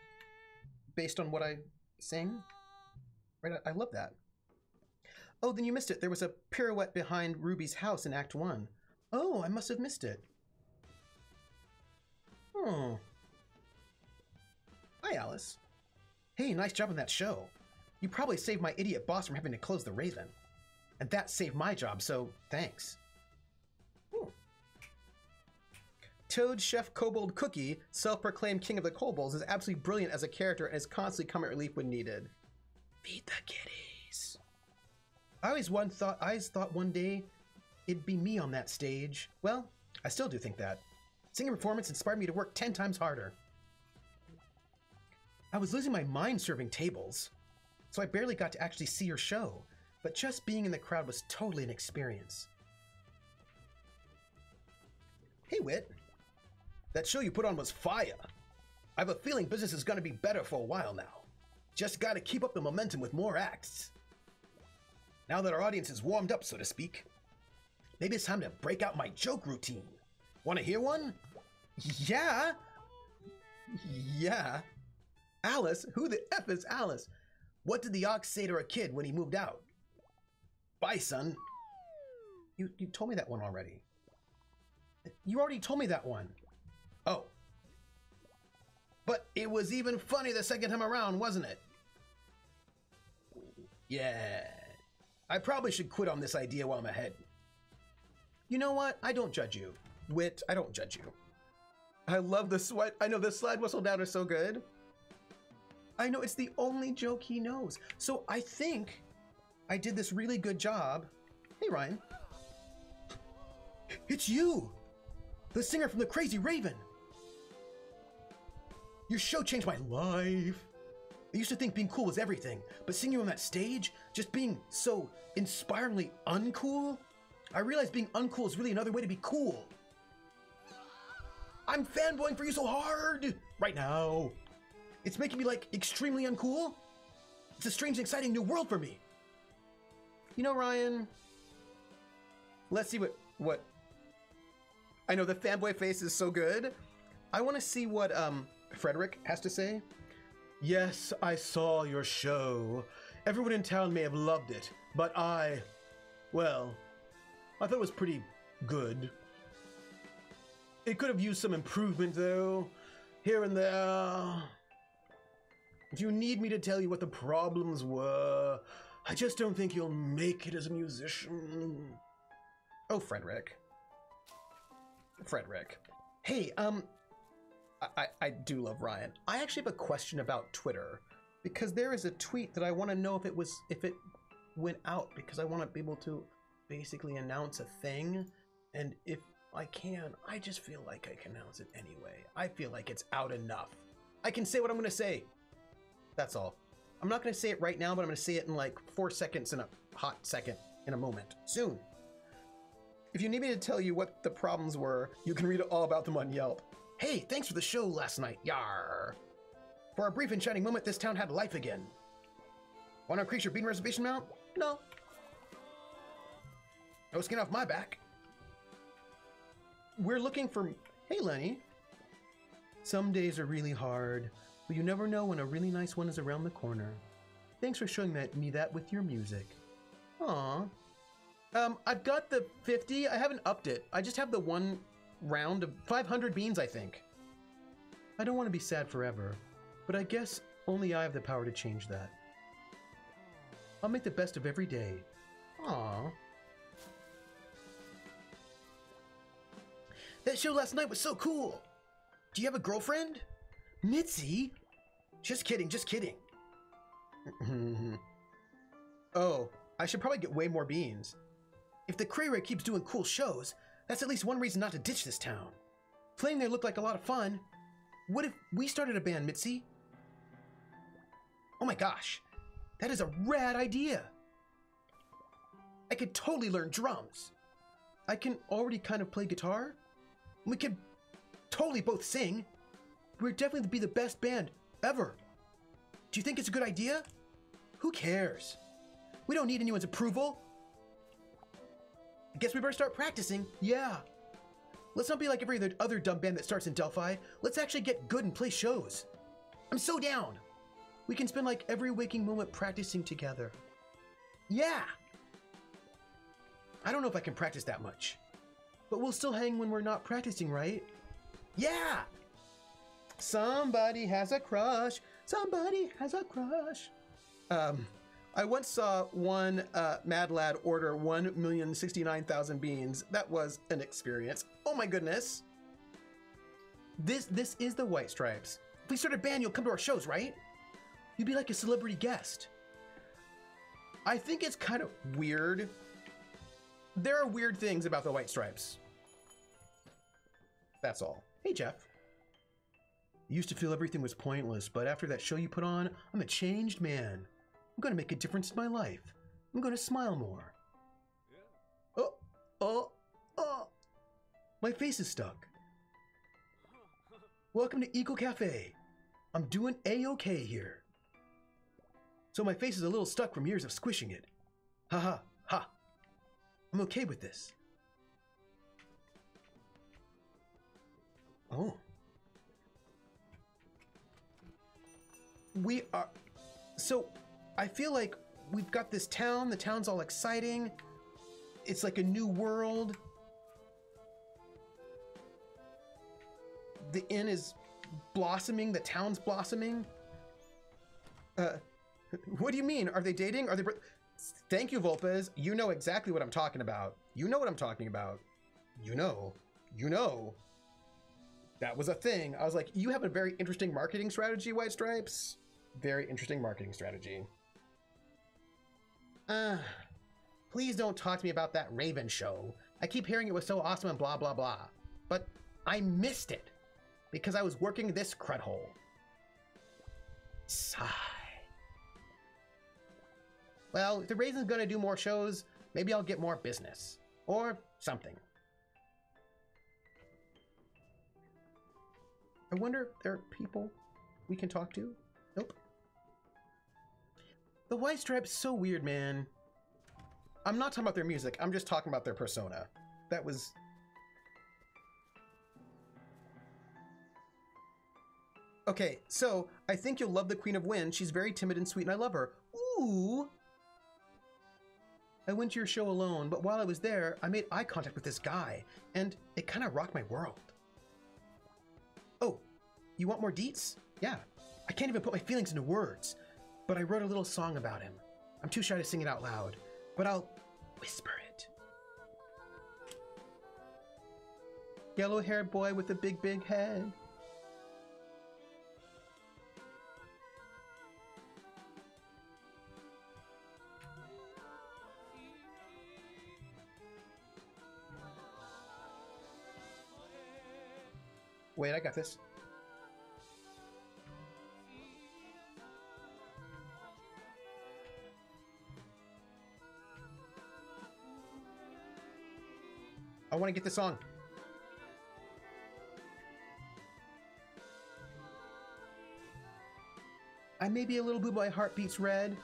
based on what I sing. Right? I love that. Oh, then you missed it. There was a pirouette behind Ruby's house in Act 1. Oh, I must have missed it. Oh. Hi, Alice. Hey, nice job on that show. You probably saved my idiot boss from having to close the Raven. And that saved my job, so thanks. Ooh. Toad Chef Kobold Cookie, self-proclaimed king of the kobolds, is absolutely brilliant as a character and is constantly comic relief when needed. Feed the kitties. I always thought one day it'd be me on that stage. Well, I still do think that. Singing performance inspired me to work 10 times harder. I was losing my mind serving tables, so I barely got to actually see your show, but just being in the crowd was totally an experience. Hey, Wit. That show you put on was fire. I have a feeling business is going to be better for a while now. Just got to keep up the momentum with more acts. Now that our audience is warmed up, so to speak, maybe it's time to break out my joke routine. Want to hear one? Yeah. Yeah. Alice? Who the F is Alice? What did the ox say to a kid when he moved out? Bye, son. You told me that one already. You already told me that one. Oh. But it was even funny the second time around, wasn't it? Yeah. I probably should quit on this idea while I'm ahead. You know what? I don't judge you. Wit, I don't judge you. I love the sweat. I know the slide whistle down is so good. I know it's the only joke he knows. So I think I did this really good job. Hey, Ryan. It's you! The singer from the Crazy Raven! Your show changed my life. I used to think being cool was everything, but seeing you on that stage, just being so inspiringly uncool, I realized being uncool is really another way to be cool. I'm fanboying for you so hard right now. It's making me like extremely uncool. It's a strange, exciting new world for me. You know, Ryan, let's see what I know the fanboy face is so good. I want to see what Frederick has to say. Yes, I saw your show. Everyone in town may have loved it, but I thought it was pretty good. It could have used some improvement, though, here and there. If you need me to tell you what the problems were, I just don't think you'll make it as a musician. Oh, Frederick. Hey, I do love Ryan. I actually have a question about Twitter, because there is a tweet that I want to know if it went out, because I want to be able to basically announce a thing, and if I can, I just feel like I can announce it anyway. I feel like it's out enough. I can say what I'm going to say. That's all. I'm not going to say it right now, but I'm going to say it in like 4 seconds in a hot second in a moment. Soon. If you need me to tell you what the problems were, you can read all about them on Yelp. Hey, thanks for the show last night. Yar. For a brief and shining moment, this town had life again. Want to increase your bean reservation amount? No. No skin off my back. We're looking for... Hey, Lenny. Some days are really hard, but you never know when a really nice one is around the corner. Thanks for showing me that with your music. Aww. I've got the 50. I haven't upped it. I just have the one round of 500 beans, I think. I don't want to be sad forever, but I guess only I have the power to change that. I'll make the best of every day. Aww. That show last night was so cool. Do you have a girlfriend? Mitzi? Just kidding, just kidding. Oh, I should probably get way more beans. If the Cray keeps doing cool shows, that's at least one reason not to ditch this town. Playing there looked like a lot of fun. What if we started a band, Mitzi? Oh my gosh, that is a rad idea. I could totally learn drums. I can already kind of play guitar. We could totally both sing. We'd definitely be the best band ever. Do you think it's a good idea? Who cares? We don't need anyone's approval. I guess we better start practicing. Yeah. Let's not be like every other dumb band that starts in Delphi. Let's actually get good and play shows. I'm so down. We can spend like every waking moment practicing together. Yeah. I don't know if I can practice that much, but we'll still hang when we're not practicing, right? Yeah. Somebody has a crush. Somebody has a crush. I once saw one mad lad order 1,069,000 beans. That was an experience. Oh my goodness. This is the White Stripes. If we start a band, you'll come to our shows, right? You'd be like a celebrity guest. I think it's kind of weird. There are weird things about the White Stripes. That's all. Hey, Jeff. I used to feel everything was pointless, but after that show you put on, I'm a changed man. I'm going to make a difference in my life. I'm going to smile more. Yeah. Oh. My face is stuck. Welcome to Eco Cafe. I'm doing A-okay here. So my face is a little stuck from years of squishing it. Ha. I'm okay with this. Oh. We are... So, I feel like we've got this town. The town's all exciting. It's like a new world. The inn is blossoming. The town's blossoming. What do you mean? Are they dating? Are they... Thank you, Volpez. You know exactly what I'm talking about. You know what I'm talking about. You know. That was a thing. I was like, you have a very interesting marketing strategy, White Stripes. Very interesting marketing strategy. Please don't talk to me about that Raven show. I keep hearing it was so awesome and blah, blah, blah. But I missed it because I was working this crud hole. Sigh. Well, if the Raven's gonna do more shows, maybe I'll get more business. Or something. I wonder if there are people we can talk to? Nope. The White Stripes, so weird, man. I'm not talking about their music. I'm just talking about their persona. That was... Okay, so I think you'll love the Queen of Wind. She's very timid and sweet, and I love her. Ooh! I went to your show alone, but while I was there, I made eye contact with this guy, and it kind of rocked my world. Oh, you want more deets? Yeah. I can't even put my feelings into words, but I wrote a little song about him. I'm too shy to sing it out loud, but I'll whisper it. Yellow-haired boy with a big, big head. Wait, I got this. I want to get the song. I may be a little blue, but my heart beats red.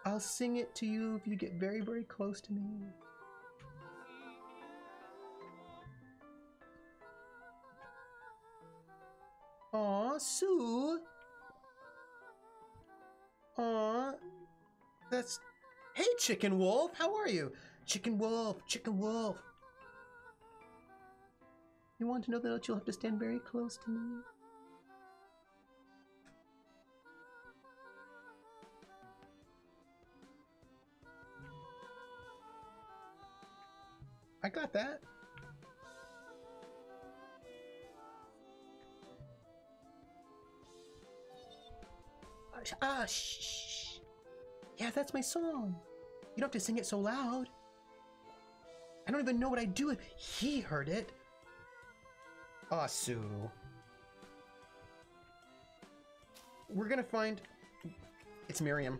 I'll sing it to you if you get very, very close to me. Aw, Sue. Aw, that's... Hey, Chicken Wolf, how are you? Chicken Wolf, Chicken Wolf. You want to know that you'll have to stand very close to me? I got that. Shh. Yeah, that's my song. You don't have to sing it so loud. I don't even know what I'd do if he heard it. Aw, Sue. We're gonna find... It's Miriam.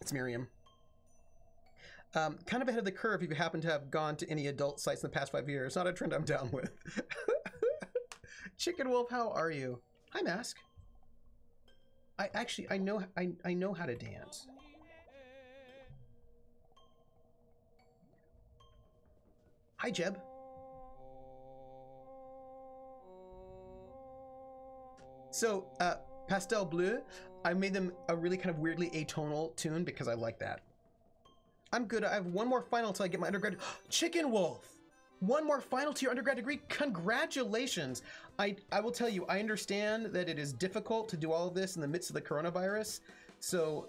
It's Miriam. Kind of ahead of the curve if you happen to have gone to any adult sites in the past 5 years. Not a trend I'm down with. Chicken Wolf, how are you? Hi, Mask. I know how to dance. Hi, Jeb. So, Pastel Bleu, I made them a really kind of weirdly atonal tune because I like that. I'm good. I have one more final till I get my undergrad. Chicken Wolf! One more final to your undergrad degree. Congratulations! I will tell you, I understand that it is difficult to do all of this in the midst of the coronavirus. So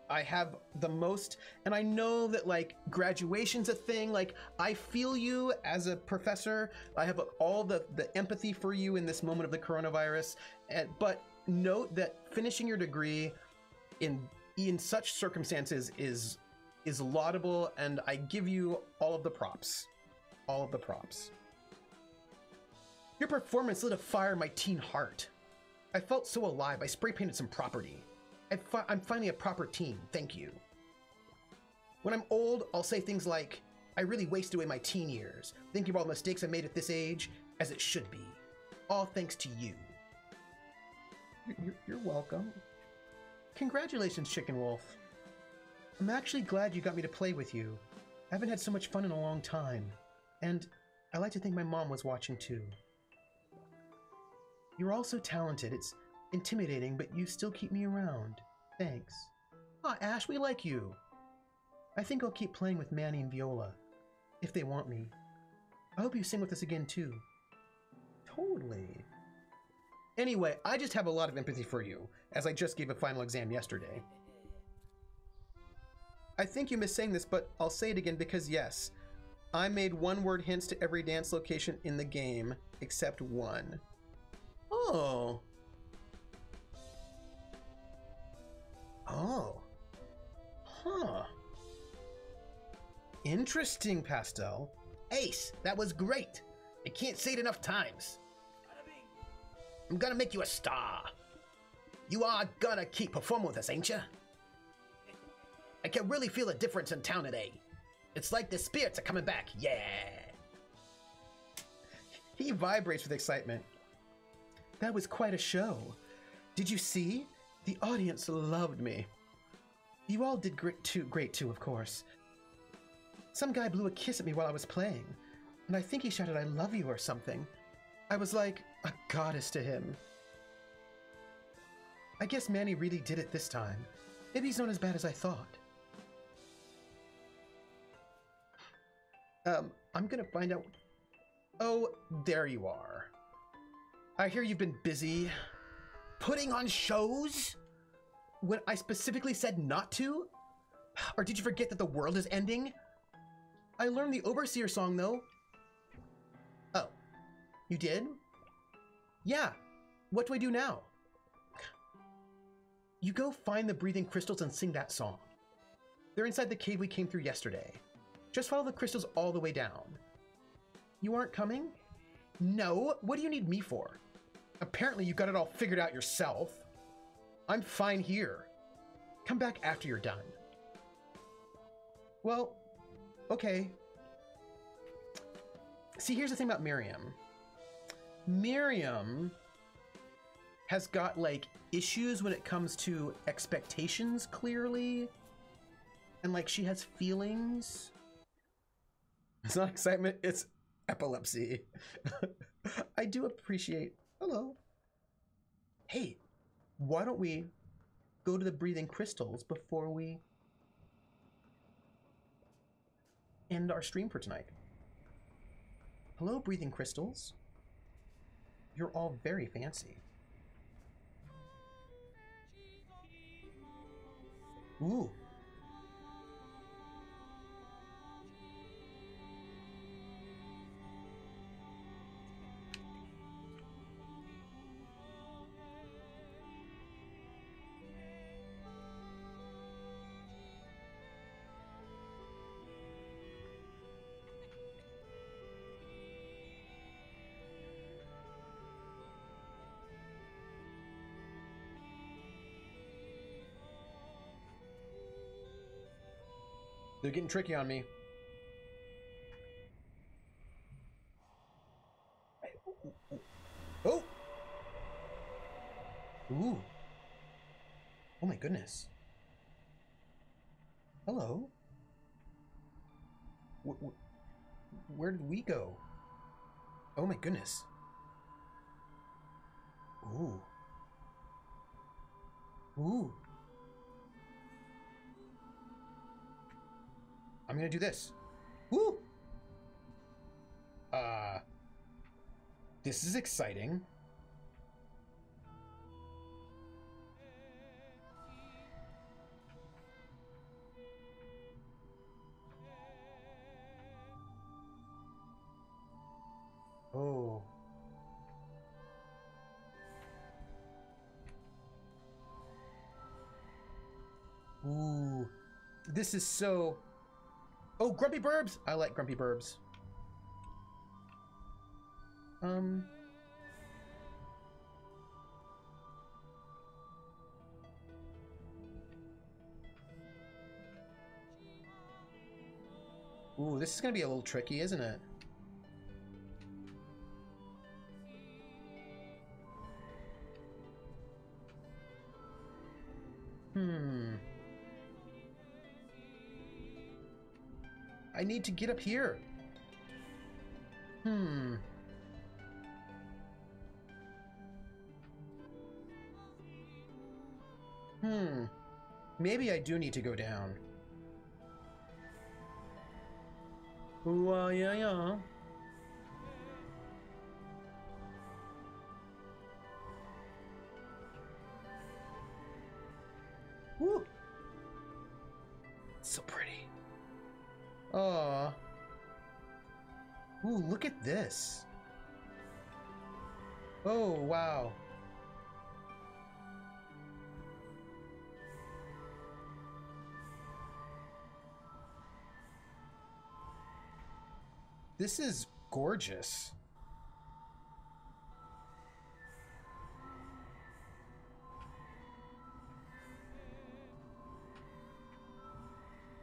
I have the most, and I know that like graduation's a thing. Like I feel you as a professor. I have all the empathy for you in this moment of the coronavirus. But note that finishing your degree in such circumstances is laudable, and I give you all of the props. All of the props. Your performance lit a fire in my teen heart. I felt so alive, I spray painted some property. I'm finally a proper teen, thank you. When I'm old, I'll say things like, I really wasted away my teen years, thinking of all the mistakes I made at this age, as it should be. All thanks to you. You're welcome. Congratulations, Chicken Wolf. I'm actually glad you got me to play with you. I haven't had so much fun in a long time. And I like to think my mom was watching too. You're all so talented. It's intimidating, but you still keep me around. Thanks. Ah, Ash, we like you. I think I'll keep playing with Manny and Viola, if they want me. I hope you sing with us again too. Totally. Anyway, I just have a lot of empathy for you, as I just gave a final exam yesterday. I think you missed saying this, but I'll say it again because yes, I made one-word hints to every dance location in the game, except one. Oh. Oh. Huh. Interesting, Pastel. Ace, that was great. I can't say it enough times. I'm gonna make you a star. You are gonna keep performing with us, ain't ya? I can really feel a difference in town today. It's like the spirits are coming back, yeah. He vibrates with excitement. That was quite a show. Did you see? The audience loved me. You all did great too, of course. Some guy blew a kiss at me while I was playing, and I think he shouted, "I love you" or something. I was like a goddess to him. I guess Manny really did it this time. Maybe he's not as bad as I thought. I'm gonna find out. Oh, there you are. I hear you've been busy. Putting on shows? When I specifically said not to? Or did you forget that the world is ending? I learned the Overseer song, though. Oh, you did? Yeah. What do I do now? You go find the breathing crystals and sing that song. They're inside the cave we came through yesterday. Just follow the crystals all the way down. You aren't coming? No, what do you need me for? Apparently you got it all figured out yourself. I'm fine here. Come back after you're done. Well, okay. See, here's the thing about Miriam. Miriam has got, like, issues when it comes to expectations, clearly. And, like, she has feelings. It's not excitement, it's epilepsy. I do appreciate... Hello. Hey, why don't we go to the breathing crystals before we end our stream for tonight? Hello, breathing crystals. You're all very fancy. Ooh. They're getting tricky on me. Oh! Ooh. Oh my goodness. Hello? Where did we go? Oh my goodness. Ooh. Ooh. I'm gonna do this. Woo! This is exciting. Oh. Ooh. This is so... Oh, Grumpy Burbs! I like Grumpy Burbs. Ooh, this is gonna be a little tricky, isn't it? I need to get up here. Maybe I do need to go down. Ooh, yeah, yeah. Woo! So pretty. Aw. Ooh, look at this. Oh, wow. This is gorgeous.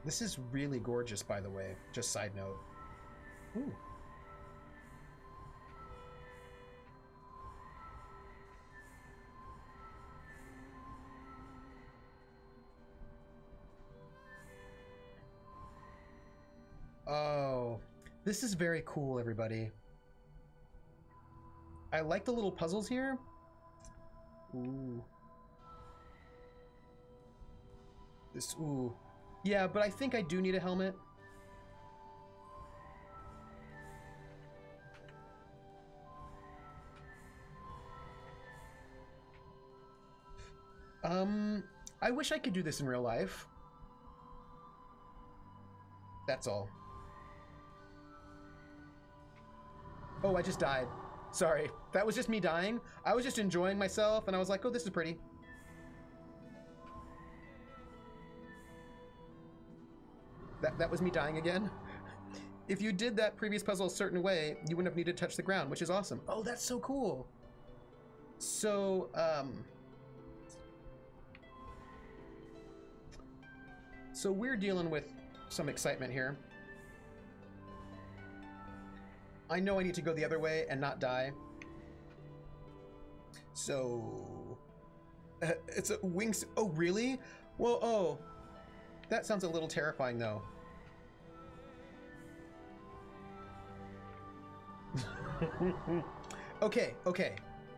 This is really gorgeous, by the way. Just side note. Ooh. Oh, this is very cool, everybody. I like the little puzzles here. Ooh. This, ooh. Yeah, but I think I do need a helmet. I wish I could do this in real life. That's all. Oh, I just died. Sorry. That was just me dying. I was just enjoying myself, and I was like, oh, this is pretty. That was me dying again. If you did that previous puzzle a certain way, you wouldn't have needed to touch the ground, which is awesome. Oh, that's so cool. So, so we're dealing with some excitement here. I know I need to go the other way and not die. So... it's a wings... Oh, really? Well, oh. That sounds a little terrifying, though. Okay.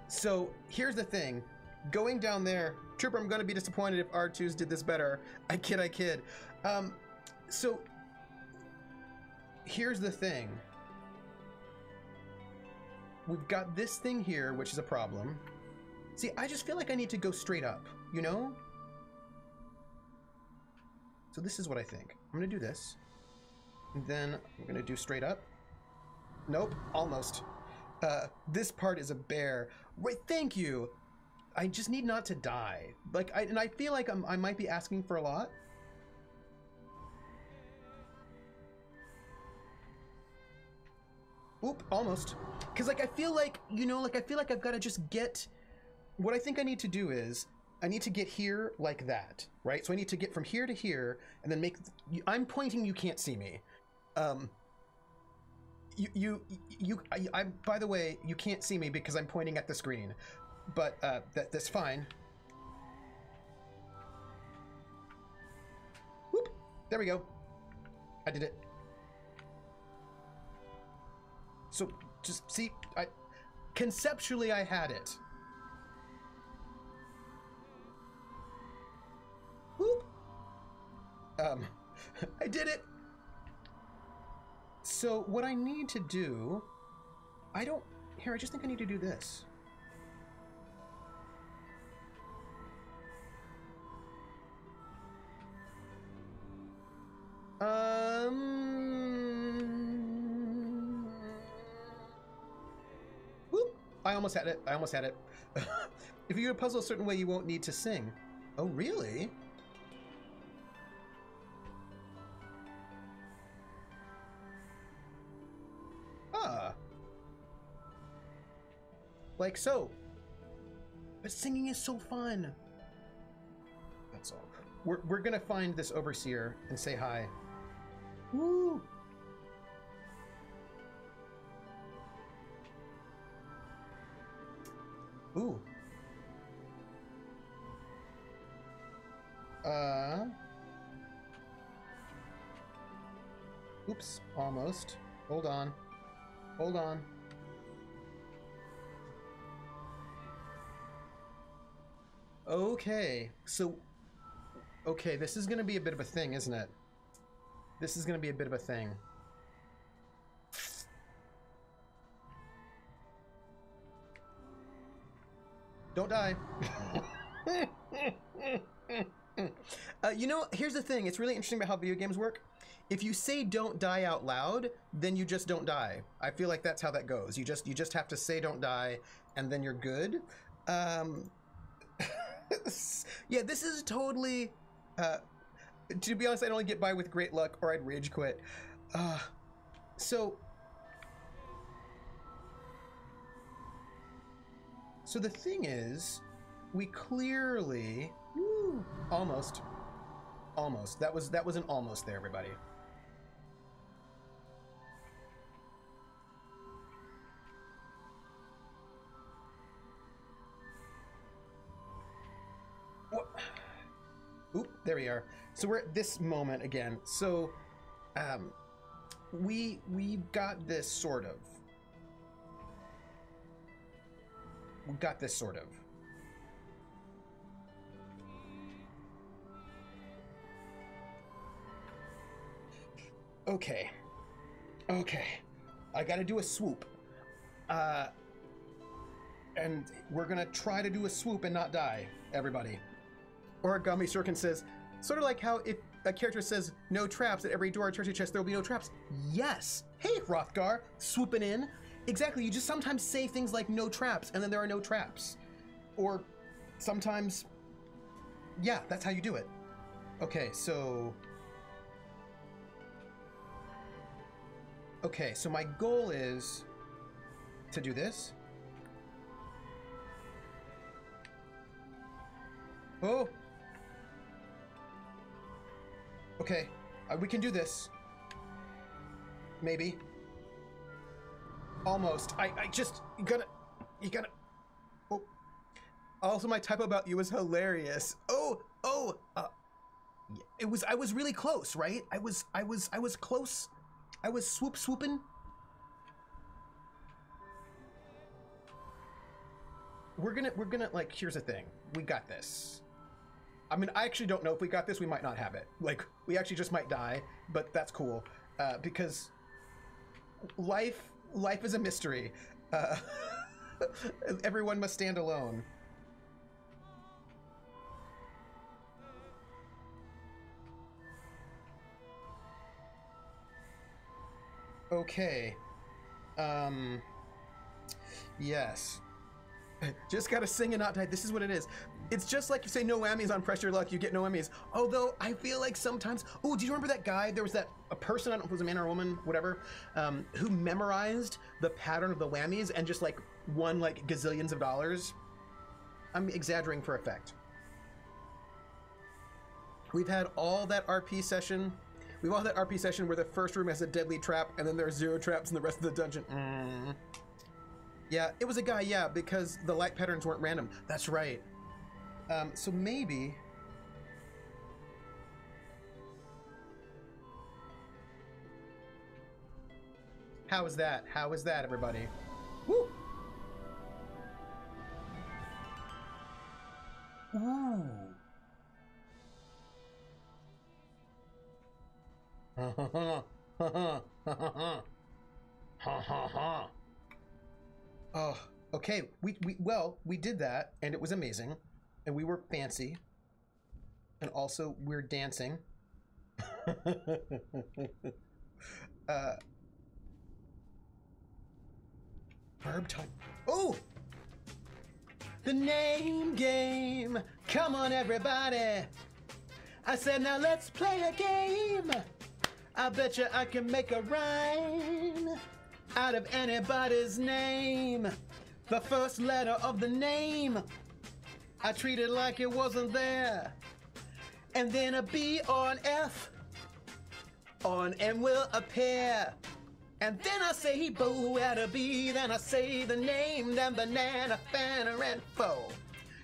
So, here's the thing. Going down there... Trooper, I'm going to be disappointed if R2s did this better. I kid. So, here's the thing. We've got this thing here, which is a problem. See, I just feel like I need to go straight up, you know? So this is what I think. I'm gonna do this. And then I'm gonna do straight up. Nope, almost. This part is a bear. Right, thank you! I just need not to die. Like, I feel like I might be asking for a lot. Oop, almost. Because, like, I feel like, you know, like, I feel like I've got to just get... What I think I need to do is, I need to get here like that, right? So I need to get from here to here, and then make... I'm pointing, you can't see me. By the way, you can't see me because I'm pointing at the screen. But, that's fine. Whoop! There we go. I did it. So, just see, conceptually I had it. Whoop! I did it! So, what I need to do, I just think I need to do this. I almost had it. If you puzzle a certain way, you won't need to sing. Oh, really? Ah. Like so. But singing is so fun. That's all. We're gonna find this overseer and say hi. Woo! Ooh. Oops, almost. Hold on. Okay, so... Okay, this is gonna be a bit of a thing, isn't it? This is gonna be a bit of a thing. Don't die. You know, here's the thing. It's really interesting about how video games work. If you say "don't die" out loud, then you just don't die. I feel like that's how that goes. You just have to say "don't die," and then you're good. Yeah, this is totally. To be honest, I'd only get by with great luck, or I'd rage quit. So the thing is, we clearly... Woo, almost. That was an almost there, everybody. What? Oop, there we are. So we're at this moment again. So, we got this sort of. We got this sort of. Okay. I gotta do a swoop. And we're gonna try to do a swoop and not die, everybody. Origami Shuriken says, sort of like how if a character says no traps at every door or treasure chest, there will be no traps. Yes! Hey, Hrothgar, swooping in. Exactly, you just sometimes say things like no traps, and then there are no traps. Or sometimes, yeah, that's how you do it. Okay, so my goal is to do this. Oh! Okay, We can do this. Maybe. Almost. I just, you gotta. Oh. Also, my typo about you was hilarious. I was really close, right? I was close. I was swooping. We're gonna, like, here's the thing. We got this. I mean, I actually don't know if we got this. We might not have it. Like, we actually just might die, but that's cool. Because life is a mystery. Everyone must stand alone. Okay. Yes. Just gotta sing and not die. This is what it is. It's just like you say no whammies on Pressure Luck, you get no whammies. Although I feel like sometimes, oh, do you remember that guy? There was a person, I don't know if it was a man or a woman, whatever, who memorized the pattern of the whammies and just like won like gazillions of dollars. I'm exaggerating for effect. We've had all that RP session. We've all had that RP session where the first room has a deadly trap and then there are 0 traps in the rest of the dungeon. Yeah, it was a guy, yeah, because the light patterns weren't random. That's right. So maybe... How is that? How is that, everybody? Woo! Ooh. Ha ha ha ha ha ha ha ha. Oh, okay. We did that, and it was amazing, and we were fancy, and also we're dancing. Verb time. Oh, the name game. Come on, everybody. I said, now let's play a game. I bet you I can make a rhyme out of anybody's name. The first letter of the name, I treat it like it wasn't there. And then a B or an F, or an M will appear. And then I say he boo at a B, then I say the name, then banana, fanner, and foe.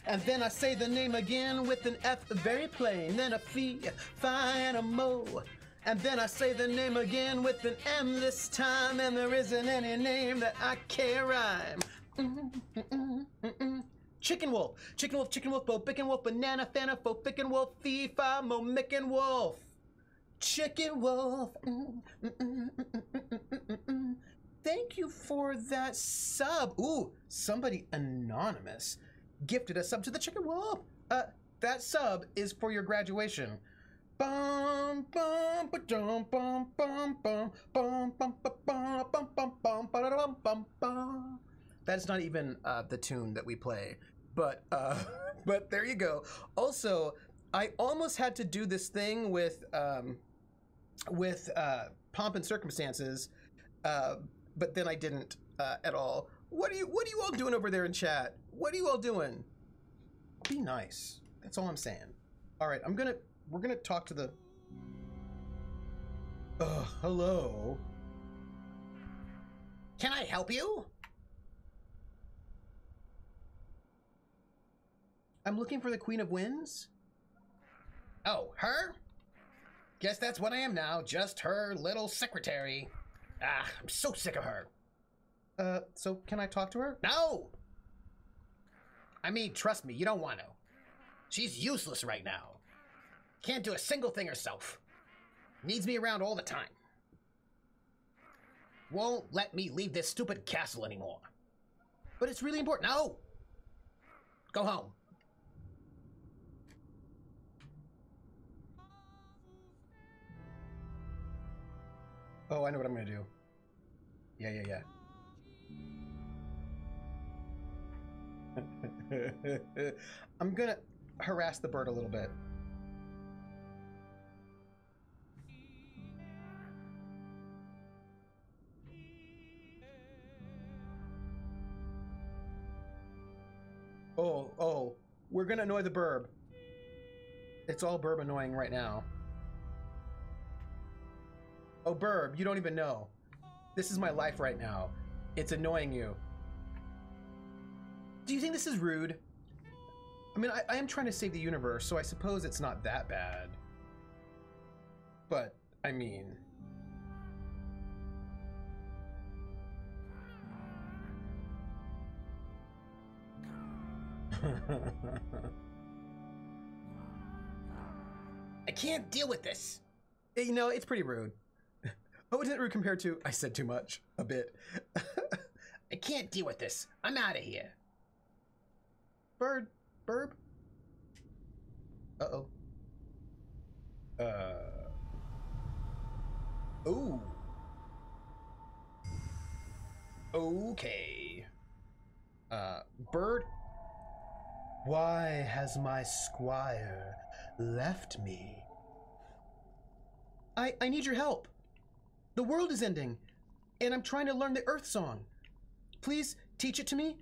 And then I say the name again with an F, very plain, then a fee, fi, and a mo. And then I say the name again with an M this time, and there isn't any name that I can't rhyme. Chicken wolf, bo, bicken wolf, banana, fanna, fo, ficken wolf, fee, fi, mo, micken wolf. Chicken wolf. Thank you for that sub. Ooh, somebody anonymous gifted a sub to the chicken wolf. That sub is for your graduation. Bum bum ba-dum bum bum bum bum bum bum bum bum bum bum bum bum. That's not even the tune that we play, but there you go. Also, I almost had to do this thing with Pomp and Circumstances, but then I didn't at all. What are you all doing over there in chat? What are you all doing? Be nice. That's all I'm saying. All right, we're gonna talk to the... hello? Can I help you? I'm looking for the Queen of Winds. Oh, her? Guess that's what I am now, just her little secretary. Ah, I'm so sick of her. So can I talk to her? No! I mean, trust me, you don't want to. She's useless right now. Can't do a single thing herself. Needs me around all the time. Won't let me leave this stupid castle anymore. But it's really important. No! Go home. Oh, I know what I'm gonna do. Yeah. I'm gonna harass the bird a little bit. Oh, we're gonna annoy the burb. It's all burb annoying right now. Oh, Burb, you don't even know. This is my life right now. It's annoying you. Do you think this is rude? I mean, I am trying to save the universe, so I suppose it's not that bad. But, I mean... I can't deal with this. You know, it's pretty rude. Oh, isn't it rude compared to... I said too much. A bit. I can't deal with this. I'm out of here. Burb? Uh-oh. Ooh. Okay. Bird? Why has my squire left me? I need your help. The world is ending, and I'm trying to learn the Earth Song. Please teach it to me.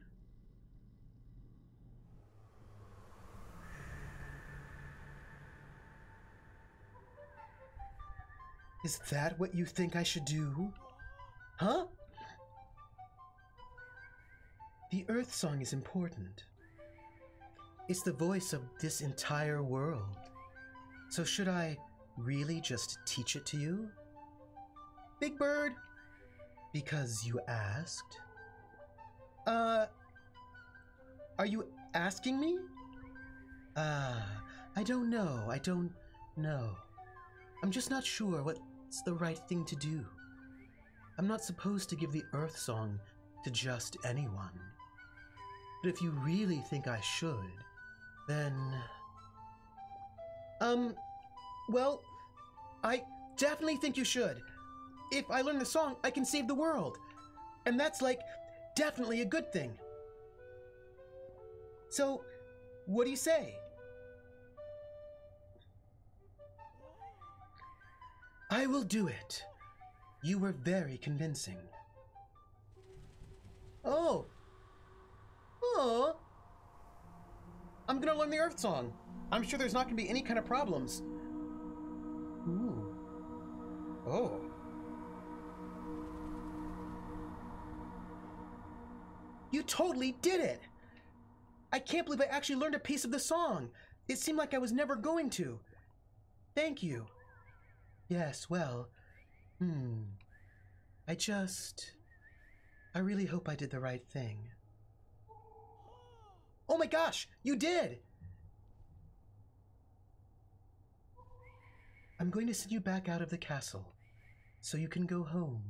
Is that what you think I should do? Huh? The Earth Song is important. It's the voice of this entire world. So should I really just teach it to you? Big Bird? Because you asked? Are you asking me? I don't know. I'm just not sure what's the right thing to do. I'm not supposed to give the Earth Song to just anyone. But if you really think I should, then... well, I definitely think you should. If I learn the song, I can save the world. And that's, like, definitely a good thing. So, what do you say? I will do it. You were very convincing. Oh. I'm gonna learn the Earth Song. I'm sure there's not gonna be any kind of problems. Ooh. Oh. You totally did it! I can't believe I actually learned a piece of the song. It seemed like I was never going to. Thank you. Yes, well, I really hope I did the right thing. Oh my gosh, you did! I'm going to send you back out of the castle, so you can go home.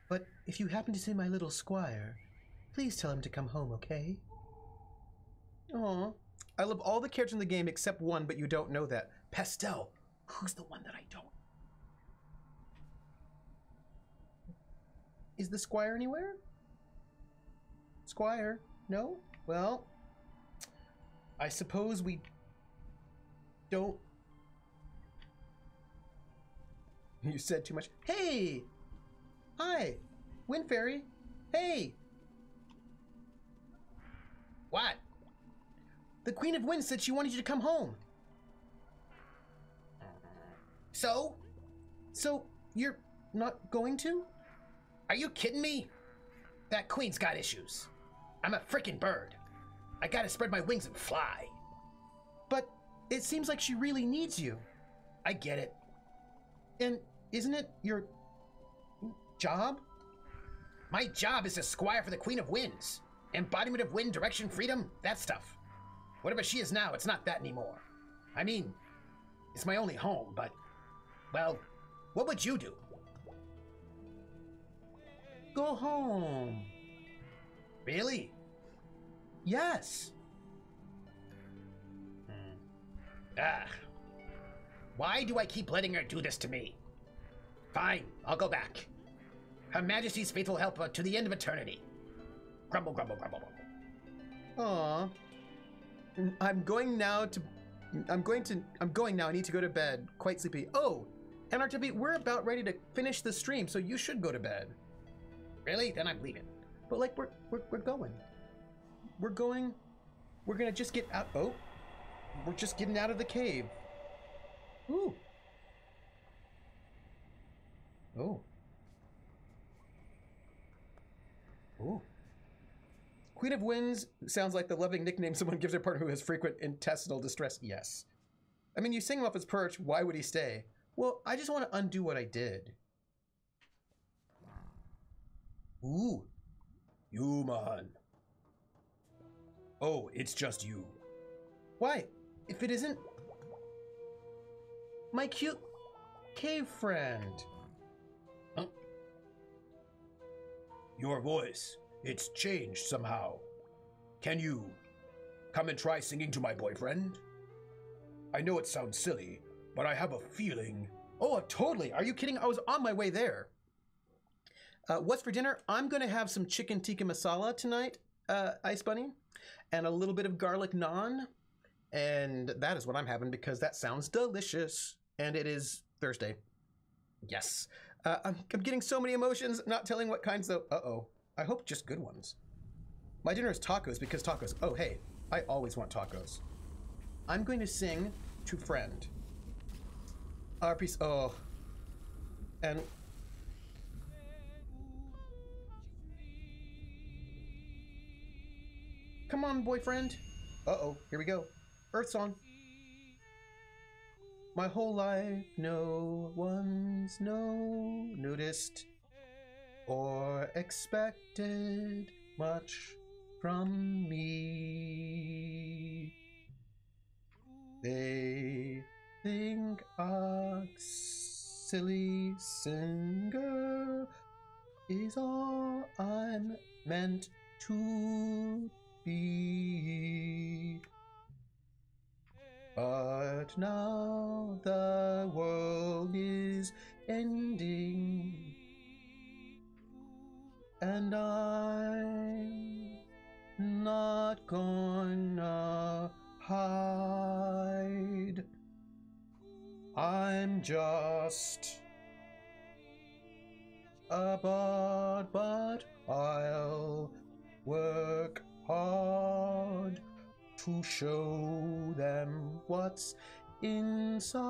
But if you happen to see my little squire, please tell him to come home, okay? Aw. I love all the characters in the game except one, but you don't know that. Pastel. Who's the one that I don't? Is the squire anywhere? Squire? No? Well, I suppose we don't... You said too much. Hey! Hi! Wind Fairy! Hey! What? The Queen of Winds said she wanted you to come home. So? So, you're not going to? Are you kidding me? That queen's got issues. I'm a frickin' bird. I gotta spread my wings and fly. But it seems like she really needs you. I get it. And isn't it your job? My job is to squire for the Queen of Winds. Embodiment of wind, direction, freedom, that stuff. Whatever she is now, it's not that anymore. I mean, it's my only home, but, well, what would you do? Go home. Really? Yes. Why do I keep letting her do this to me? Fine, I'll go back. Her Majesty's faithful helper to the end of eternity. Grumble, grumble, grumble, grumble. Aw. I'm going now. I need to go to bed. Quite sleepy. Oh, and RTB, we're about ready to finish the stream, so you should go to bed. Really? Then I'm leaving. But like, we're going. We're gonna just get out. Oh, we're just getting out of the cave. Ooh. Oh. Oh. Queen of Winds sounds like the loving nickname someone gives their partner who has frequent intestinal distress. Yes. I mean, you sing him off his perch. Why would he stay? Well, I just want to undo what I did. Ooh. Human. Oh, it's just you. Why? If it isn't my cute cave friend. Huh? Your voice, it's changed somehow. Can you come and try singing to my boyfriend? I know it sounds silly, but I have a feeling. Oh, totally. Are you kidding? I was on my way there. What's for dinner? I'm going to have some chicken tikka masala tonight, Ice Bunny, and a little bit of garlic naan. And that is what I'm having because that sounds delicious. And it is Thursday. Yes. I'm getting so many emotions, not telling what kinds though. Uh-oh. I hope just good ones. My dinner is tacos because tacos. Oh, hey, I always want tacos. I'm going to sing to friend. Our piece. Oh. And come on, boyfriend. Uh-oh, here we go. Earth song. My whole life, no one's noticed or expected much from me. They think a silly singer is all I'm meant to be. But now the world is ending, and I'm not gonna hide. I'm just a bud, but I'll work hard to show them what's inside.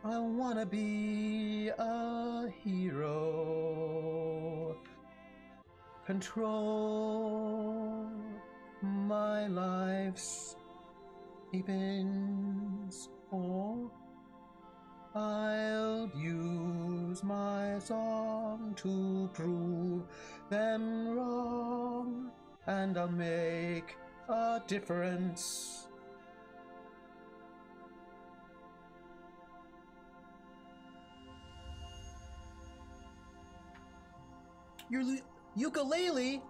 I wanna be a hero, control my life's events, or I'll use my song to prove them wrong, and I'll make a difference. Your ukulele?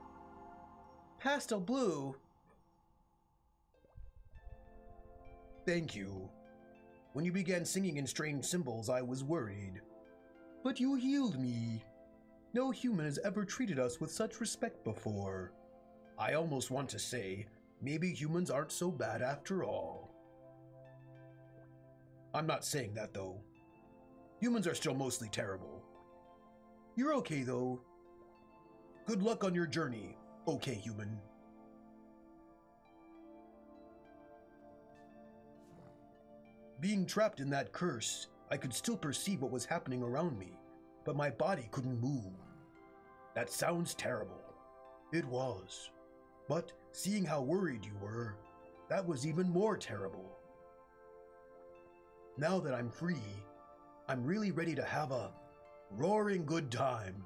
Pastel blue. Thank you. When you began singing in strange symbols, I was worried. But you healed me. No human has ever treated us with such respect before. I almost want to say, maybe humans aren't so bad after all. I'm not saying that, though. Humans are still mostly terrible. You're okay, though. Good luck on your journey, okay, human. Being trapped in that curse, I could still perceive what was happening around me, but my body couldn't move. That sounds terrible. It was. But seeing how worried you were, that was even more terrible. Now that I'm free, I'm really ready to have a roaring good time.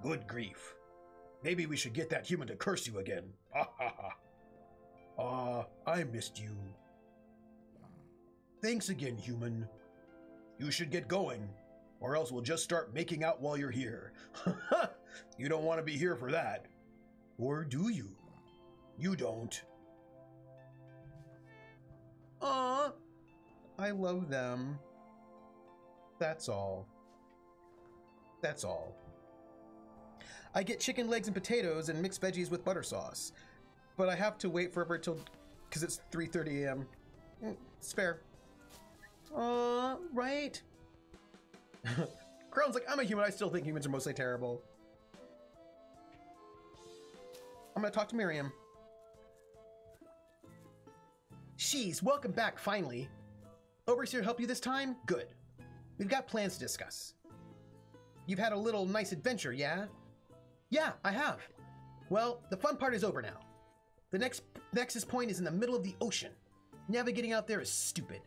Good grief. Maybe we should get that human to curse you again. I missed you. Thanks again, human. You should get going, or else we'll just start making out while you're here. You don't want to be here for that. Or do you? You don't. Aw, I love them. That's all. That's all. I get chicken legs and potatoes and mixed veggies with butter sauce. But I have to wait forever till, because it's 3:30 a.m. It's fair. Right? Crown's like, I'm a human, I still think humans are mostly terrible. I'm gonna talk to Miriam. Jeez, welcome back, finally. Overseer help you this time? Good. We've got plans to discuss. You've had a little nice adventure, yeah? Yeah, I have. Well, the fun part is over now. The next nexus point is in the middle of the ocean. Navigating out there is stupid.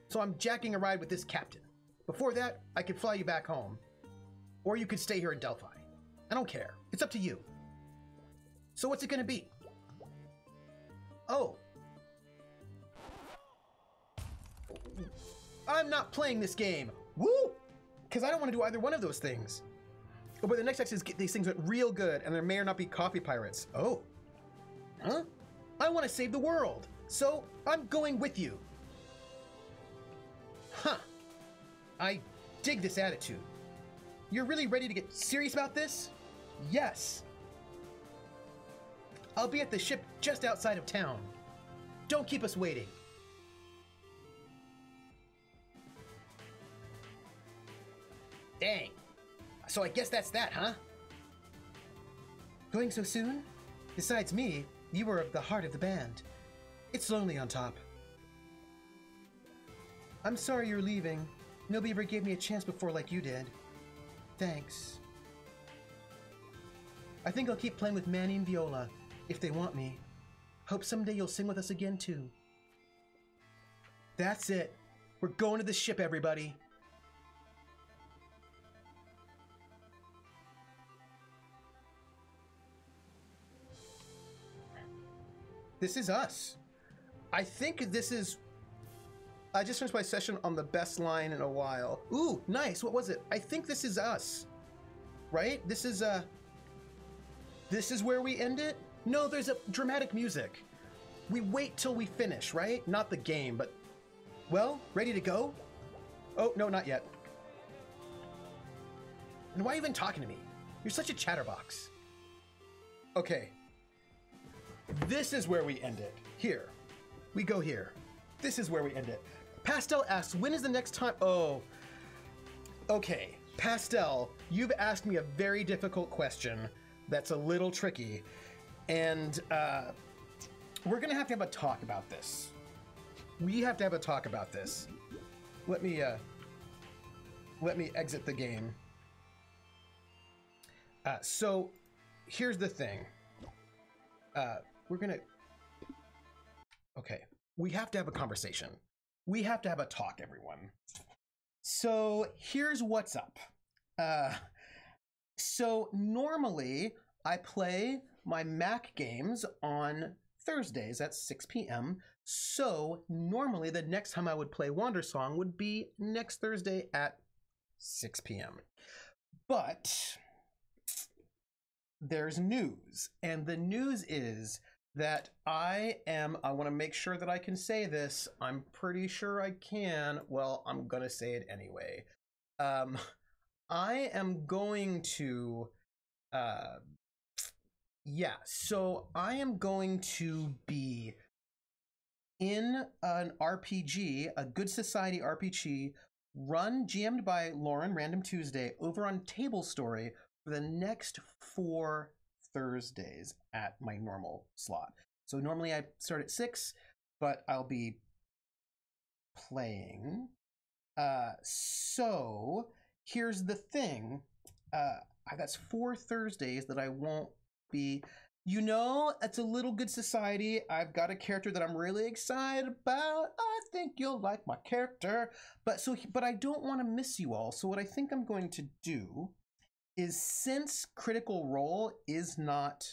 So I'm jacking a ride with this captain. Before that, I could fly you back home. Or you could stay here in Delphi. I don't care. It's up to you. So what's it gonna be? Oh. I'm not playing this game. Woo! Because I don't want to do either one of those things. Oh, but the next text is these things went real good, and there may or not be coffee pirates. Oh. Huh? I want to save the world, so I'm going with you. Huh. I dig this attitude. You're really ready to get serious about this? Yes. I'll be at the ship just outside of town. Don't keep us waiting. Dang. So I guess that's that, huh? Going so soon? Besides me, you were the heart of the band. It's lonely on top. I'm sorry you're leaving. Nobody ever gave me a chance before like you did. Thanks. I think I'll keep playing with Manny and Viola, if they want me. Hope someday you'll sing with us again, too. That's it. We're going to the ship, everybody. This is us. I think this is... I just finished my session on the best line in a while. Ooh, nice. What was it? I think this is us. Right? This is where we end it? No, there's a dramatic music. We wait till we finish, right? Not the game, but... Well, ready to go? Oh, no, not yet. And why are you even talking to me? You're such a chatterbox. Okay. This is where we end it. Here. We go here. This is where we end it. Pastel asks, when is the next time? Oh. Okay. Pastel, you've asked me a very difficult question that's a little tricky. And we're going to have a talk about this. We have to have a talk about this. Let me exit the game. So here's the thing. We're gonna... Okay, we have to have a conversation. We have to have a talk, everyone. So here's what's up. So normally I play my Mac games on Thursdays at 6 p.m. So normally the next time I would play Wandersong would be next Thursday at 6 p.m. But there's news, and the news is that I want to make sure that I can say this. I'm pretty sure I can. Well, I'm going to say it anyway. I am going to, so I am going to be in an RPG, a Good Society RPG, GM'd by Lauren, Random Tuesday, over on Table Story for the next 4 Thursdays at my normal slot. So normally I start at 6, but I'll be playing. So here's the thing. That's 4 Thursdays that I won't be... You know, it's a little Good Society. I've got a character that I'm really excited about. I think you'll like my character. But I don't want to miss you all. So what I think I'm going to do is, since Critical Role is not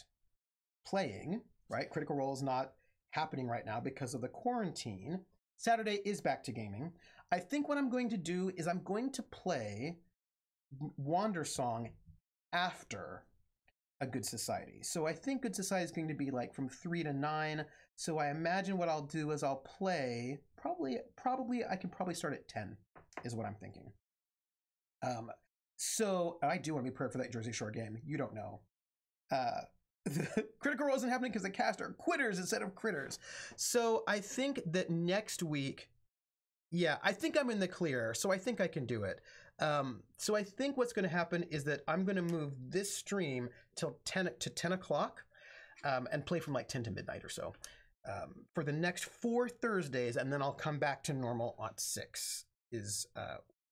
playing, right? Critical Role is not happening right now because of the quarantine. Saturday is back to gaming. I think what I'm going to do is I'm going to play Wandersong after a Good Society. So I think Good Society is going to be like from 3 to 9. So I imagine what I'll do is I'll play probably I can probably start at 10 is what I'm thinking. So I do want to be prepared for that Jersey Shore game. You don't know. The Critical Role isn't happening because the cast are quitters instead of critters. So I think that next week, yeah, I think I'm in the clear. So I think I can do it. So I think what's going to happen is that I'm going to move this stream till 10 o'clock and play from like 10 to midnight or so. for the next 4 Thursdays, and then I'll come back to normal on 6 is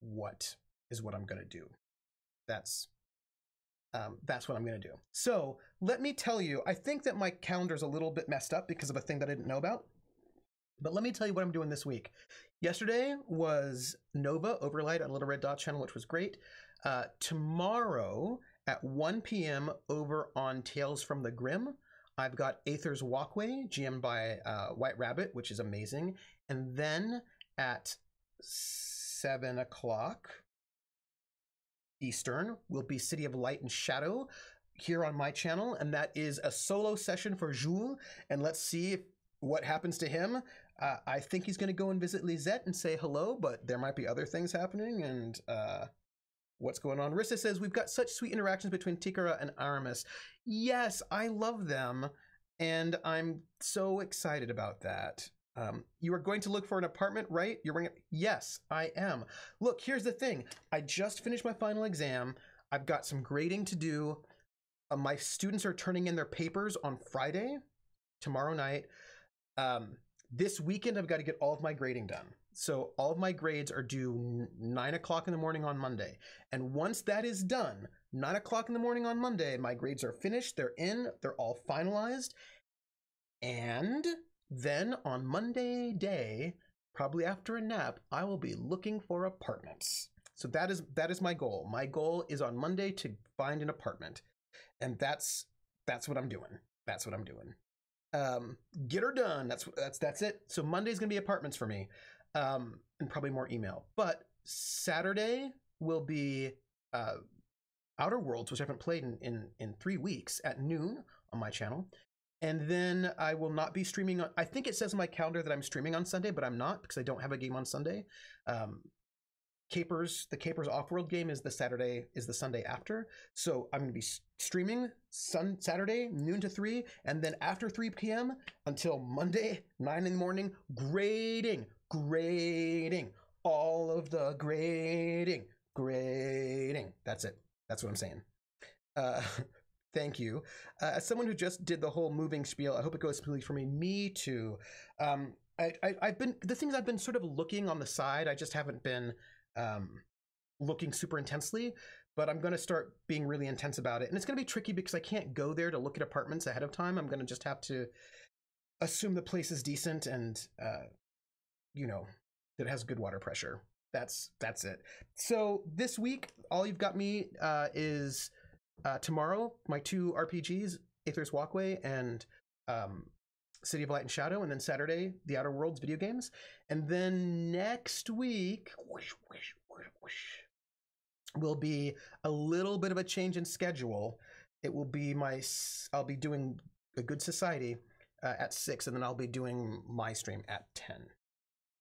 what I'm gonna do. That's what I'm gonna do. So let me tell you, I think that my calendar's a little bit messed up because of a thing that I didn't know about. But let me tell you what I'm doing this week. Yesterday was Nova Overlight on Little Red Dot channel, which was great. Tomorrow at 1 p.m. over on Tales from the Grim, I've got Aether's Walkway, GM'd by White Rabbit, which is amazing. And then at 7 o'clock Eastern will be City of Light and Shadow here on my channel. And that is a solo session for Jules. And let's see what happens to him. I think he's going to go and visit Lisette and say hello, but there might be other things happening. And what's going on? Rissa says, we've got such sweet interactions between Tikara and Aramis. Yes, I love them. And I'm so excited about that. You are going to look for an apartment, right? Yes, I am. Look, here's the thing. I just finished my final exam. I've got some grading to do. My students are turning in their papers on Friday, tomorrow night. This weekend, I've got to get all of my grading done. So all of my grades are due 9 o'clock in the morning on Monday. And once that is done, 9 o'clock in the morning on Monday, my grades are finished. They're in. They're all finalized. And then on Monday day, probably after a nap, I will be looking for apartments. So that is my goal. My goal is on Monday to find an apartment. And that's what I'm doing. That's what I'm doing. Get her done. That's it. So Monday's gonna be apartments for me, and probably more email. But Saturday will be Outer Worlds, which I haven't played in 3 weeks at noon on my channel. And then I will not be streaming on. I think it says in my calendar that I'm streaming on Sunday, but I'm not because I don't have a game on Sunday. The Capers Offworld game is the Sunday after. So I'm going to be streaming Saturday, noon to 3, and then after 3 p.m. until Monday, 9 in the morning, grading, all of the grading. That's it. That's what I'm saying. Thank you. As someone who just did the whole moving spiel, I hope it goes smoothly for me. Me too. I've been sort of looking on the side. I just haven't been looking super intensely, but I'm going to start being really intense about it. And it's going to be tricky because I can't go there to look at apartments ahead of time. I'm going to just have to assume the place is decent and, that it has good water pressure. That's it. So this week, all you've got me is tomorrow, my 2 RPGs, Aether's Walkway and City of Light and Shadow, and then Saturday, the Outer Worlds video games. And then next week will be a little bit of a change in schedule. It will be I'll be doing A Good Society at 6, and then I'll be doing my stream at 10.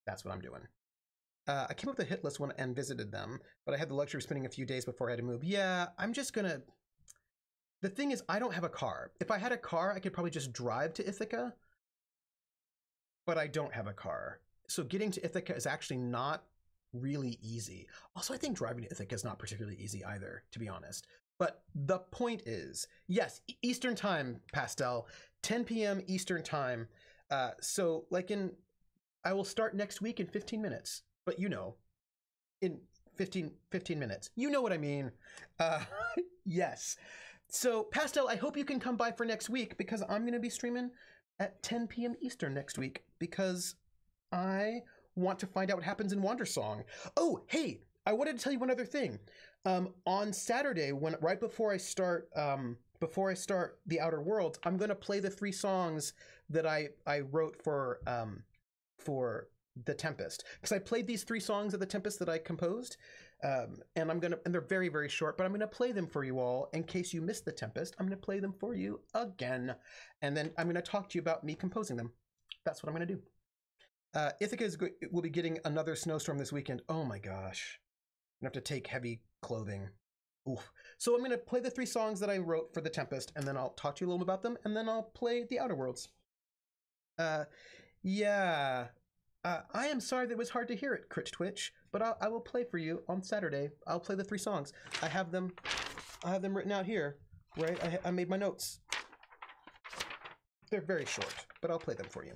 That's what I'm doing. I came up with a hit list and visited them, but I had the luxury of spending a few days before I had to move. Yeah, I'm just gonna... The thing is, I don't have a car. If I had a car, I could probably just drive to Ithaca, but I don't have a car. So getting to Ithaca is actually not really easy. Also, I think driving to Ithaca is not particularly easy either, to be honest. But the point is, yes, Eastern time, Pastel, 10 p.m. Eastern time. So I will start next week in 15 minutes, but in 15 minutes. You know what I mean? Yes. So Pastel, I hope you can come by for next week because I'm going to be streaming at 10 p.m. Eastern next week because I want to find out what happens in Wandersong. Oh, hey, I wanted to tell you one other thing. On Saturday, right before I start the Outer Worlds, I'm going to play the 3 songs that I wrote for The Tempest, because I played these 3 songs of The Tempest that I composed, and they're very, very short, but I'm gonna play them for you all in case you missed The Tempest. I'm gonna play them for you again, and then I'm gonna talk to you about me composing them. That's what I'm gonna do. Ithaca will be getting another snowstorm this weekend. Oh my gosh, I'm gonna have to take heavy clothing. Oof. So I'm gonna play the 3 songs that I wrote for The Tempest, and then I'll talk to you a little bit about them, and then I'll play the Outer Worlds. Yeah. I am sorry that it was hard to hear it, Crit Twitch, but I will play for you on Saturday. I'll play the 3 songs. I have them written out here, right? I made my notes. They're very short, but I'll play them for you.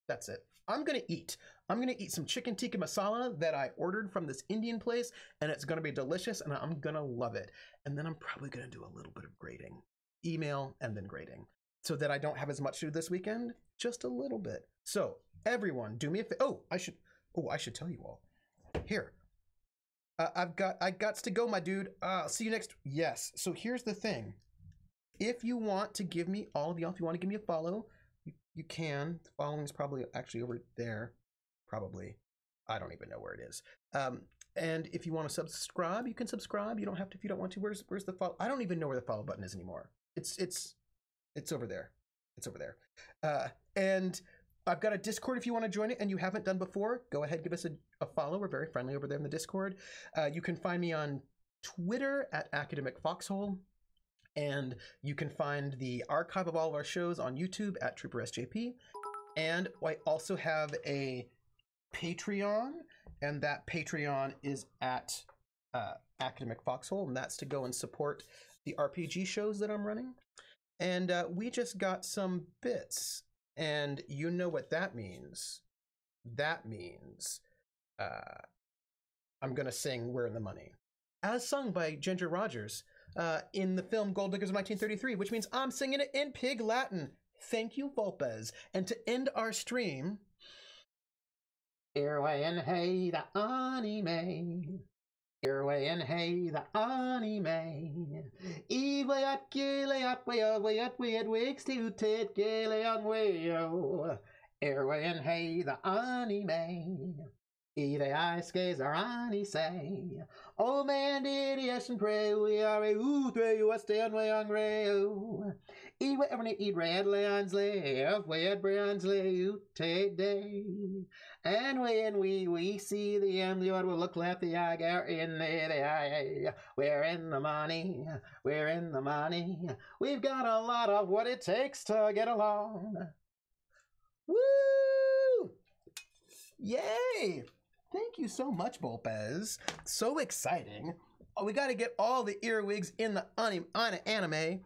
That's it. I'm gonna eat. I'm gonna eat some chicken tikka masala that I ordered from this Indian place, and it's gonna be delicious, and I'm gonna love it. And then I'm probably gonna do a little bit of grading. Email and then grading. So that I don't have as much to do this weekend, just a little bit. So everyone, do me a favor. I should tell you all. Here. I got to go, my dude. See you next. Yes. So here's the thing. If you want to give me, all of y'all, if you want to give me a follow, you can. The following is probably actually over there. Probably. I don't even know where it is. And if you want to subscribe, you can subscribe. You don't have to if you don't want to. Where's the follow? I don't even know where the follow button is anymore. It's over there. It's over there. And I've got a Discord if you want to join it and you haven't done before. Go ahead, give us a follow. We're very friendly over there in the Discord. You can find me on Twitter at Academic Foxhole. And you can find the archive of all of our shows on YouTube at Trooper SJP. And I also have a Patreon, and that Patreon is at Academic Foxhole, and that's to go and support the RPG shows that I'm running. And we just got some bits, and you know what that means. That means I'm going to sing We're in the Money, as sung by Ginger Rogers in the film Gold Diggers of 1933, which means I'm singing it in Pig Latin. Thank you, Volpez. And to end our stream, Irway and hey the anime. Irway and hey the anime. Ewe at gile at way at wigs to tit gile on way. Irway and hey the anime. Either I skays or any say. Oh man, did yes and pray we are a ootre you stay on way on rail. Ewe ever eat red lions lay, way at brands lay you take day. And when we see the Lord will look like the eye in the eye. We're in the money, we're in the money. We've got a lot of what it takes to get along. Woo! Yay! Thank you so much, Volpez. So exciting. Oh, we got to get all the earwigs in the anime.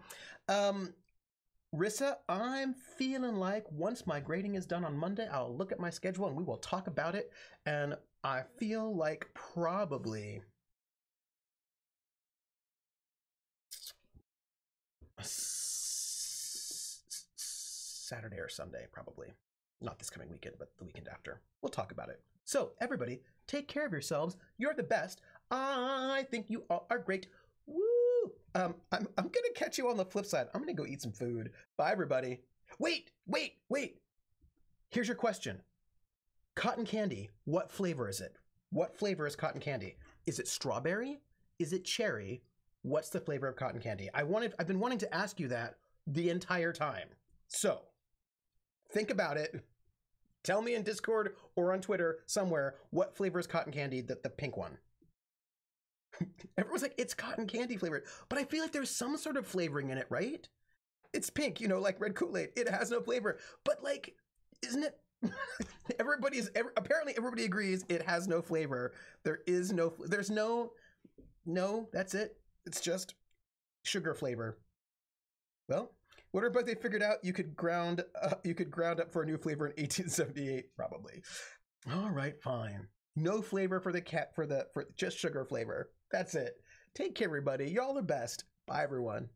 Rissa, I'm feeling like once my grading is done on Monday, I'll look at my schedule and we will talk about it. And I feel like probably Saturday or Sunday, probably. Not this coming weekend, but the weekend after. We'll talk about it. So, everybody, take care of yourselves. You're the best. I think you all are great. Woo! I'm gonna catch you on the flip side. I'm gonna go eat some food. Bye, everybody. Wait. Here's your question. Cotton candy, what flavor is it? What flavor is cotton candy? Is it strawberry? Is it cherry? What's the flavor of cotton candy? I've been wanting to ask you that the entire time. So, think about it. Tell me in Discord or on Twitter somewhere what flavor is cotton candy, the pink one. Everyone's like, it's cotton candy flavored. But I feel like there's some sort of flavoring in it, right? It's pink, like red Kool-Aid. It has no flavor. But like, isn't it? Apparently everybody agrees it has no flavor. There's no, that's it. It's just sugar flavor. Well, what about they figured out you could ground up for a new flavor in 1878, probably. All right, fine. No flavor for for just sugar flavor. That's it. Take care, everybody. Y'all the best. Bye, everyone.